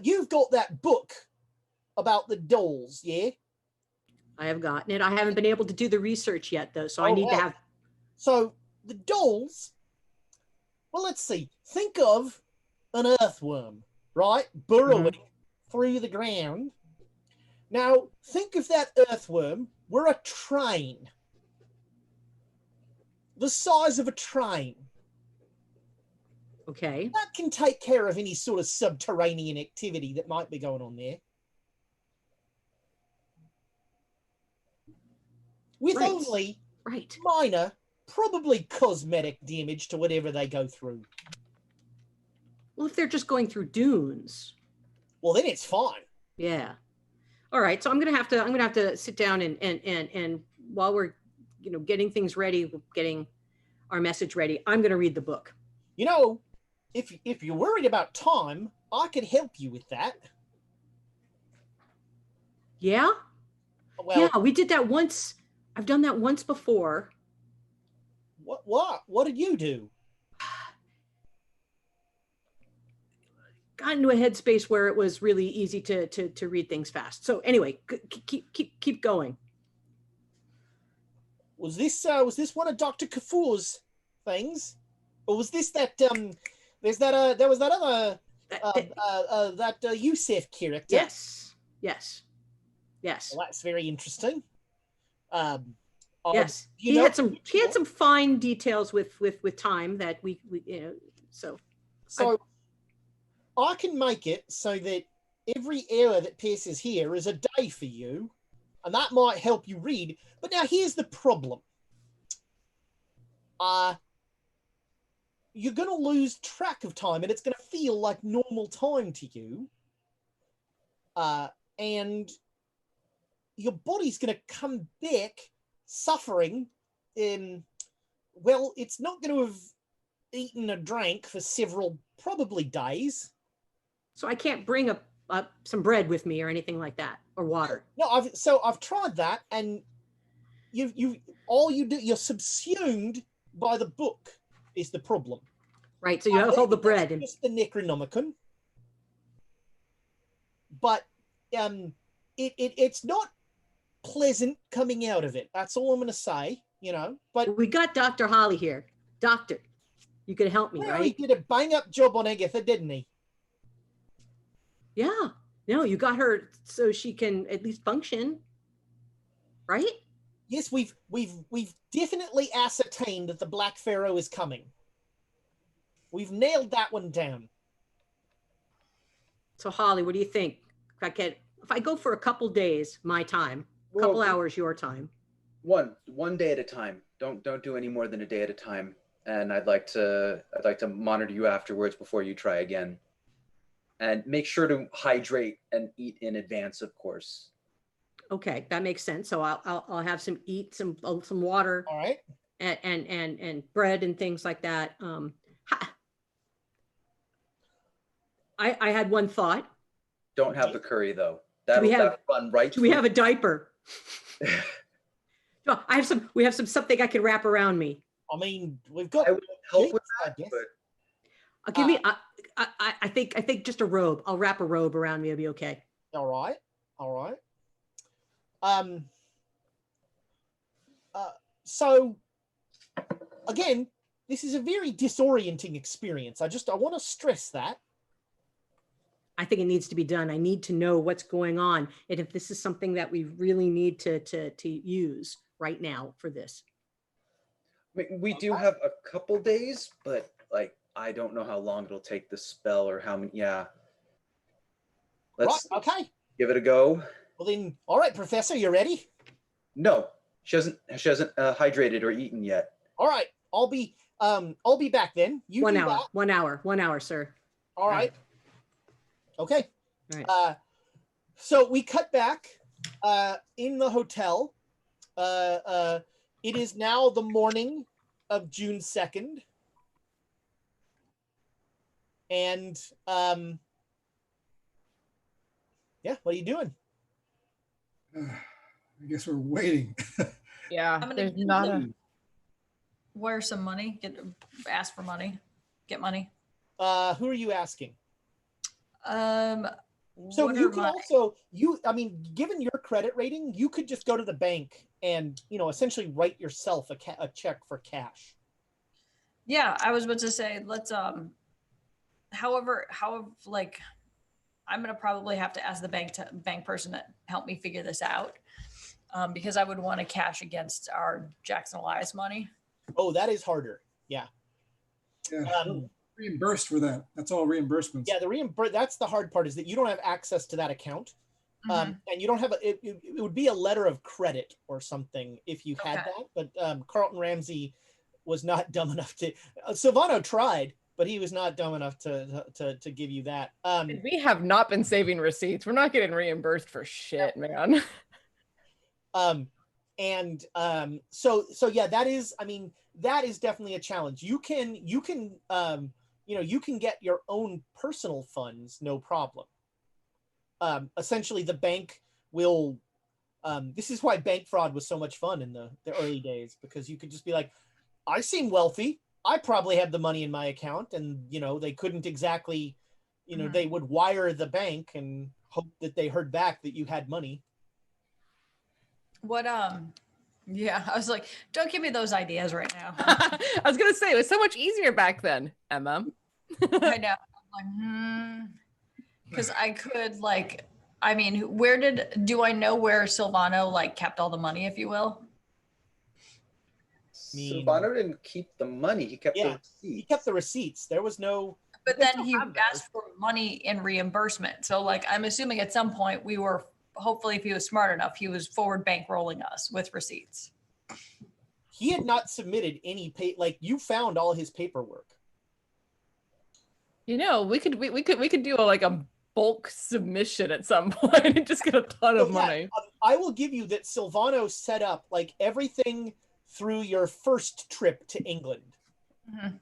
you've got that book about the dolls, yeah? I have gotten it. I haven't been able to do the research yet, though, so I need to have. So the dolls, well, let's see. Think of an earthworm, right? Burrowing through the ground. Now, think if that earthworm were a train. The size of a train. Okay. That can take care of any sort of subterranean activity that might be going on there. With only minor, probably cosmetic damage to whatever they go through. Well, if they're just going through dunes. Well, then it's fine. Yeah. All right. So I'm gonna have to sit down and while we're getting things ready, getting our message ready, I'm gonna read the book. If you're worried about time, I could help you with that. Yeah? Well, yeah, we did that once. I've done that once before. What did you do? not into a headspace where it was really easy to read things fast. So anyway, keep going. Was this one of Dr. Kafur's things, or was this that there's that there was that other that Yusef character? Yes. Well, that's very interesting. Yes, he had some fine details with time that we so I can make it so that every error that passes here is a day for you, and that might help you read. But now here's the problem. You're going to lose track of time, and it's going to feel like normal time to you. And your body's going to come back suffering. Well, it's not going to have eaten or drank for several, probably days. So I can't bring some bread with me or anything like that, or water. No, I've tried that, and you're subsumed by the book is the problem. Right. So you have to hold the bread and just the Necronomicon. But it's not pleasant coming out of it. That's all I'm going to say, But we got Dr. Holly here. Doctor, you can help me, right? He did a bang-up job on Agatha, didn't he? Yeah. No, you got her so she can at least function, right? Yes, we've definitely ascertained that the Black Pharaoh is coming. We've nailed that one down. So Holly, what do you think? If I go for a couple days, my time, a couple hours, your time. One day at a time. Don't do any more than a day at a time. And I'd like to monitor you afterwards before you try again. And make sure to hydrate and eat in advance, of course. Okay, that makes sense. So I'll have some water. All right. And bread and things like that. I had one thought. Don't have the curry though. That'll run right. Do we have a diaper? No, we have something I can wrap around me. I mean, we've got. I would help with that, but give me. I think just a robe. I'll wrap a robe around me. It'll be okay. All right. So again, this is a very disorienting experience. I want to stress that. I think it needs to be done. I need to know what's going on, and if this is something that we really need to use right now for this. We do have a couple days, but I don't know how long it'll take the spell or how many. Yeah. Let's okay. Give it a go. Well then, all right, Professor, you ready? No, she hasn't hydrated or eaten yet. All right, I'll be back then. You 1 hour. 1 hour. 1 hour, sir. All right. Okay. All right. So we cut back in the hotel. It is now the morning of June 2nd. And what are you doing? I guess we're waiting. Yeah, there's not a. Wire some money. Ask for money. Get money. Who are you asking? So what you are can my- also given your credit rating, you could just go to the bank and essentially write yourself a check for cash. Yeah, I was about to say let's however I'm gonna probably have to ask the bank person to help me figure this out, because I would want to cash against our Jackson Elias money. Oh, that is harder. Yeah. Reimbursed for that. That's all reimbursements. Yeah, that's the hard part, is that you don't have access to that account. And you don't have it would be a letter of credit or something if you had that, but Carlton Ramsey was not dumb enough to. Silvano tried, but he was not dumb enough to give you that. We have not been saving receipts. We're not getting reimbursed for shit, man. So yeah, that is definitely a challenge. You can get your own personal funds, no problem. Essentially the bank will, this is why bank fraud was so much fun in the early days, because you could just be like, I seem wealthy. I probably have the money in my account, and they couldn't exactly you know, they would wire the bank and hope that they heard back that you had money. What yeah, I was like, don't give me those ideas right now. I was gonna say it was so much easier back then, Emma. I know. I'm like, because I could like, I mean, do I know where Silvano like kept all the money, if you will? Silvano didn't keep the money. He kept the receipts. He kept the receipts. There was no. But then he asked for money in reimbursement. So like, I'm assuming at some point we were, hopefully if he was smart enough, he was forward bankrolling us with receipts. He had not submitted any like you found all his paperwork. You know, we could do a bulk submission at some point and just get a ton of money. I will give you that Silvano set up like everything through your first trip to England.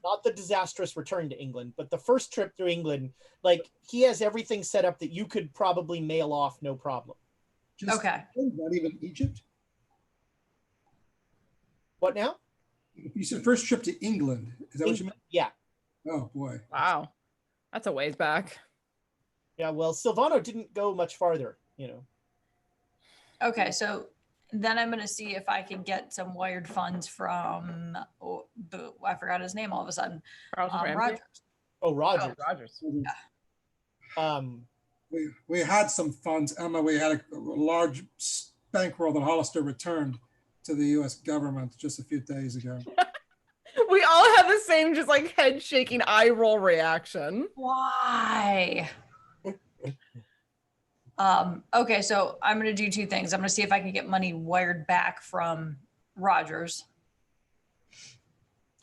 Not the disastrous return to England, but the first trip through England. Like he has everything set up that you could probably mail off no problem. Just Okay. Not even Egypt. What now? You said first trip to England. Is that what you meant? Yeah. Oh boy. Wow. That's a ways back. Yeah, well, Silvano didn't go much farther, you know. Okay, so then I'm going to see if I can get some wired funds from, I forgot his name all of a sudden. Rogers. Oh, Rogers. Rogers. Yeah. We had some funds, Emma. We had a large bankroll that Hollister returned to the U.S. government just a few days ago. We all have the same just like head shaking eye roll reaction. Why? Okay, so I'm going to do two things. I'm going to see if I can get money wired back from Rogers.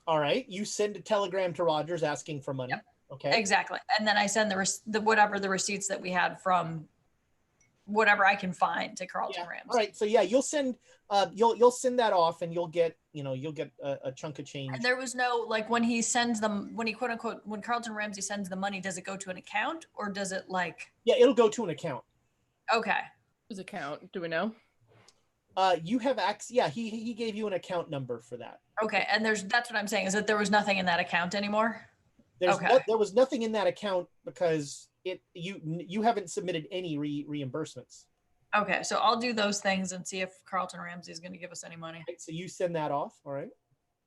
All right. You send a telegram to Rogers asking for money. Yep. Okay. Exactly. And then I send the whatever the receipts that we had from whatever I can find to Carlton Rams. All right. So yeah, you'll send you'll send that off and you'll get a chunk of change. And there was no like when he sends them when he quote unquote when Carlton Ramsey sends the money, does it go to an account or does it like Yeah, it'll go to an account. Okay. Whose account? Do we know? You have access. Yeah, he gave you an account number for that. Okay, and that's what I'm saying is that there was nothing in that account anymore. There was nothing in that account because you haven't submitted any reimbursements. Okay, so I'll do those things and see if Carlton Ramsey is going to give us any money. Right, so you send that off, all right?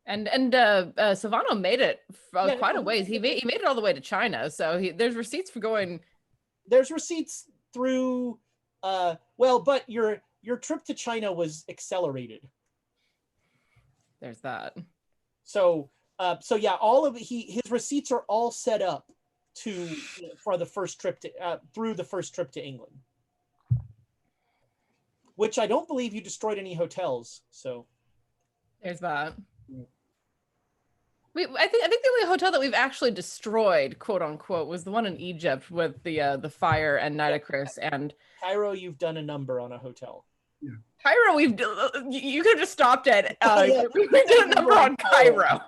And Silvano made it quite a ways. He made it all the way to China, so there's receipts for going. There's receipts through. But your trip to China was accelerated. There's that. So yeah, all of his receipts are all set up for the first trip to through the first trip to England, which I don't believe you destroyed any hotels. So there's that. I think the only hotel that we've actually destroyed, quote unquote, was the one in Egypt with the fire and Nitocris and Cairo. You've done a number on a hotel. Yeah. Cairo, you could have just stopped it. We've done a number on Cairo.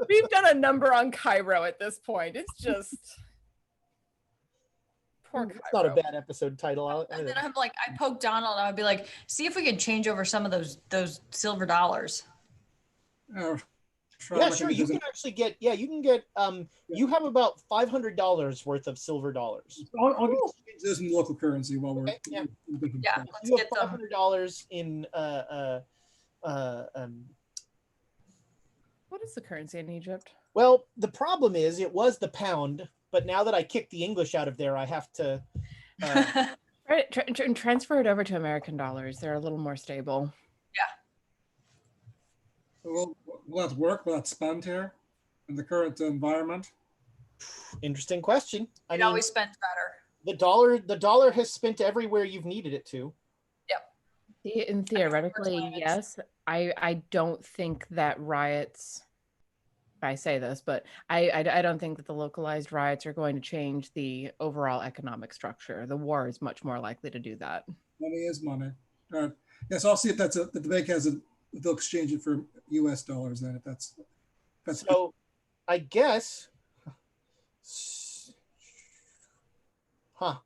We've done a number on Cairo at this point. It's just poor Cairo. It's not a bad episode title. And then I'm like, I poke Donald. And I'd be like, see if we can change over some of those silver dollars. Yeah, sure. You can actually get. Yeah, you can get. You have about $500 worth of silver dollars. I'll exchange those in local currency while we're. Okay, yeah. Let's You get have them. $500 in. What is the currency in Egypt? Well, the problem is it was the pound, but now that I kicked the English out of there, I have to. Transfer it over to American dollars. They're a little more stable. Will that work? Will that spend here in the current environment? Interesting question. I mean, always spends better. The dollar has spent everywhere you've needed it to. Yep. And theoretically, yes. I don't think that riots. I say this, but I don't think that the localized riots are going to change the overall economic structure. The war is much more likely to do that. Money is money. All right. Yes, I'll see if that the bank has a. They'll exchange it for U.S. dollars then. If that's so, I guess.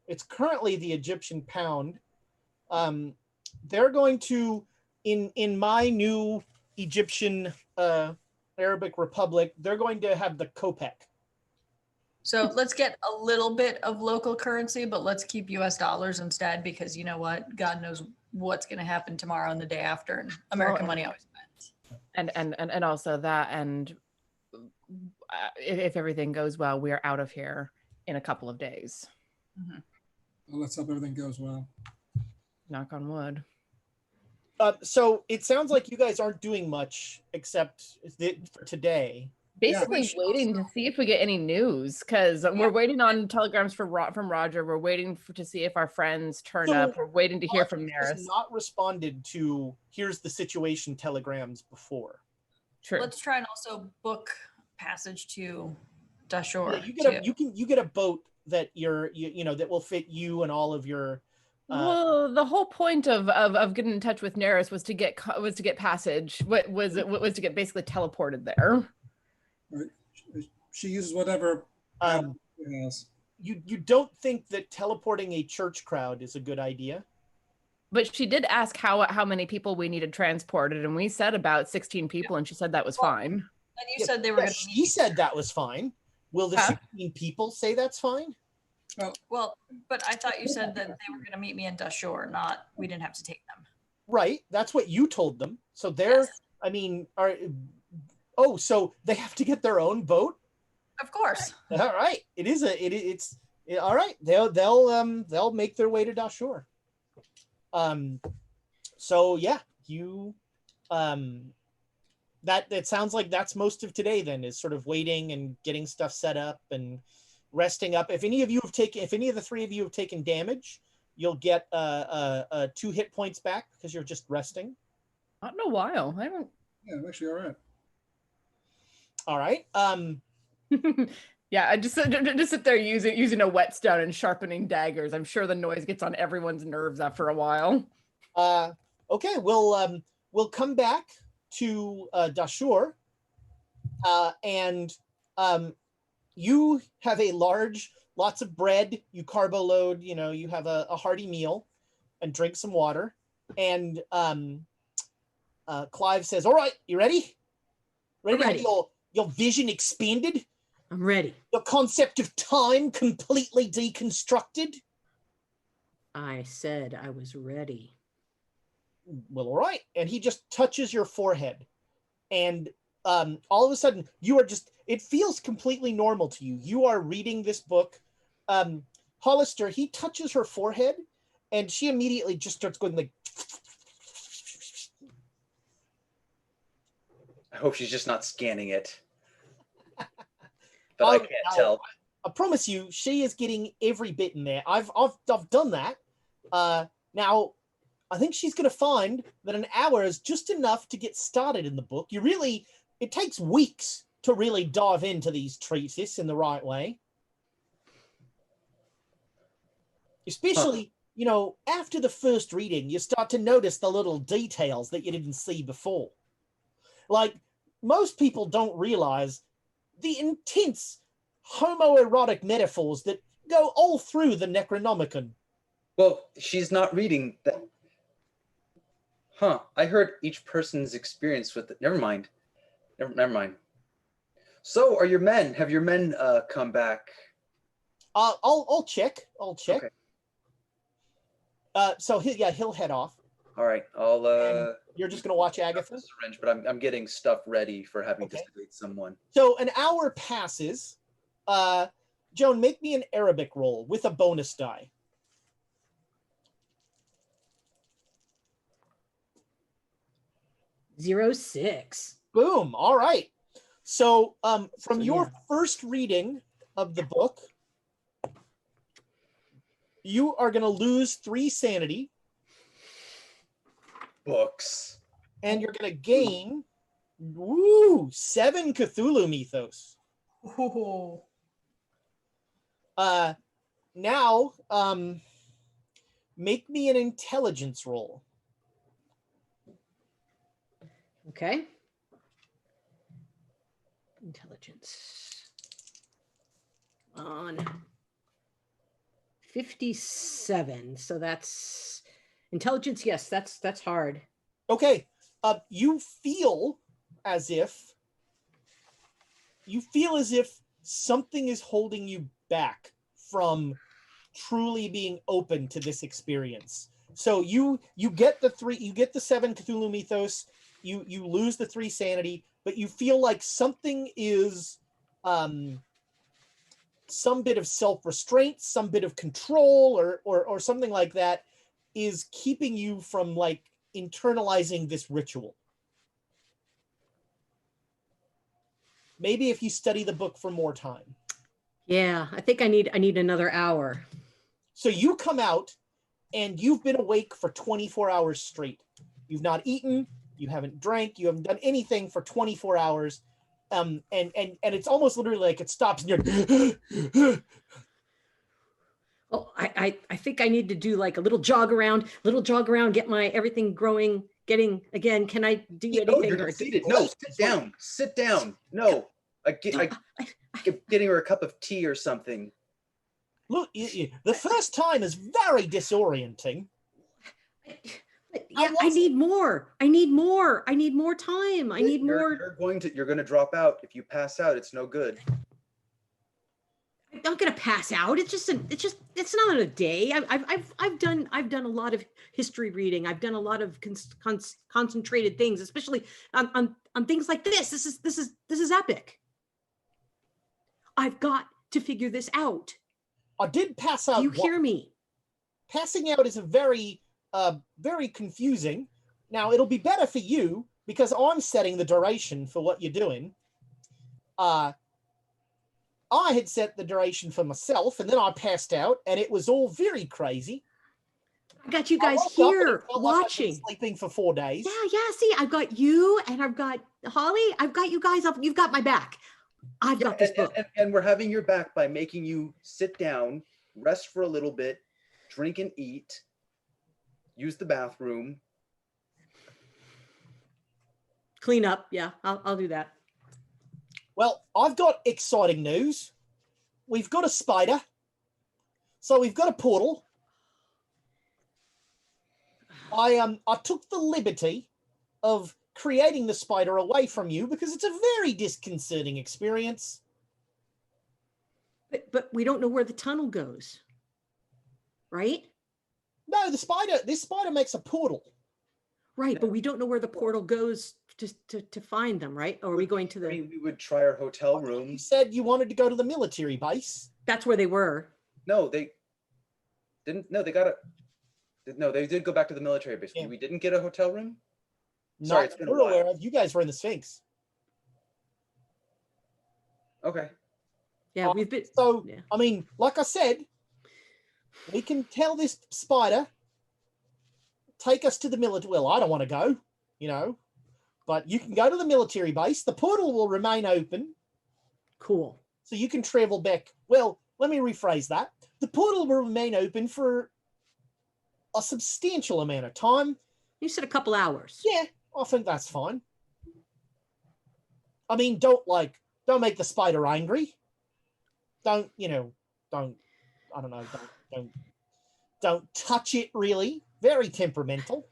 It's currently the Egyptian pound. They're going to in my new Egyptian Arabic Republic. They're going to have the kopek. So let's get a little bit of local currency, but let's keep US dollars instead, because you know what? God knows what's going to happen tomorrow and the day after. And American money always wins. And also that, and if everything goes well, we are out of here in a couple of days. Mhm. Well, let's hope everything goes well. Knock on wood. So it sounds like you guys aren't doing much except for today. Basically We should waiting to see if we get any news, because we're waiting on telegrams from Roger. We're waiting to see if our friends turn up. We're waiting to hear from Roger Neris. has not responded to "here's the situation" telegrams before. True. Let's try and also book passage to Dashore. Yeah, you get a boat that you know that will fit you and all of your. Well, the whole point of getting in touch with Neris was to get passage. What was it? What was to get basically teleported there? Right. She uses whatever she has. You don't think that teleporting a church crowd is a good idea? But she did ask how many people we needed transported, and we said about 16 people, and she said that was fine. And you said they were going to She said that was fine. Will the 16 people say that's fine? Well, but I thought you said that they were going to meet me in Dashore, not we didn't have to take them. Right. That's what you told them. So they're, Yes. I mean, so they have to get their own boat? Of course. All right. It's all right. They'll make their way to Dashore. So yeah, you that it sounds like that's most of today then, is sort of waiting and getting stuff set up and resting up. If any of the three of you have taken damage, you'll get 2 hit points back because you're just resting. Not in a while. I haven't. Yeah, I'm actually all right. All right. Yeah, I just sit there using a whetstone and sharpening daggers. I'm sure the noise gets on everyone's nerves after a while. Okay, we'll come back to Dashore, and you have lots of bread. You carbo load. You know, you have a hearty meal, and drink some water. And Clive says, "All right, you ready? Ready to have your vision expanded? I'm ready. Your concept of time completely deconstructed?" I said I was ready. Well, all right. And he just touches your forehead. And all of a sudden, you are just, it feels completely normal to you. You are reading this book. Hollister, he touches her forehead, and she immediately just starts going like. I hope she's just not scanning it. But I can't tell. I promise you, she is getting every bit in there. I've done that. Now, I think she's going to find that an hour is just enough to get started in the book. It takes weeks to really dive into these treatises in the right way. Especially, after the first reading, you start to notice the little details that you didn't see before. Like, most people don't realize the intense homoerotic metaphors that go all through the Necronomicon. Well, she's not reading that. Huh. I heard each person's experience with it. Never mind. Never mind. So, are your men? Have your men come back? I'll check. Okay. So he'll head off. All right. I'll. And you're just gonna watch Agatha? Syringe, but I'm getting stuff ready for having to sedate someone. So an hour passes. Joan, make me an Arabic roll with a bonus die. 06. Boom. All right. So from your first reading of the book, you are going to lose 3 sanity. Books. And you're going to gain 7 Cthulhu mythos. Oh. Now, make me an intelligence roll. Okay. Intelligence. On 57. So that's intelligence. Yes, that's hard. Okay. You feel as if something is holding you back from truly being open to this experience. So you get the 7 Cthulhu mythos, you lose the 3 sanity, but you feel like something is some bit of self-restraint, some bit of control, or something like that is keeping you from like internalizing this ritual. Maybe if you study the book for more time. Yeah, I think I need another hour. So you come out and you've been awake for 24 hours straight. You've not eaten, you haven't drank, you haven't done anything for 24 hours. And it's almost literally like it stops and you're Oh, I think I need to do like a little jog around, get my everything growing, getting again. Can I do Oh, anything? you're not seated. No, sit down. No, getting her a cup of tea or something. Look, the first time is very disorienting. Yeah, I need more. I need more time. I need more. You're going to drop out. If you pass out, it's no good. I'm not gonna pass out. It's not a day. I've done a lot of history reading. I've done a lot of concentrated things, especially on things like this. This is epic. I've got to figure this out. I did pass out. Do you hear me? Passing out is a very confusing. Now it'll be better for you because I'm setting the duration for what you're doing. I had set the duration for myself, and then I passed out, and it was all very crazy. I got you guys here watching. Like sleeping for 4 days. Yeah. See, I've got you, and I've got Holly. I've got you guys up. You've got my back. I've got this book. And we're having your back by making you sit down, rest for a little bit, drink and eat, use the bathroom. Clean up. Yeah, I'll do that. Well, I've got exciting news. We've got a spider. So we've got a portal. I took the liberty of creating the spider away from you because it's a very disconcerting experience. But we don't know where the tunnel goes. Right? No, this spider makes a portal. Right, but we don't know where the portal goes to find them, right? Or are we going to the... I mean, we would try our hotel room. You said you wanted to go to the military base. That's where they were. No, they didn't. No, they got it. No, they did go back to the military base. Yeah. We didn't get a hotel room? Sorry, it's been a while. Aware of. You guys were in the Sphinx. Okay. Yeah, we've been... So, yeah. I mean, like I said, we can tell this spider, take us to the military. Well, I don't want to go, but you can go to the military base. The portal will remain open. Cool. So you can travel back. Well, let me rephrase that. The portal will remain open for a substantial amount of time. You said a couple hours. Yeah, I think that's fine. I mean, don't make the spider angry. Don't touch it really. Very temperamental.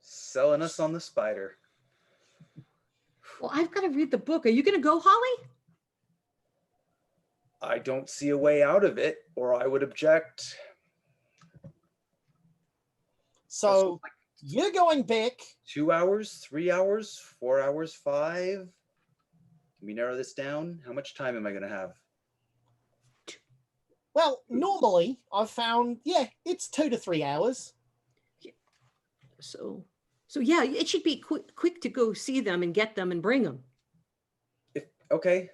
Selling us on the spider. Well, I've got to read the book. Are you going to go, Holly? I don't see a way out of it, or I would object. So you're going back 2 hours, 3 hours, 4 hours, 5. Can we narrow this down? How much time am I going to have? Well, normally I've found, it's 2 to 3 hours. So yeah, it should be quick to go see them and get them and bring them. Okay.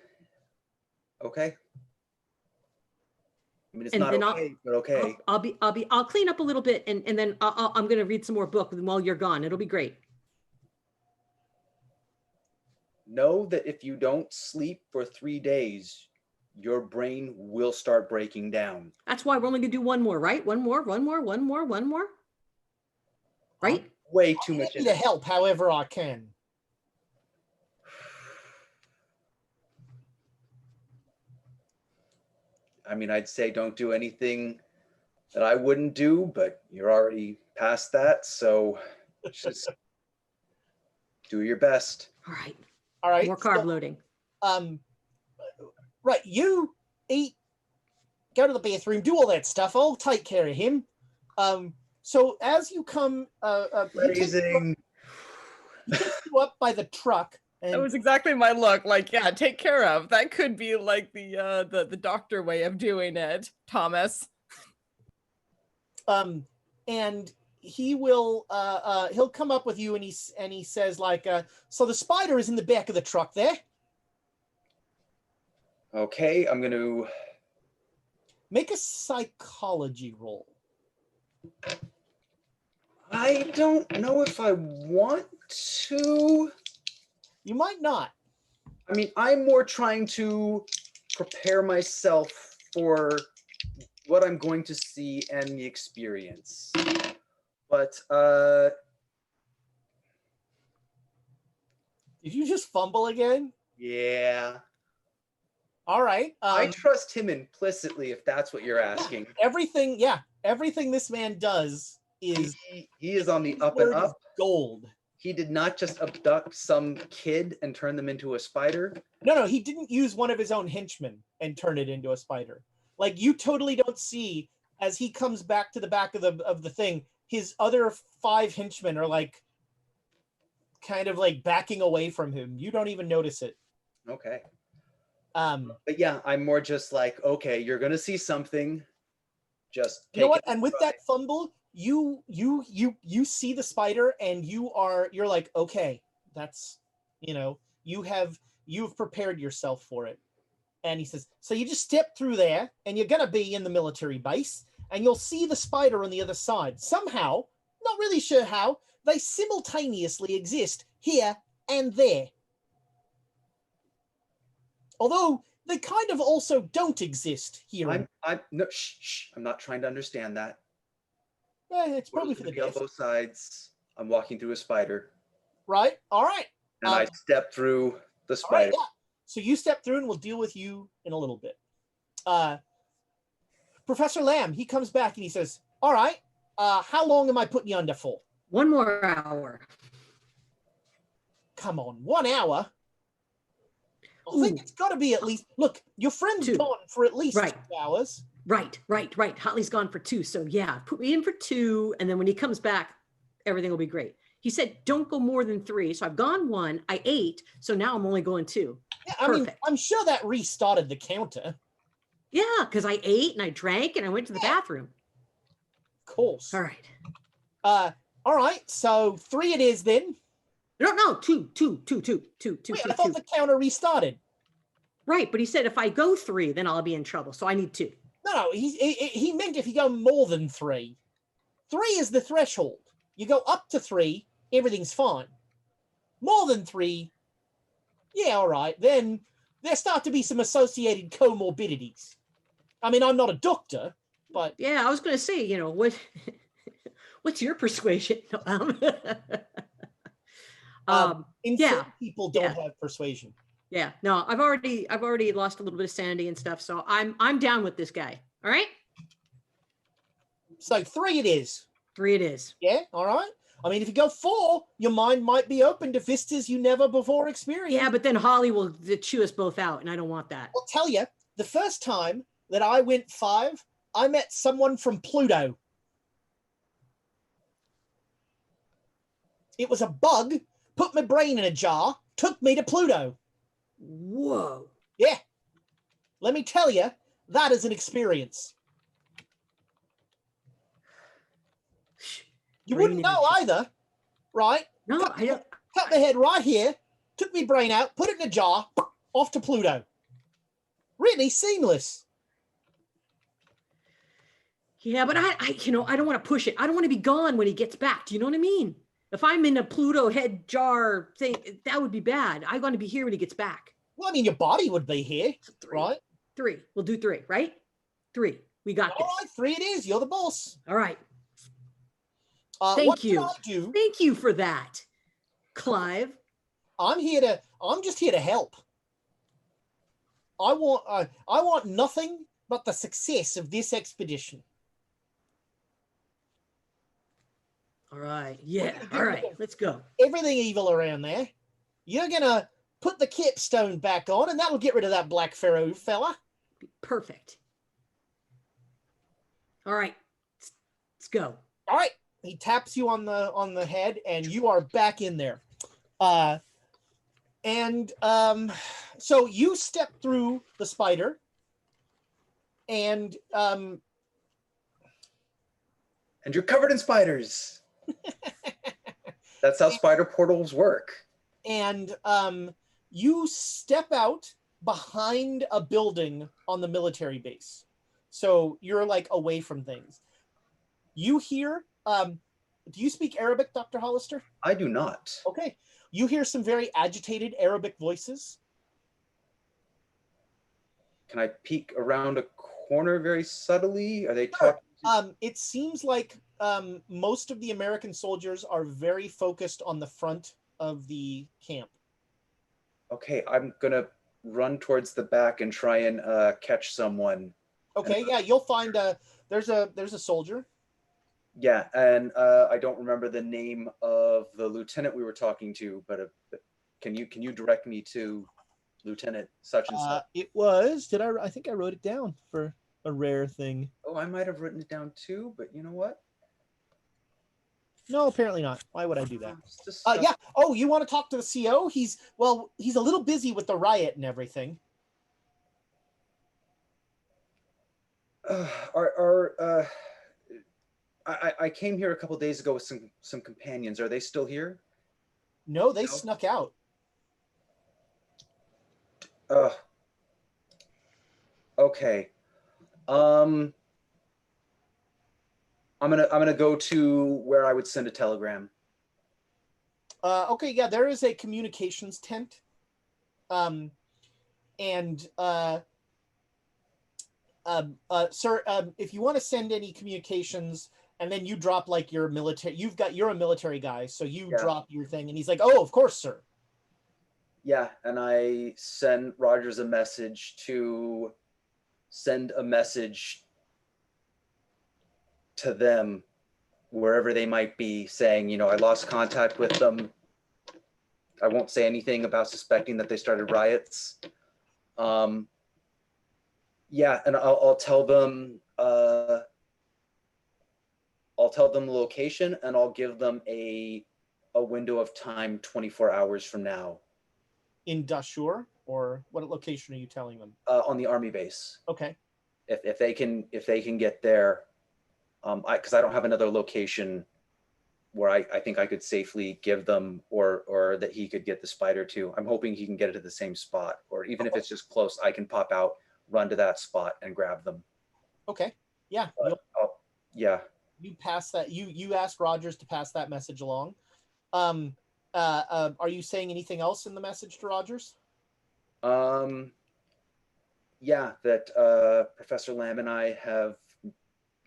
I mean, it's not okay, but okay. I'll clean up a little bit and then I'm going to read some more book while you're gone. It'll be great. Know that if you don't sleep for 3 days, your brain will start breaking down. That's why we're only going to do one more, right? One more. Right? Way too much. To help however I can. I mean, I'd say don't do anything that I wouldn't do, but you're already past that, so just do your best. All right. All right. More carb loading. Right, you eat, go to the bathroom, do all that stuff. I'll take care of him. So as you come, Phrasing. he takes you up by the truck. That And was exactly my look. Like, yeah, take care of. That could be like the doctor way of doing it, Thomas. and he will he'll come up with you and he says like, so the spider is in the back of the truck there. Okay, I'm going to... Make a psychology roll. I don't know if I want to. You might not. I mean, I'm more trying to prepare myself for what I'm going to see and the experience. But, Did you just fumble again? yeah. All right. I trust him implicitly, if that's what you're asking. Everything this man does is He is on the his up and word is up. gold. He did not just abduct some kid and turn them into a spider. No, he didn't use one of his own henchmen and turn it into a spider. Like, you totally don't see, as he comes back to the back of the thing, his other 5 henchmen are like kind of like backing away from him. You don't even notice it. Okay. But yeah, I'm more just like, okay, you're gonna see something. Just you know what? And with that fumble, you see the spider, and you're like, okay, that's, you've prepared yourself for it. And he says, so you just step through there, and you're gonna be in the military base, and you'll see the spider on the other side. Somehow, not really sure how, they simultaneously exist here and there. Although they kind of also don't exist here. No, shh, I'm not trying to understand that. Yeah, it's probably for the on best. both sides. I'm walking through a spider. Right? All right. And I step through the spider. Right, yeah. So you step through, and we'll deal with you in a little bit. Professor Lamb, he comes back and he says, all right, how long am I putting you under for? 1 more hour. Come on, 1 hour? I think it's got to be at least, look, your friend's 2. gone for at least Right. 2 hours. Right. Hotley's gone for 2. So yeah, put me in for 2. And then when he comes back, everything will be great. He said, don't go more than 3. So I've gone 1, I ate. So now I'm only going 2. Yeah, I mean, I'm sure that restarted the counter. Yeah, because I ate and I drank and I went to the bathroom. Of course. All right. All right, so 3 it is then. No, 2. Wait, I thought the counter restarted. Right, but he said if I go 3, then I'll be in trouble. So I need 2. No, he meant if you go more than 3. 3 is the threshold. You go up to 3, everything's fine. More than 3, yeah, all right. Then there start to be some associated comorbidities. I mean, I'm not a doctor, but yeah, I was going to say, what's your persuasion? People don't have persuasion. Yeah, no, I've already lost a little bit of sanity and stuff, so I'm down with this guy. All right. So 3 it is. 3 it is. Yeah, all right. I mean, if you go 4, your mind might be open to vistas you never before experienced. Yeah, but then Holly will chew us both out, and I don't want that. I'll tell you, the first time that I went 5, I met someone from Pluto. It was a bug, put my brain in a jar, took me to Pluto. Whoa. Yeah. Let me tell you, that is an experience. You wouldn't know either, right? No, I don't. Cut my head right here, took my brain out, put it in a jar, off to Pluto. Really seamless. Yeah, but I don't want to push it. I don't want to be gone when he gets back. Do you know what I mean? If I'm in a Pluto head jar thing, that would be bad. I want to be here when he gets back. Well, I mean, your body would be here, 3. right? 3. We'll do 3, right? 3. We got this. All right, 3 it is. You're the boss. All right. Thank you. What can I do? Thank you for that, Clive. I'm just here to help. I want nothing but the success of this expedition. All right. Yeah. All right. Let's go. Everything evil around there. You're gonna put the capstone back on, and that'll get rid of that Black Pharaoh fella. Perfect. All right, let's go. All right. He taps you on the head, and you are back in there. So you step through the spider, and you're covered in spiders. That's how spider portals work. And you step out behind a building on the military base. So you're like away from things. You hear, do you speak Arabic, Dr. Hollister? I do not. Okay. You hear some very agitated Arabic voices. Can I peek around a corner very subtly? Are they talking? It seems like most of the American soldiers are very focused on the front of the camp. Okay, I'm gonna run towards the back and try and catch someone. Okay, yeah, you'll find there's a soldier. Yeah, and I don't remember the name of the lieutenant we were talking to, but can you direct me to Lieutenant such and such? It was. I think I wrote it down for a rare thing. Oh, I might have written it down too, but you know what? No, apparently not. Why would I do that? Just, Yeah. Oh, you want to talk to the CO? He's a little busy with the riot and everything. I came here a couple days ago with some companions. Are they still here? No, they snuck out. Okay. I'm gonna go to where I would send a telegram. Okay, yeah, there is a communications tent. Sir, if you want to send any communications, and then you drop like your military, you're a military guy, so you drop your thing, and he's like, oh, of course, sir. Yeah, and I send Rogers a message to send a message to them wherever they might be, saying, I lost contact with them. I won't say anything about suspecting that they started riots. Yeah, and I'll tell them the location, and I'll give them a window of time 24 hours from now. In Dashur, or what location are you telling them? On the army base. Okay. If they can get there, because I don't have another location where I think I could safely give them, or that he could get the spider to. I'm hoping he can get it to the same spot, or even if it's just close, I can pop out, run to that spot, and grab them. Okay. Yeah. Yeah. You pass that. You asked Rogers to pass that message along. Are you saying anything else in the message to Rogers? Yeah, that Professor Lamb and I have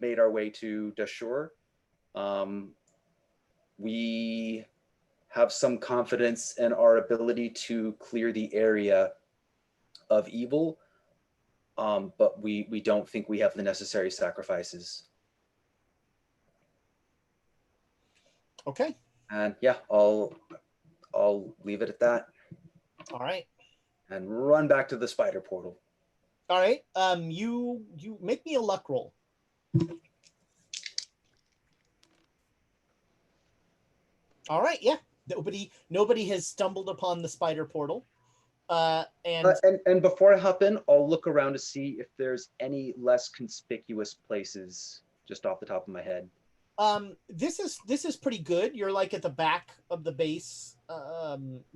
made our way to Dashur. We have some confidence in our ability to clear the area of evil, but we don't think we have the necessary sacrifices. Okay. And yeah, I'll leave it at that. All right. And run back to the spider portal. All right. You make me a luck roll. All right. Yeah. Nobody has stumbled upon the spider portal. And before I hop in, I'll look around to see if there's any less conspicuous places just off the top of my head. This is pretty good. You're like at the back of the base,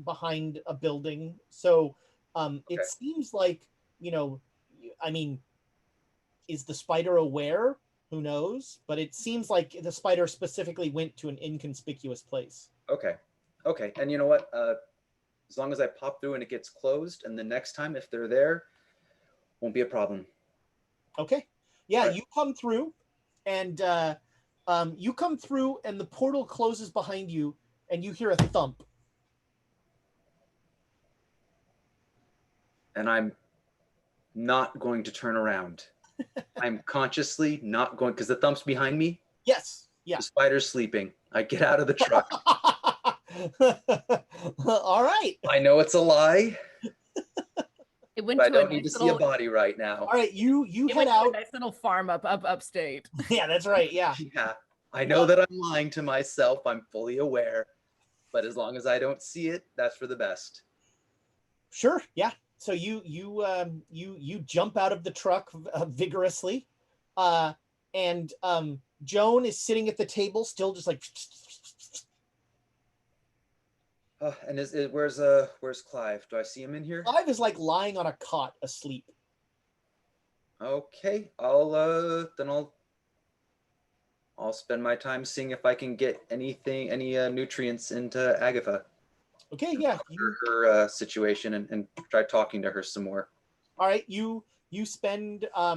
behind a building. So, okay. It seems like, I mean, is the spider aware? Who knows? But it seems like the spider specifically went to an inconspicuous place. Okay. And you know what? As long as I pop through and it gets closed, and the next time, if they're there, won't be a problem. Okay. Yeah, right. You come through, and the portal closes behind you, and you hear a thump. And I'm not going to turn around. I'm consciously not going, because the thump's behind me. Yes. Yeah. The spider's sleeping. I get out of the truck. All right. I know it's a lie, It went but I to a don't need to nice see a little. body right now. All right. You It head went to a out. nice little farm upstate. Yeah, that's right. Yeah. Yeah, I know that I'm lying to myself. I'm fully aware, but as long as I don't see it, that's for the best. Sure. Yeah. So you jump out of the truck vigorously, and Joan is sitting at the table, still just like. And where's Clive? Do I see him in here? Clive is like lying on a cot asleep. Okay, I'll spend my time seeing if I can get any nutrients into Agatha. Okay. Yeah. Her situation and try talking to her some more. All right. You spend a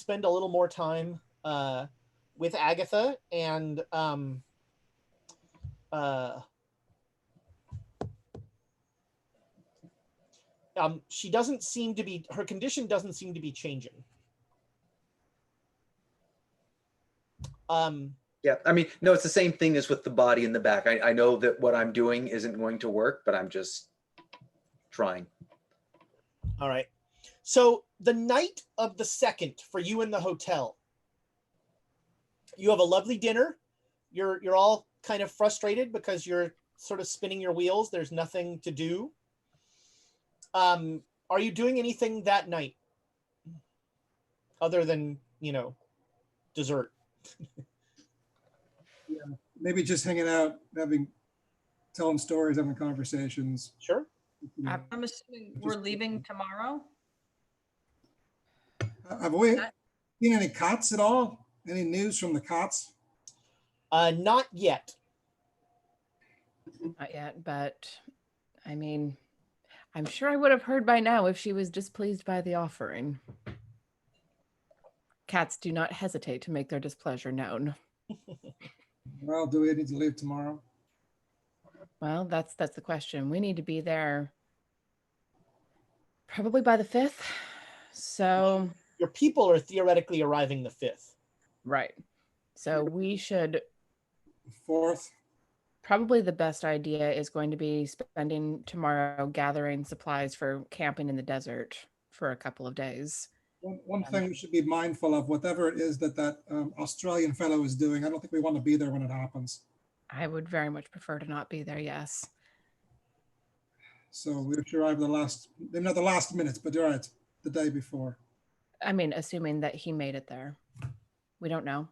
little more time with Agatha, and she doesn't seem to be, her condition doesn't seem to be changing. Yeah, I mean, no, it's the same thing as with the body in the back. I know that what I'm doing isn't going to work, but I'm just trying. All right. So the night of the 2nd for you in the hotel, you have a lovely dinner. You're all kind of frustrated because you're sort of spinning your wheels. There's nothing to do. Are you doing anything that night other than, dessert? Yeah, maybe just hanging out, telling stories, having conversations. Sure. I'm assuming we're leaving tomorrow. Have we seen any cots at all? Any news from the cots? Not yet. Not yet, but I mean, I'm sure I would have heard by now if she was displeased by the offering. Cats do not hesitate to make their displeasure known. Well, do we need to leave tomorrow? Well, that's the question. We need to be there probably by the 5th. So Your people are theoretically arriving the 5th. right. So we should 4th. probably, the best idea is going to be spending tomorrow gathering supplies for camping in the desert for a couple of days. One thing we should be mindful of, whatever it is that Australian fellow is doing, I don't think we want to be there when it happens. I would very much prefer to not be there, yes. So we should arrive maybe not the last minutes, but you're right, the day before. I mean, assuming that he made it there. We don't know.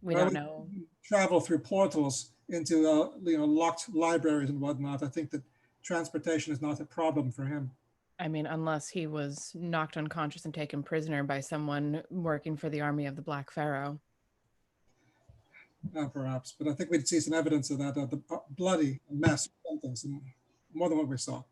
We Well, don't know. Travel through portals into locked libraries and whatnot. I think that transportation is not a problem for him. I mean, unless he was knocked unconscious and taken prisoner by someone working for the army of the Black Pharaoh. Perhaps, but I think we'd see some evidence of that, the bloody mess, something more than what we saw.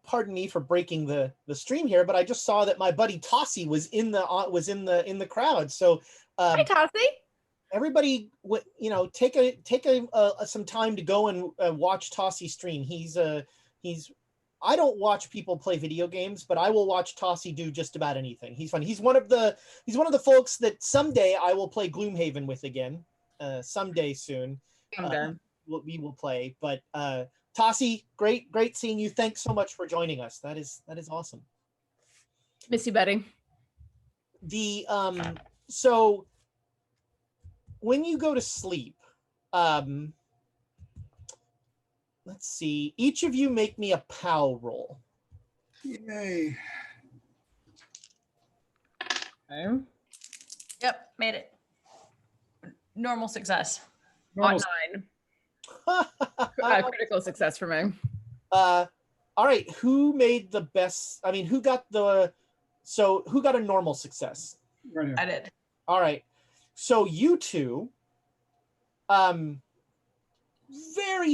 Pardon me for breaking the stream here, but I just saw that my buddy Tossie was in the crowd. So, Hi, Tossie. Everybody, take some time to go and watch Tossie stream. He's I don't watch people play video games, but I will watch Tossie do just about anything. He's fun. He's one of the folks that someday I will play Gloomhaven with again. Someday soon. We will play. But Tossie, great seeing you. Thanks so much for joining us. That is awesome. Miss you, buddy. So when you go to sleep, let's see. Each of you make me a POW roll. Yay. Okay. Yep, made it. Normal success. Not 9. Critical success for me. All right. Who made the best? I mean, who got a normal success? Right here. I did. All right. So you two, very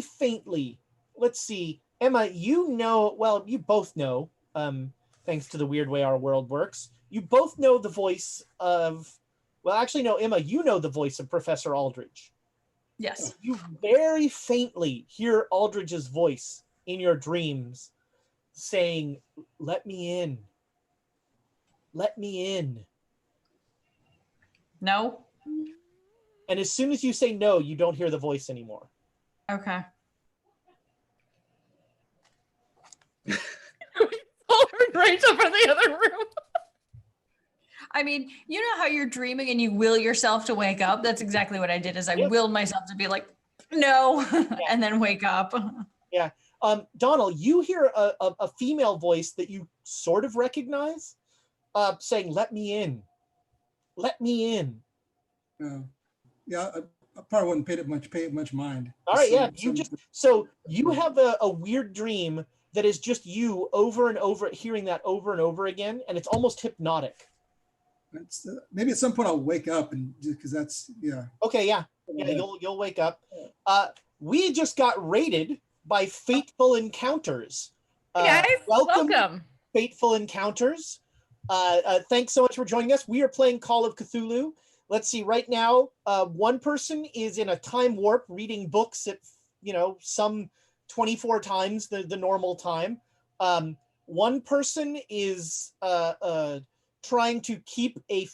faintly, let's see, Emma, you both know, thanks to the weird way our world works, you both know the voice of, Emma, you know the voice of Professor Aldridge. Yes. You very faintly hear Aldridge's voice in your dreams saying, "Let me in. Let me in." No. And as soon as you say no, you don't hear the voice anymore. Okay. Right over the other room. I mean, you know how you're dreaming and you will yourself to wake up? That's exactly what I did is I willed myself to be like, no, and then wake up. Yeah. Donald, you hear a female voice that you sort of recognize saying, let me in. Let me in. Yeah, I probably wouldn't pay it much mind. All right, yeah. You have a weird dream that is just you over and over, hearing that over and over again, and it's almost hypnotic. Maybe at some point I'll wake up and because that's Okay, yeah, you'll wake up. We just got raided by Fateful Encounters. Guys, welcome. Fateful Encounters. Thanks so much for joining us. We are playing Call of Cthulhu. Let's see, right now, one person is in a time warp reading books at, some 24 times the normal time. One person is trying to keep a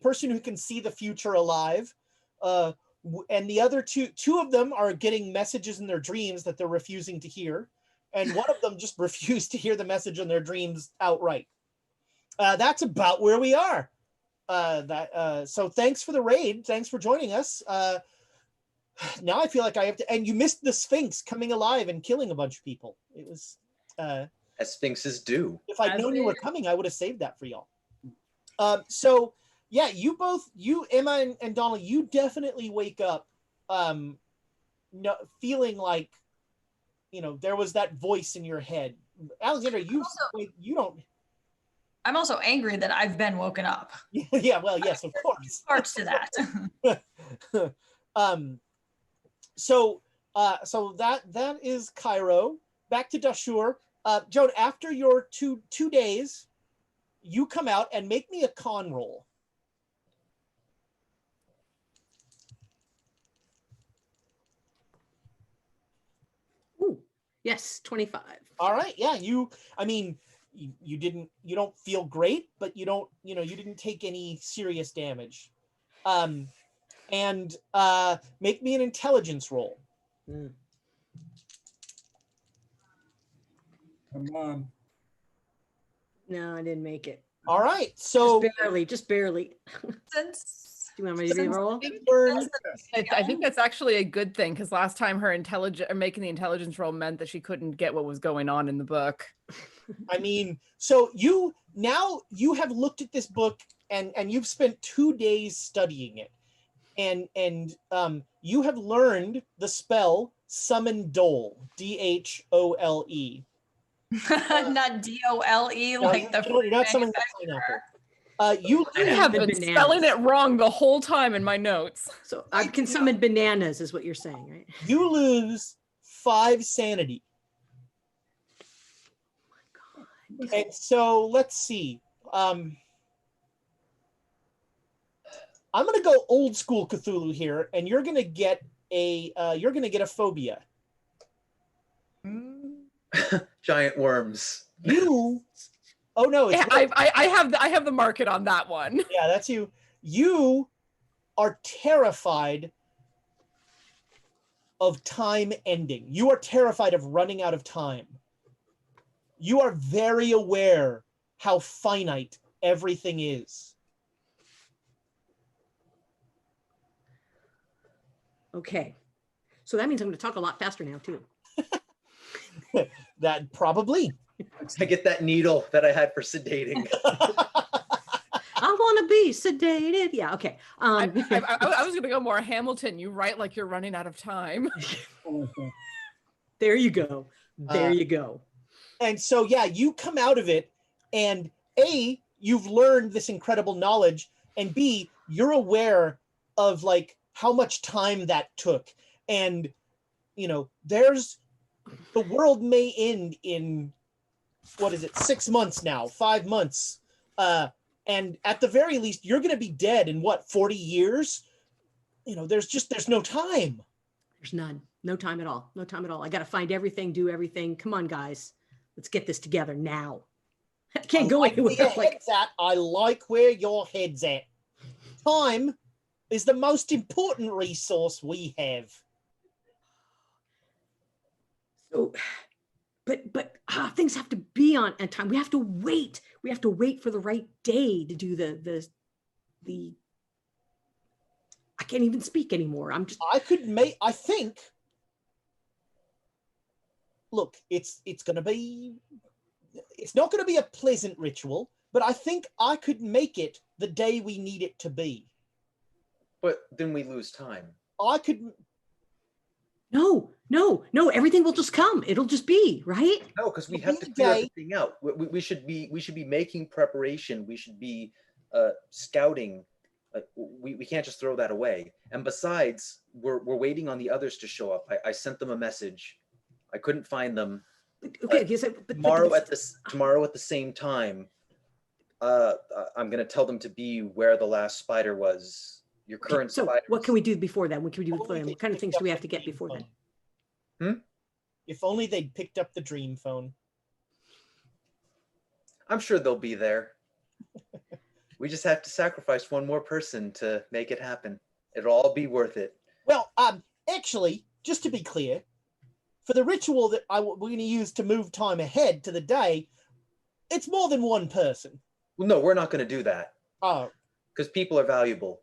person who can see the future alive. And the other two of them are getting messages in their dreams that they're refusing to hear. And one of them just refused to hear the message in their dreams outright. That's about where we are. So thanks for the raid. Thanks for joining us. Now I feel like I have to, and you missed the Sphinx coming alive and killing a bunch of people. It was, as Sphinxes do. If I'd known you were coming, I would have saved that for y'all. So yeah, you, Emma and Donald, you definitely wake up, feeling like, there was that voice in your head. Alexander, you don't. I'm also angry that I've been woken up. Yeah, well, yes, of course. Parts to that. So that is Cairo. Back to Dashur. Joan, after your two days, you come out and make me a con roll. Ooh, yes, 25. All right, yeah, you don't feel great, but you didn't take any serious damage. And make me an intelligence roll. Come on. No, I didn't make it. All right, so just barely. Since Do you want me to re-roll? I think that's actually a good thing because last time her making the intelligence roll meant that she couldn't get what was going on in the book. So you have looked at this book and you've spent 2 days studying it, and you have learned the spell Summon Dole, Dhole. Not DOLE, like the you're not summoning the pineapple. You have been spelling it wrong the whole time in my notes. So I can summon bananas, is what you're saying, right? You lose 5 sanity. Oh my God. And so let's see. I'm gonna go old school Cthulhu here, and you're gonna get a phobia. Giant worms. Oh no! Yeah, I have the market on that one. Yeah, that's you. You are terrified of time ending. You are terrified of running out of time. You are very aware how finite everything is. Okay. So that means I'm going to talk a lot faster now, too. That probably. I get that needle that I had for sedating. I want to be sedated. Yeah, okay. I was going to go more Hamilton. You write like you're running out of time. There you go. There you go. And so, yeah, you come out of it, and A, you've learned this incredible knowledge, and B, you're aware of like how much time that took. And, the world may end in, 6 months now, 5 months. And at the very least, you're going to be dead in 40 years? There's no time. There's none. No time at all. No time at all. I got to find everything, do everything. Come on, guys. Let's get this together now. I can't go anywhere. I like where your head's at. Time is the most important resource we have. So, but things have to be on time. We have to wait. We have to wait for the right day to do the I can't even speak anymore. I think, look, it's not going to be a pleasant ritual, but I think I could make it the day we need it to be. But then we lose time. I could. No, everything will just come. It'll just be, right? No, because we It'll have be to the clear day. everything out. We should be making preparation. We should be scouting. We can't just throw that away. And besides, we're waiting on the others to show up. I sent them a message. I couldn't find them. Okay, Tomorrow at the same time, I'm gonna tell them to be where the last spider was. Your current so spider. what can we do before then? What can we do Only before then? they What kind of picked things up do we the have to get dream before then? phone. If only they'd picked up the dream phone. I'm sure they'll be there. We just have to sacrifice one more person to make it happen. It'll all be worth it. Well, actually, just to be clear, for the ritual that we're going to use to move time ahead to the day, it's more than one person. Well, no, we're not going to do that. Oh. Because people are valuable.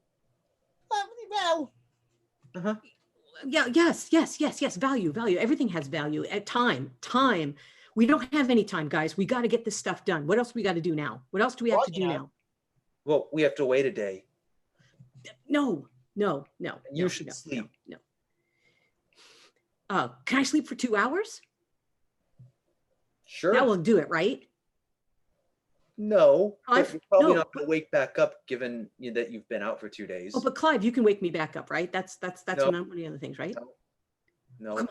Well. Uh-huh. Yeah, yes. Value. Everything has value. At time. We don't have any time, guys. We got to get this stuff done. What else we got to do now? What else do we have to do now? Well, we have to wait a day. No. You should sleep. No. Can I sleep for 2 hours? Sure. That will do it, right? No, Clive, you're probably no, not going to wake back up given that you've been out for 2 days. Oh, but Clive, you can wake me back up, right? That's No. one of the other things, right? No.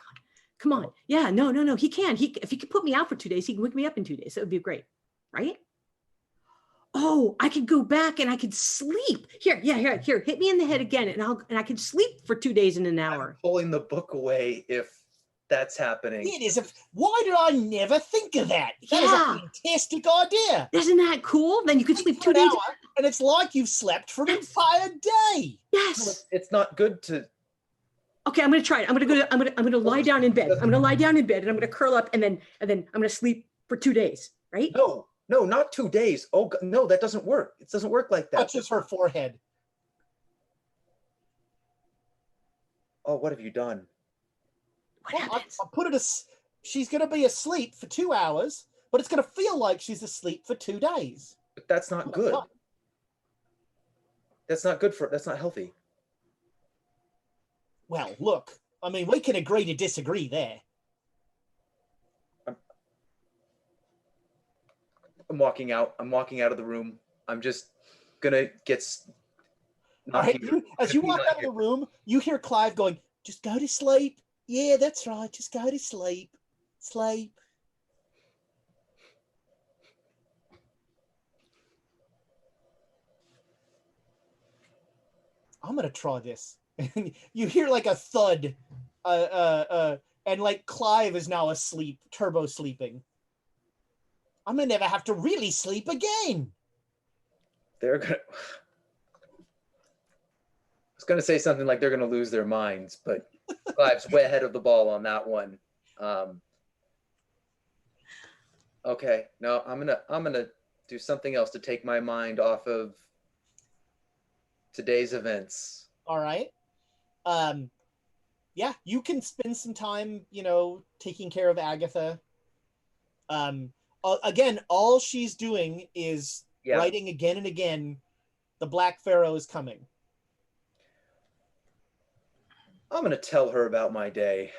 Come on. Yeah, no. He can. If he can put me out for 2 days, he can wake me up in 2 days. That would be great, right? Oh, I could go back and I could sleep. Here. Hit me in the head again, and I could sleep for 2 days in an hour. I'm pulling the book away if that's happening. It is. Why did I never think of that? That is a fantastic idea. Isn't that cool? Then you could sleep 2 days. And it's like you've slept for an entire day. Yes. No, it's not good to. Okay, I'm gonna try it. I'm gonna lie down in bed. I'm gonna lie down in bed and I'm gonna curl up and then I'm gonna sleep for 2 days, right? No, not 2 days. Oh no, that doesn't work. It doesn't work like that. Touches her forehead. Oh, what have you done? I put it she's going to be asleep for 2 hours, but it's going to feel like she's asleep for 2 days. But that's not good. That's not good that's not healthy. Well, look, I mean, we can agree to disagree there. I'm walking out. I'm walking out of the room. I'm just gonna get. All right, as you walk out of the room, you hear Clive going, "Just go to sleep. Yeah, that's right. Just go to sleep. Sleep." I'm gonna try this. You hear like a thud, and like Clive is now asleep, turbo sleeping. I'm gonna never have to really sleep again. They're gonna. I was gonna say something like they're gonna lose their minds, but Clive's way ahead of the ball on that one. Okay, no, I'm gonna do something else to take my mind off of today's events. All right. Yeah, you can spend some time, taking care of Agatha. Again, all she's doing is writing again and again, "The Black Pharaoh is coming." I'm going to tell her about my day.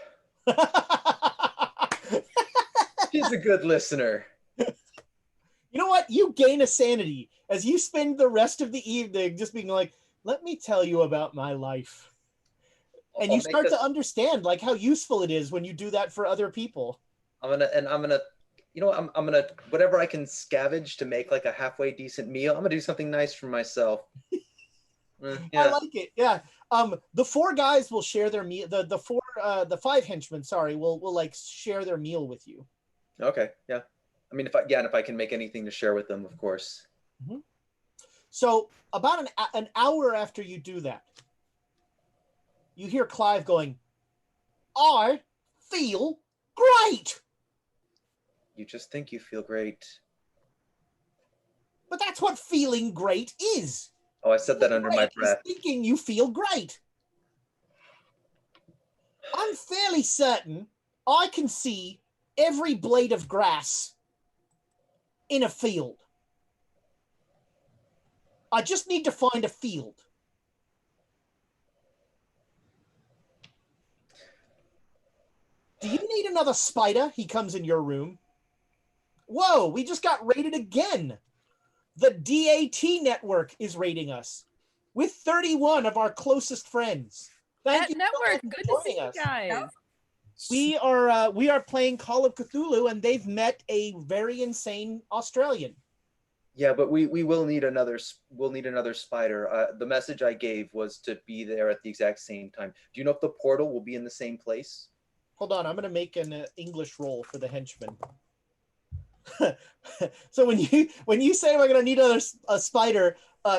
She's a good listener. You know what? You gain a sanity as you spend the rest of the evening just being like, "Let me tell you about my life." And you start to understand like how useful it is when you do that for other people. I'm gonna whatever I can scavenge to make like a halfway decent meal. I'm gonna do something nice for myself. Yeah. I like it. Yeah. The four guys will share their meal. The five henchmen, will like share their meal with you. Okay. Yeah. I mean, if I can make anything to share with them, of course. Mm-hmm. So about an hour after you do that, you hear Clive going, "I feel Great! You just think you feel great. But that's what feeling great is. Oh, I said that under my Great is breath. thinking you feel great. I'm fairly certain I can see every blade of grass in a field. I just need to find a field. Do you need another spider? He comes in your room. Whoa, we just got raided again. The DAT network is raiding us with 31 of our closest friends. Thank That you network, so much for good to see joining you us. guys. We are playing Call of Cthulhu, and they've met a very insane Australian. Yeah, but we will need another. We'll need another spider. The message I gave was to be there at the exact same time. Do you know if the portal will be in the same place? Hold on, I'm going to make an English roll for the henchman. So when you say we're going to need a spider,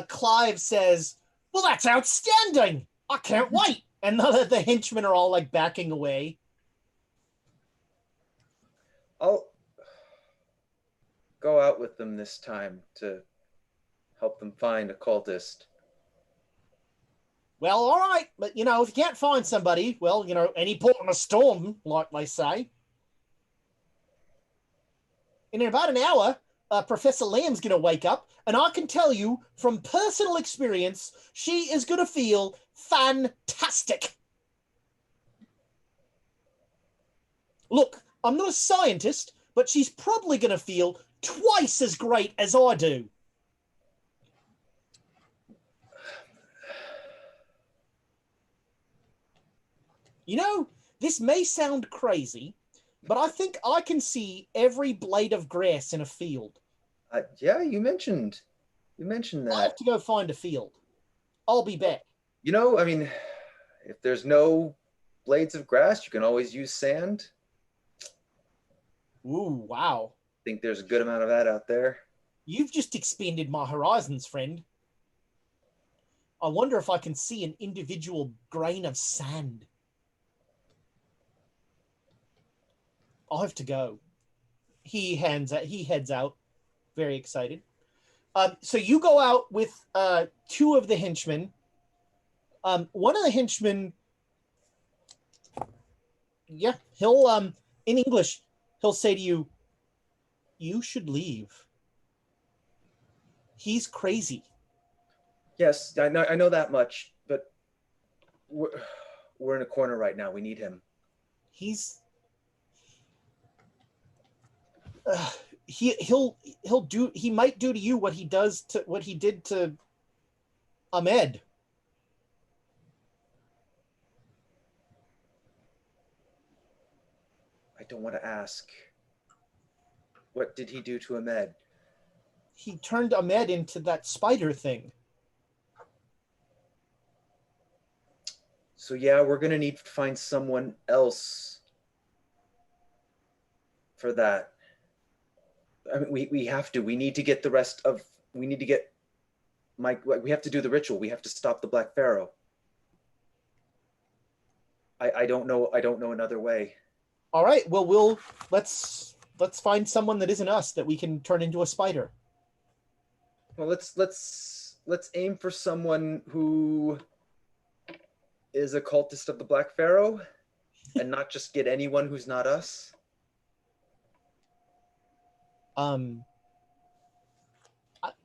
Clive says, "Well, that's outstanding! I can't wait!" And now that the henchmen are all like backing away. I'll go out with them this time to help them find a cultist. Well, all right, but if you can't find somebody, well, any port in a storm, like they say. And in about an hour, Professor Lamb's going to wake up, and I can tell you from personal experience, she is going to feel fantastic. Look, I'm not a scientist, but she's probably going to feel twice as great as I do. This may sound crazy, but I think I can see every blade of grass in a field. Yeah, you mentioned I that. have to go find a field. I'll be back. I mean, if there's no blades of grass, you can always use sand. Ooh, wow. Think there's a good amount of that out there. You've just expanded my horizons, friend. I wonder if I can see an individual grain of sand. I'll have to go. He heads out, very excited. So you go out with two of the henchmen. One of the henchmen, he'll in English, he'll say to you, "You should leave. He's crazy." Yes, I know that much, but we're in a corner right now. We need him. He might do to you what he did to Ahmed. I don't want to ask. What did he do to Ahmed? He turned Ahmed into that spider thing. So yeah, we're gonna need to find someone else for that. I mean, we have to. We need to get we need to get Mike. We have to do the ritual. We have to stop the Black Pharaoh. I don't know another way. All right. Well, let's find someone that isn't us that we can turn into a spider. Well, let's aim for someone who is a cultist of the Black Pharaoh, and not just get anyone who's not us.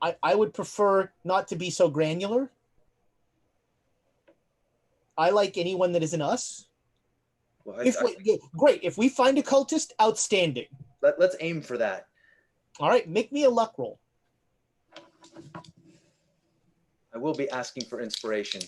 I would prefer not to be so granular. I like anyone that isn't us. Well, great. If we find a cultist, outstanding. Let's aim for that. All right, make me a luck roll. I will be asking for inspiration.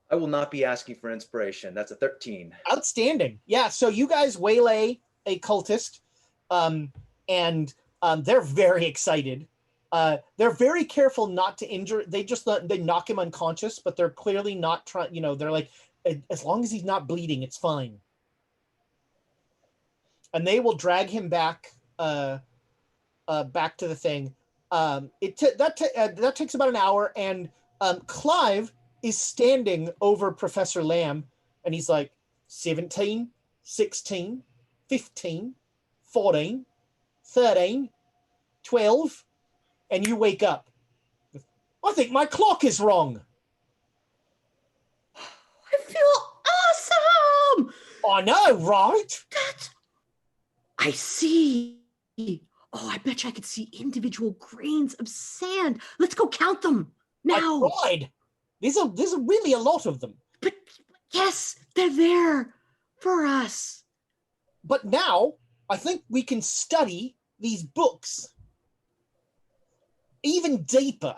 I will not be asking for inspiration. That's a 13. Outstanding. Yeah, so you guys waylay a cultist, and they're very excited. They're very careful not to injure. They knock him unconscious, but they're clearly not trying. They're like, as long as he's not bleeding, it's fine. And they will drag him back, back to the thing. That takes about an hour, and Clive is standing over Professor Lamb, and he's like, 17, 16, 15, 14, 13, 12, and you wake up. I think my clock is wrong. I feel awesome. I know, right? I see. Oh, I bet you I could see individual grains of sand. Let's go count them now. I tried. There's really a lot of them. But yes, they're there for us. But now I think we can study these books even deeper.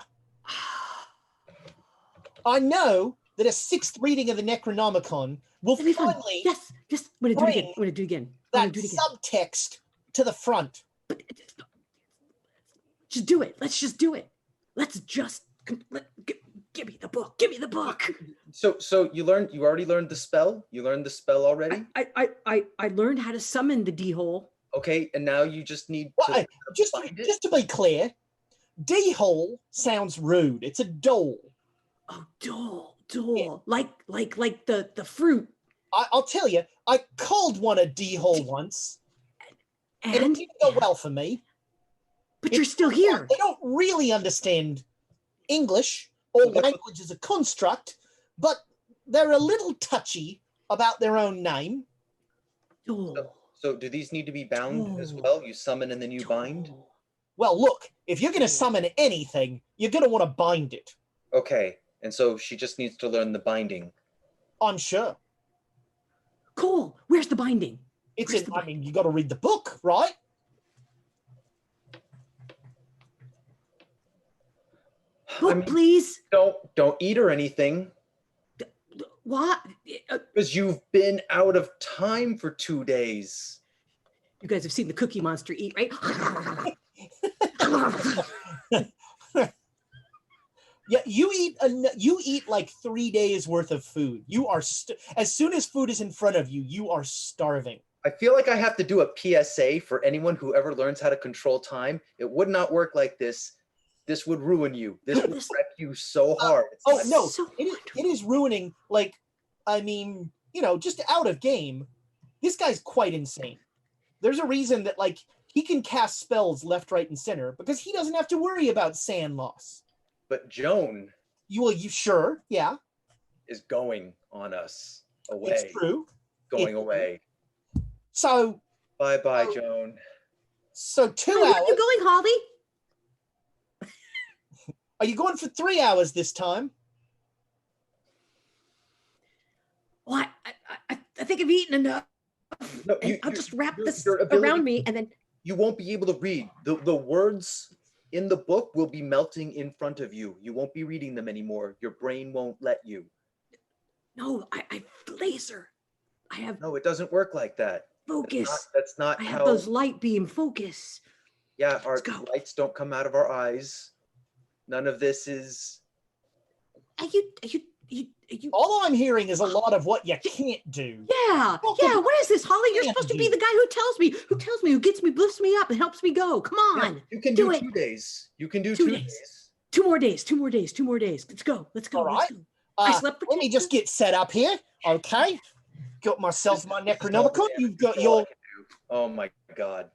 I know that a 6th reading of the Necronomicon will That'd be fun. finally Yes. I'm gonna do it again. that subtext to the front. But just do it. Let's just do it. Let's just give me the book. Give me the book. So you already learned the spell? You learned the spell already? I learned how to summon the D-hole. Okay, and now you just need Well, to find it? just to be clear, D-hole sounds rude. It's a dole. Oh, dole. Yeah. Like the fruit. I'll tell you, I called one a D-hole once, and it didn't go well for me. But you're still here. They don't really understand English or language as a construct, but they're a little touchy about their own name. Dole. So do these need to be bound as well? You summon and then you bind? Well, look, if you're going to summon anything, you're going to want to bind it. Okay, and so she just needs to learn the binding. I'm sure. Cool. Where's the binding? You got to read the book, right? Book, please. Don't eat or anything. What? Because you've been out of time for 2 days. You guys have seen the Cookie Monster eat, right? Yeah, you eat like 3 days worth of food. You are as soon as food is in front of you, you are starving. I feel like I have to do a PSA for anyone who ever learns how to control time. It would not work like this. This would ruin you. This would wreck you so hard. No, so it is ruining, like, I mean, just out of game. This guy's quite insane. There's a reason that, like, he can cast spells left, right, and center because he doesn't have to worry about sand loss. But Joan You sure? Yeah. is going on us away. It's true. Going away. So Bye-bye, Joan. so 2 Where hours. are you going, Holly? Are you going for 3 hours this time? Well, I think I've eaten enough. No, I'll just wrap this your ability- around me and then You won't be able to read. The words in the book will be melting in front of you. You won't be reading them anymore. Your brain won't let you. no, I laser. I have No, it doesn't work like that. focus. That's not I how. have those light beam focus. Yeah, our Let's go. lights don't come out of our eyes. None of this is. Are you All I'm hearing is a lot of what you can't do. Yeah. What is this, Holly? You're supposed to be the guy who tells me, who gets me, lifts me up, and helps me go. Come on. You can do do it. 2 days. You can do 2 2 days. days. 2 more days. 2 more days. 2 more days. Let's go. All right. I slept for Let me just get set up here. Okay. Got myself my Necronomicon. You've got That's all I your. can do. Oh my God.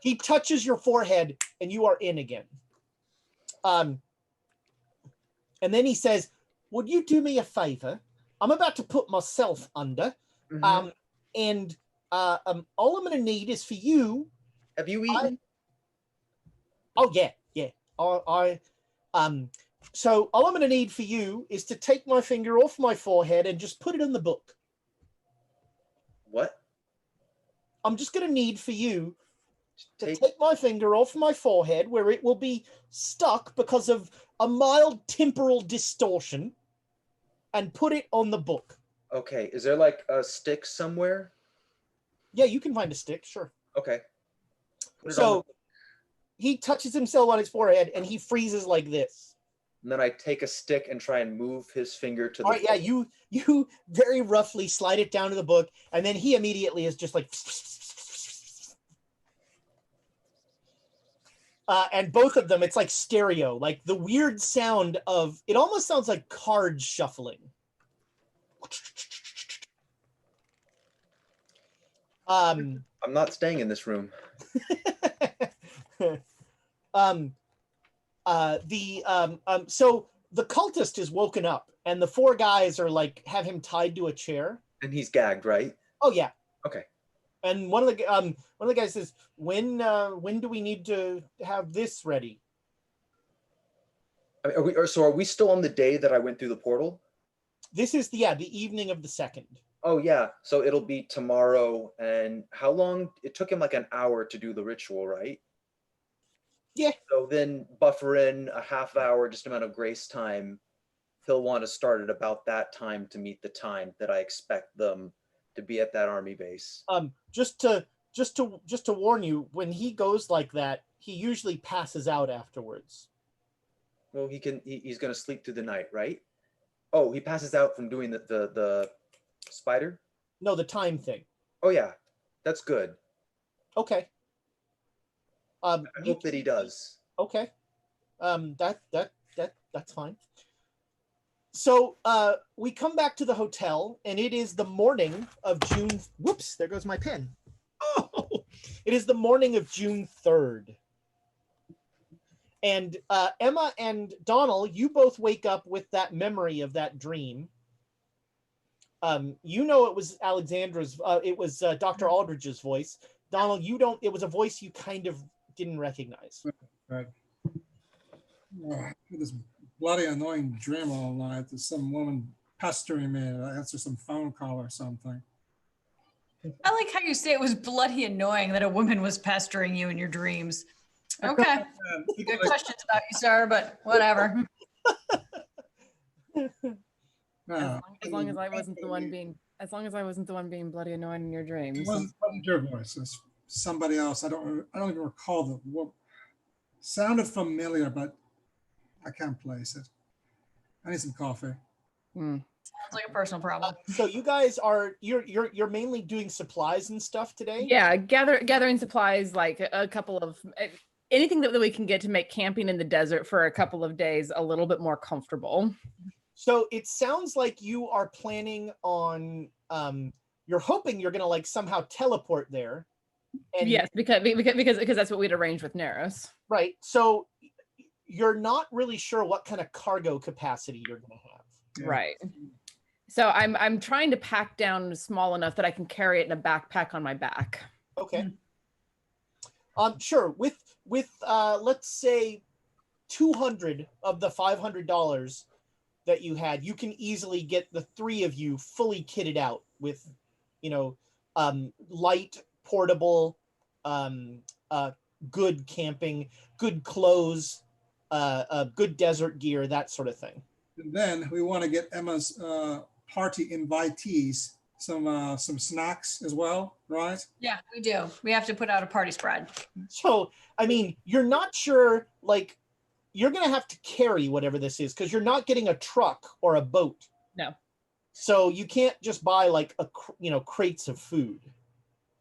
He touches your forehead, and you are in again. And then he says, "Would you do me a favor? I'm about to put myself under. Mhm. And all I'm going to need is for you." Have you eaten? Oh yeah. So all I'm going to need for you is to take my finger off my forehead and just put it in the book. What? I'm just going to need for you to Take- take my finger off my forehead where it will be stuck because of a mild temporal distortion and put it on the book. Okay. Is there like a stick somewhere? Yeah, you can find a stick, sure. Okay. Put it on So he touches himself on his forehead and he freezes like this. and then I take a stick and try and move his finger to the. All right, yeah, you very roughly slide it down to the book, and then he immediately is just like, and both of them, it's like stereo, like the weird sound of it almost sounds like cards shuffling. Um, I'm not staying in this room. So the cultist is woken up, and the four guys are like have him tied to a chair. And he's gagged, right? Oh yeah. Okay. And one of the guys says, when do we need to have this ready? I mean, are we still on the day that I went through the portal? This is the evening of the 2nd. Oh yeah, so it'll be tomorrow. And how long? It took him like an hour to do the ritual, right? Yeah. So then buffer in a half hour, just amount of grace time. He'll want to start at about that time to meet the time that I expect them to be at that army base. Just to warn you, when he goes like that, he usually passes out afterwards. Well, he's going to sleep through the night, right? Oh, he passes out from doing the spider? No, the time thing. Oh yeah, that's good. Okay. I hope that he does. Okay. That's fine. So we come back to the hotel, and it is the morning of June. Whoops! There goes my pen. Oh, it is the morning of June 3rd. And Emma and Donald, you both wake up with that memory of that dream. You know it was Alexandra's. It was Dr. Aldridge's voice. Donald, you don't. It was a voice you kind of didn't recognize. Right. This bloody annoying dream all night. There's some woman pestering me to answer some phone call or something. I like how you say it was bloody annoying that a woman was pestering you in your dreams. Okay. Good questions about you, sir, but whatever. As long as I wasn't the one being bloody annoying in your dreams. It wasn't your voice. It's somebody else. I don't even recall the what sounded familiar, but I can't place it. I need some coffee. Sounds like a personal problem. So you guys are you're mainly doing supplies and stuff today? Yeah, gathering supplies, like a couple of anything that we can get to make camping in the desert for a couple of days a little bit more comfortable. So it sounds like you are planning on you're hoping you're gonna like somehow teleport there. And, yes, because that's what we'd arranged with Neros. Right. So you're not really sure what kind of cargo capacity you're gonna have. Yeah. Right. So I'm trying to pack down small enough that I can carry it in a backpack on my back. Okay. Sure. With let's say 200 of the $500 that you had, you can easily get the three of you fully kitted out with, light, portable, good camping, good clothes, good desert gear, that sort of thing. And then we want to get Emma's party invitees some snacks as well, right? Yeah, we do. We have to put out a party spread. So, I mean, you're not sure, like, you're going to have to carry whatever this is because you're not getting a truck or a boat. No. So you can't just buy like crates of food.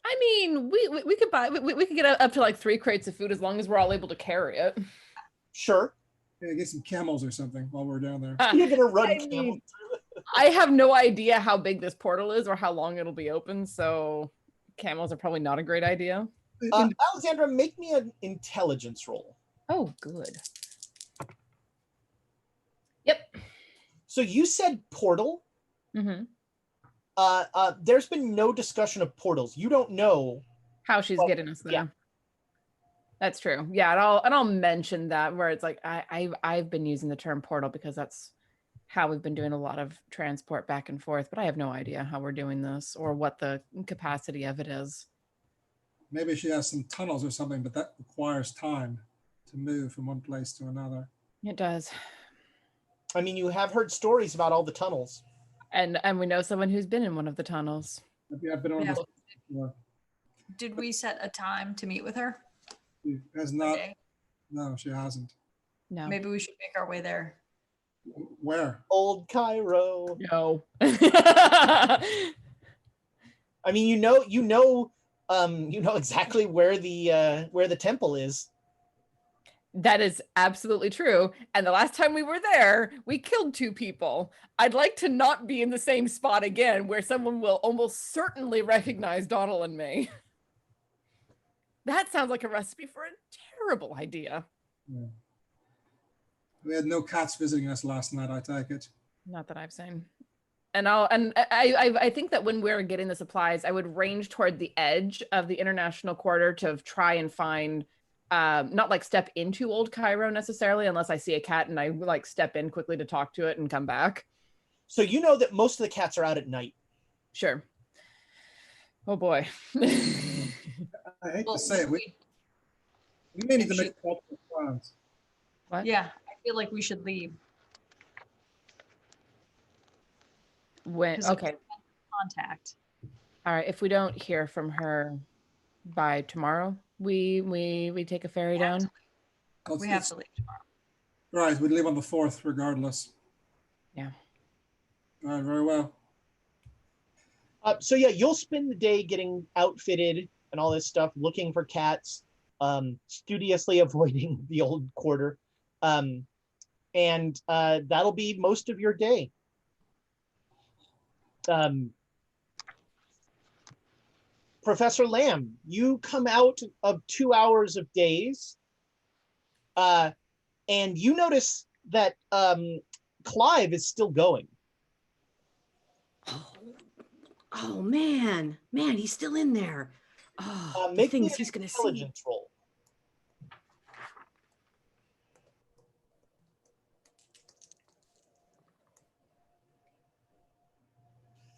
I mean, we could buy we could get up to like 3 crates of food as long as we're all able to carry it. Sure. Yeah, get some camels or something while we're down there. You're gonna run camels. I have no idea how big this portal is or how long it'll be open, so camels are probably not a great idea. Alexandra, make me an intelligence roll. Oh, good. Yep. So you said portal. Mm-hmm. There's been no discussion of portals. You don't know How she's getting us there. Yeah. That's true. Yeah, and I'll mention that where it's like I've been using the term portal because that's how we've been doing a lot of transport back and forth, but I have no idea how we're doing this or what the capacity of it is. Maybe she has some tunnels or something, but that requires time to move from one place to another. It does. I mean, you have heard stories about all the tunnels. And we know someone who's been in one of the tunnels. Maybe I've been on Yeah. this before. Did we set a time to meet with her? She has not. Okay. No, she hasn't. No. Maybe we should make our way there. Where? Old Cairo. No. I mean, you know exactly where the temple is. That is absolutely true. And the last time we were there, we killed 2 people. I'd like to not be in the same spot again where someone will almost certainly recognize Donald and me. That sounds like a recipe for a terrible idea. Yeah. We had no cats visiting us last night, I take it. Not that I've seen. And I think that when we're getting the supplies, I would range toward the edge of the international quarter to try and find, not like step into Old Cairo necessarily, unless I see a cat and I like step in quickly to talk to it and come back. So you know that most of the cats are out at night. Sure. Oh boy. I hate to say it, we may need to make multiple plans. What? Yeah, I feel like we should leave. When 'Cause okay. Contact. All right. If we don't hear from her by tomorrow, we take a ferry down. We have to leave tomorrow. Right, we'd leave on the 4th regardless. Yeah. All right, very well. So yeah, you'll spend the day getting outfitted and all this stuff, looking for cats, studiously avoiding the old quarter. And that'll be most of your day. Professor Lamb, you come out of 2 hours of days, and you notice that Clive is still going. Oh man, he's still in there. Oh, the Make me things an he's gonna see. intelligence roll.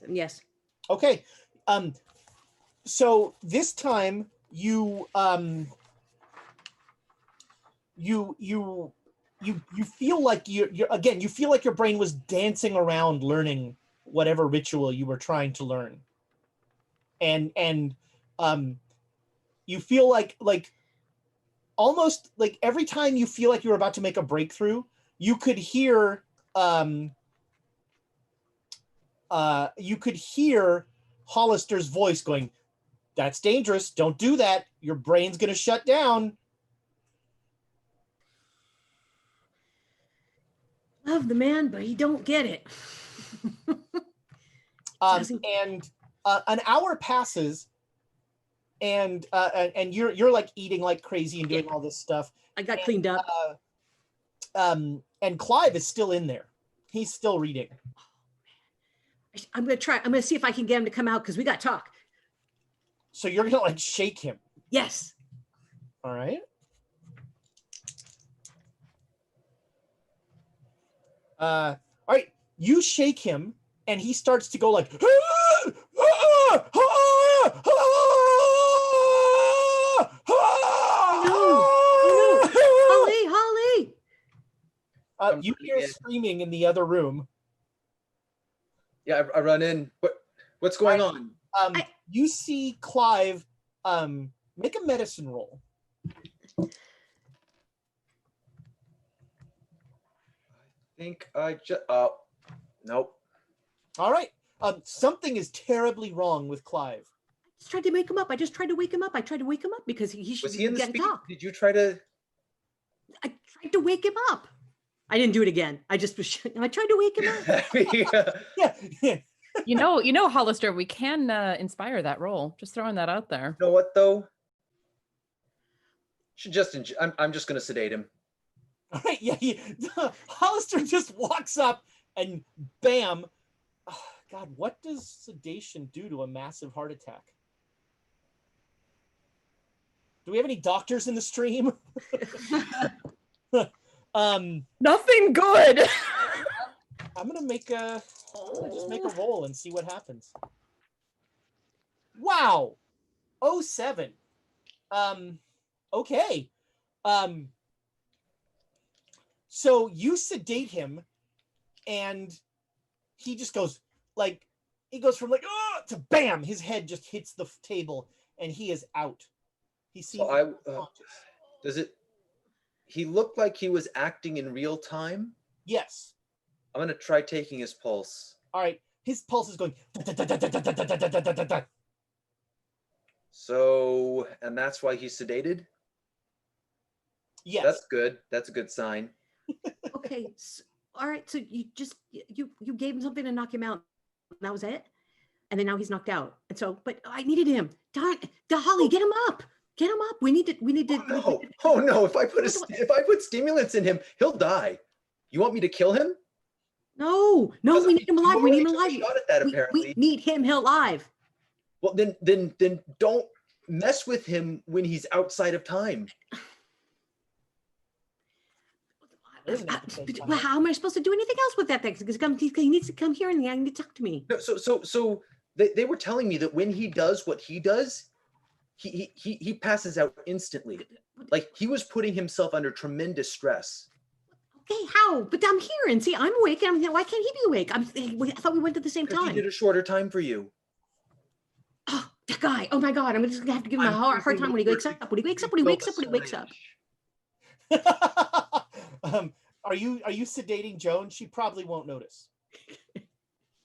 Yes. Okay. So this time you feel like you're again, you feel like your brain was dancing around learning whatever ritual you were trying to learn. And you feel like almost like every time you feel like you're about to make a breakthrough, you could hear Hollister's voice going, "That's dangerous. Don't do that. Your brain's going to shut down." Love the man, but he don't get it. And an hour passes, and you're like eating like crazy and doing all this stuff. I got cleaned up. And Clive is still in there. He's still reading. I'm gonna see if I can get him to come out because we got to talk. So you're gonna like shake him. Yes. All right. All right. You shake him, and he starts to go like. Holly! You hear screaming in the other room. Yeah, I run in. What's going on? You see Clive make a medicine roll. I think I just. Nope. All right. Something is terribly wrong with Clive. I just tried to wake him up. I tried to wake him up because he should Was he in the get speed? talk. Did you try to? I tried to wake him up. I didn't do it again. I tried to wake him up. Yeah. You know, Hollister, we can inspire that role. Just throwing that out there. You know what though? I'm just gonna sedate him. All right. Yeah. Hollister just walks up and bam. Oh, God, what does sedation do to a massive heart attack? Do we have any doctors in the stream? Nothing good. I'm gonna just make a roll and see what happens. Wow. 07. Okay. So you sedate him, and he just goes from like oh to bam. His head just hits the table, and he is out. He seems does it? He looked like he was acting in real time. Yes. I'm gonna try taking his pulse. All right. His pulse is going. So, and that's why he's sedated? Yes. That's good. That's a good sign. Okay. All right. So you gave him something to knock him out. And that was it. And then now he's knocked out. And so, but I needed him. Darn, Holly, get him up. Get him up. We need to. Oh no! If I put stimulants in him, he'll die. You want me to kill him? No, we need him alive. We need him alive. Shot at that, apparently. We need him alive. Well, then don't mess with him when he's outside of time. Well, how am I supposed to do anything else with that thing? Because he needs to come here and he needs to talk to me. No, so they were telling me that when he does what he does, he passes out instantly. Like he was putting himself under tremendous stress. Okay, how? But I'm here and see, I'm awake. And why can't he be awake? I thought we went at the same time. He did a shorter time for you. Oh, that guy! Oh my God! I'm just gonna have to give him a hard time when he wakes up. When he wakes up. Are you sedating Joan? She probably won't notice.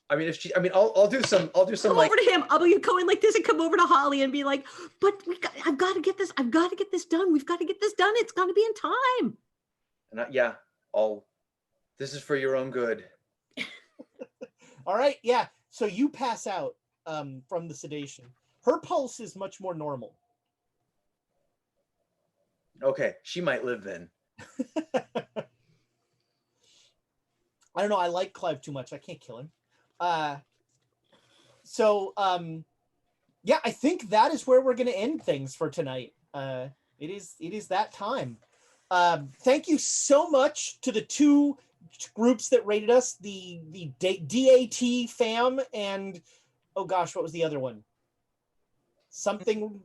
I'll do some Come like, over to him. I'll be go in like this and come over to Holly and be like, but I've got to get this done. We've got to get this done. It's got to be in time. And this is for your own good. All right. Yeah. So you pass out from the sedation. Her pulse is much more normal. Okay. She might live then. I don't know. I like Clive too much. I can't kill him. I think that is where we're going to end things for tonight. It is that time. Thank you so much to the two groups that rated us, the DAT fam and oh gosh, what was the other one? Something.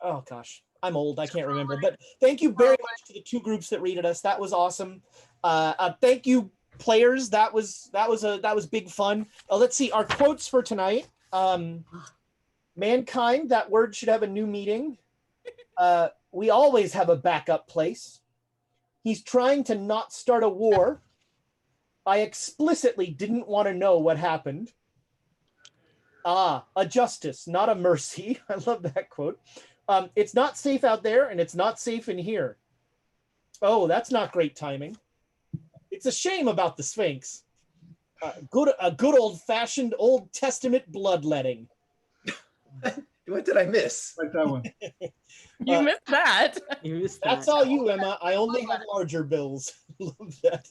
Oh gosh, I'm old. I can't remember. But thank you very much to the two groups that rated us. That was awesome. Thank you, players. That was big fun. Let's see our quotes for tonight. Mankind, that word should have a new meaning. We always have a backup place. He's trying to not start a war. I explicitly didn't want to know what happened. A justice, not a mercy. I love that quote. It's not safe out there and it's not safe in here. Oh, that's not great timing. It's a shame about the Sphinx. A good old-fashioned Old Testament bloodletting. What did I miss? Like that one. You missed that. That's all you, Emma. I only have larger bills. Love that.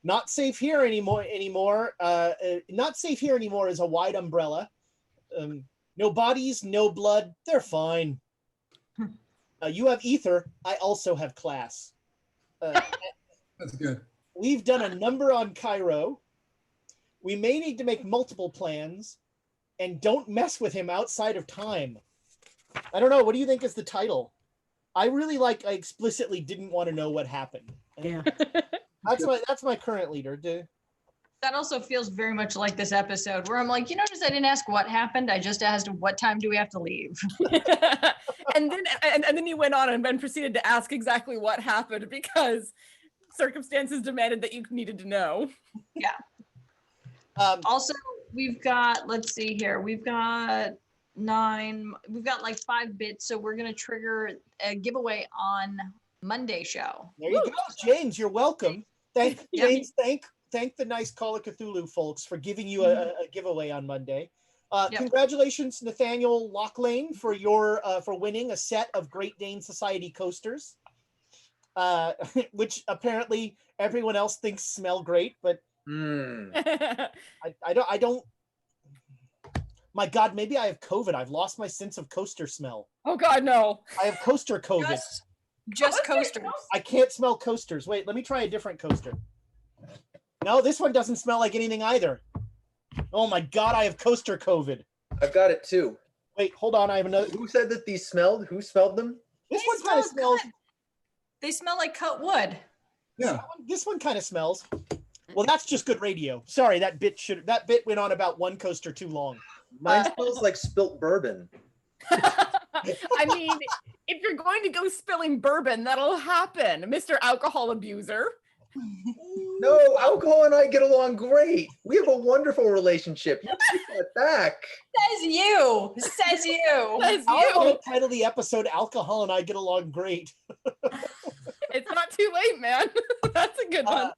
Not safe here anymore. Not safe here anymore is a wide umbrella. No bodies, no blood. They're fine. You have ether. I also have class. That's good. We've done a number on Cairo. We may need to make multiple plans. And don't mess with him outside of time. I don't know. What do you think is the title? I explicitly didn't want to know what happened. Yeah. That's my current leader. That also feels very much like this episode where I'm like, you notice I didn't ask what happened. I just asked what time do we have to leave? and then you went on and proceeded to ask exactly what happened because circumstances demanded that you needed to know. Yeah. Also, we've got, let's see here. We've got like 5 bits. So we're going to trigger a giveaway on Monday show. There you go. James, you're welcome. Thank the nice Call of Cthulhu folks for giving you a giveaway on Monday. Congratulations, Nathaniel Locklane, for winning a set of Great Dane Society coasters, which apparently everyone else thinks smell great, but I don't. My God, maybe I have COVID. I've lost my sense of coaster smell. Oh God, no! I have coaster COVID. Just coasters. I can't smell coasters. Wait, let me try a different coaster. No, this one doesn't smell like anything either. Oh my God, I have coaster COVID. I've got it too. Wait, hold on. I have another. Who said that these smelled? Who smelled them? This one kind of smells. They smell like cut wood. Yeah. This one kind of smells. Well, that's just good radio. Sorry, that bit went on about one coaster too long. Mine smells like spilt bourbon. I mean, if you're going to go spilling bourbon, that'll happen, Mr. Alcohol Abuser. No, alcohol and I get along great. We have a wonderful relationship. You take that back. Says you. Says you. Says I'm you. gonna title the episode "Alcohol and I Get Along Great." It's not too late, man. That's a good one.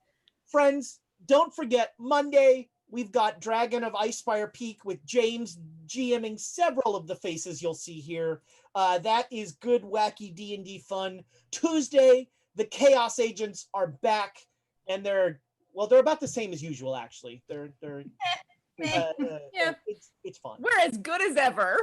Friends, don't forget Monday. We've got Dragon of Icespire Peak with James GMing several of the faces you'll see here. That is good, wacky D&D fun. Tuesday, the Chaos Agents are back, and they're about the same as usual. Actually, they're Yeah. it's fun. We're as good as ever.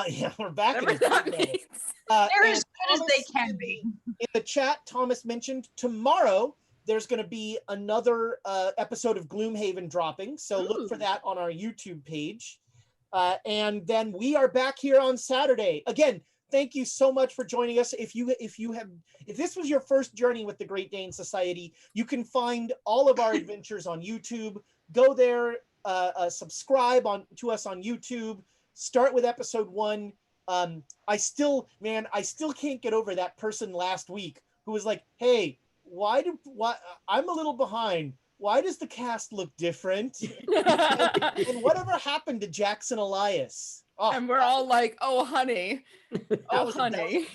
Yeah, we're back. Whatever that means. They're And as good as they Thomas can be. In the chat, Thomas mentioned tomorrow there's going to be another episode of Gloomhaven dropping, so look for that on our YouTube page. And then we are back here on Saturday. Again, thank you so much for joining us. If this was your first journey with the Great Dane Society, you can find all of our adventures on YouTube. Go there, subscribe to us on YouTube. Start with episode 1. I still can't get over that person last week who was like, "Hey, why I'm a little behind. Why does the cast look different? and whatever happened to Jackson Elias?" Oh, And we're all like, "Oh, honey, oh, honey."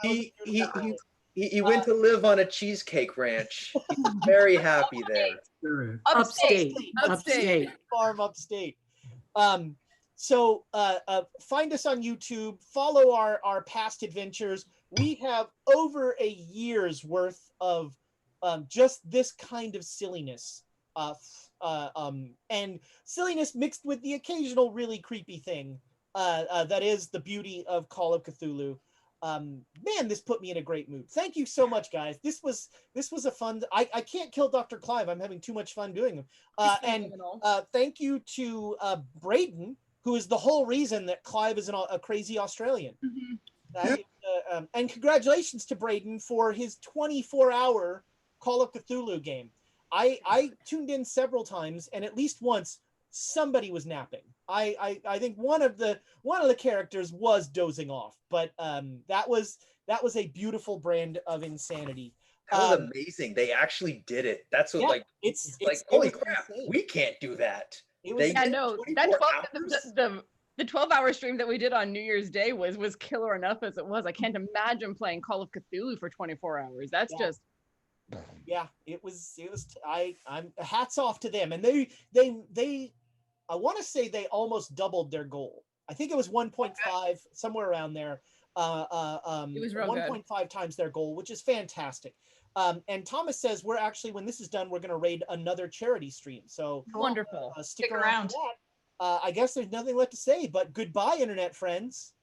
He went to live on a cheesecake ranch. He's very happy there. Upstate. Farm upstate. So find us on YouTube, follow our past adventures. We have over a year's worth of just this kind of silliness, and silliness mixed with the occasional really creepy thing that is the beauty of Call of Cthulhu. Man, this put me in a great mood. Thank you so much, guys. This was a fun. I can't kill Dr. Clive. I'm having too much fun doing them. And thank you to Braden, who is the whole reason that Clive is a crazy Australian. Mm-hmm. And congratulations to Braden for his 24-hour Call of Cthulhu game. I tuned in several times, and at least once somebody was napping. I think one of the characters was dozing off, but that was a beautiful brand of insanity. That was amazing. They actually did it. That's what it's holy crap. Insane. We can't do that. The 12-hour stream that we did on New Year's Day was killer enough as it was. I can't imagine playing Call of Cthulhu for 24 hours. That's just it was I'm hats off to them. And they I want to say they almost doubled their goal. I think it was 1.5, somewhere around there. It was real 1.5 times their goal, which is fantastic. And Thomas says we're actually, when this is done, we're going to raid another charity stream. So wonderful. Stick around. For that. I guess there's nothing left to say, but goodbye, internet friends.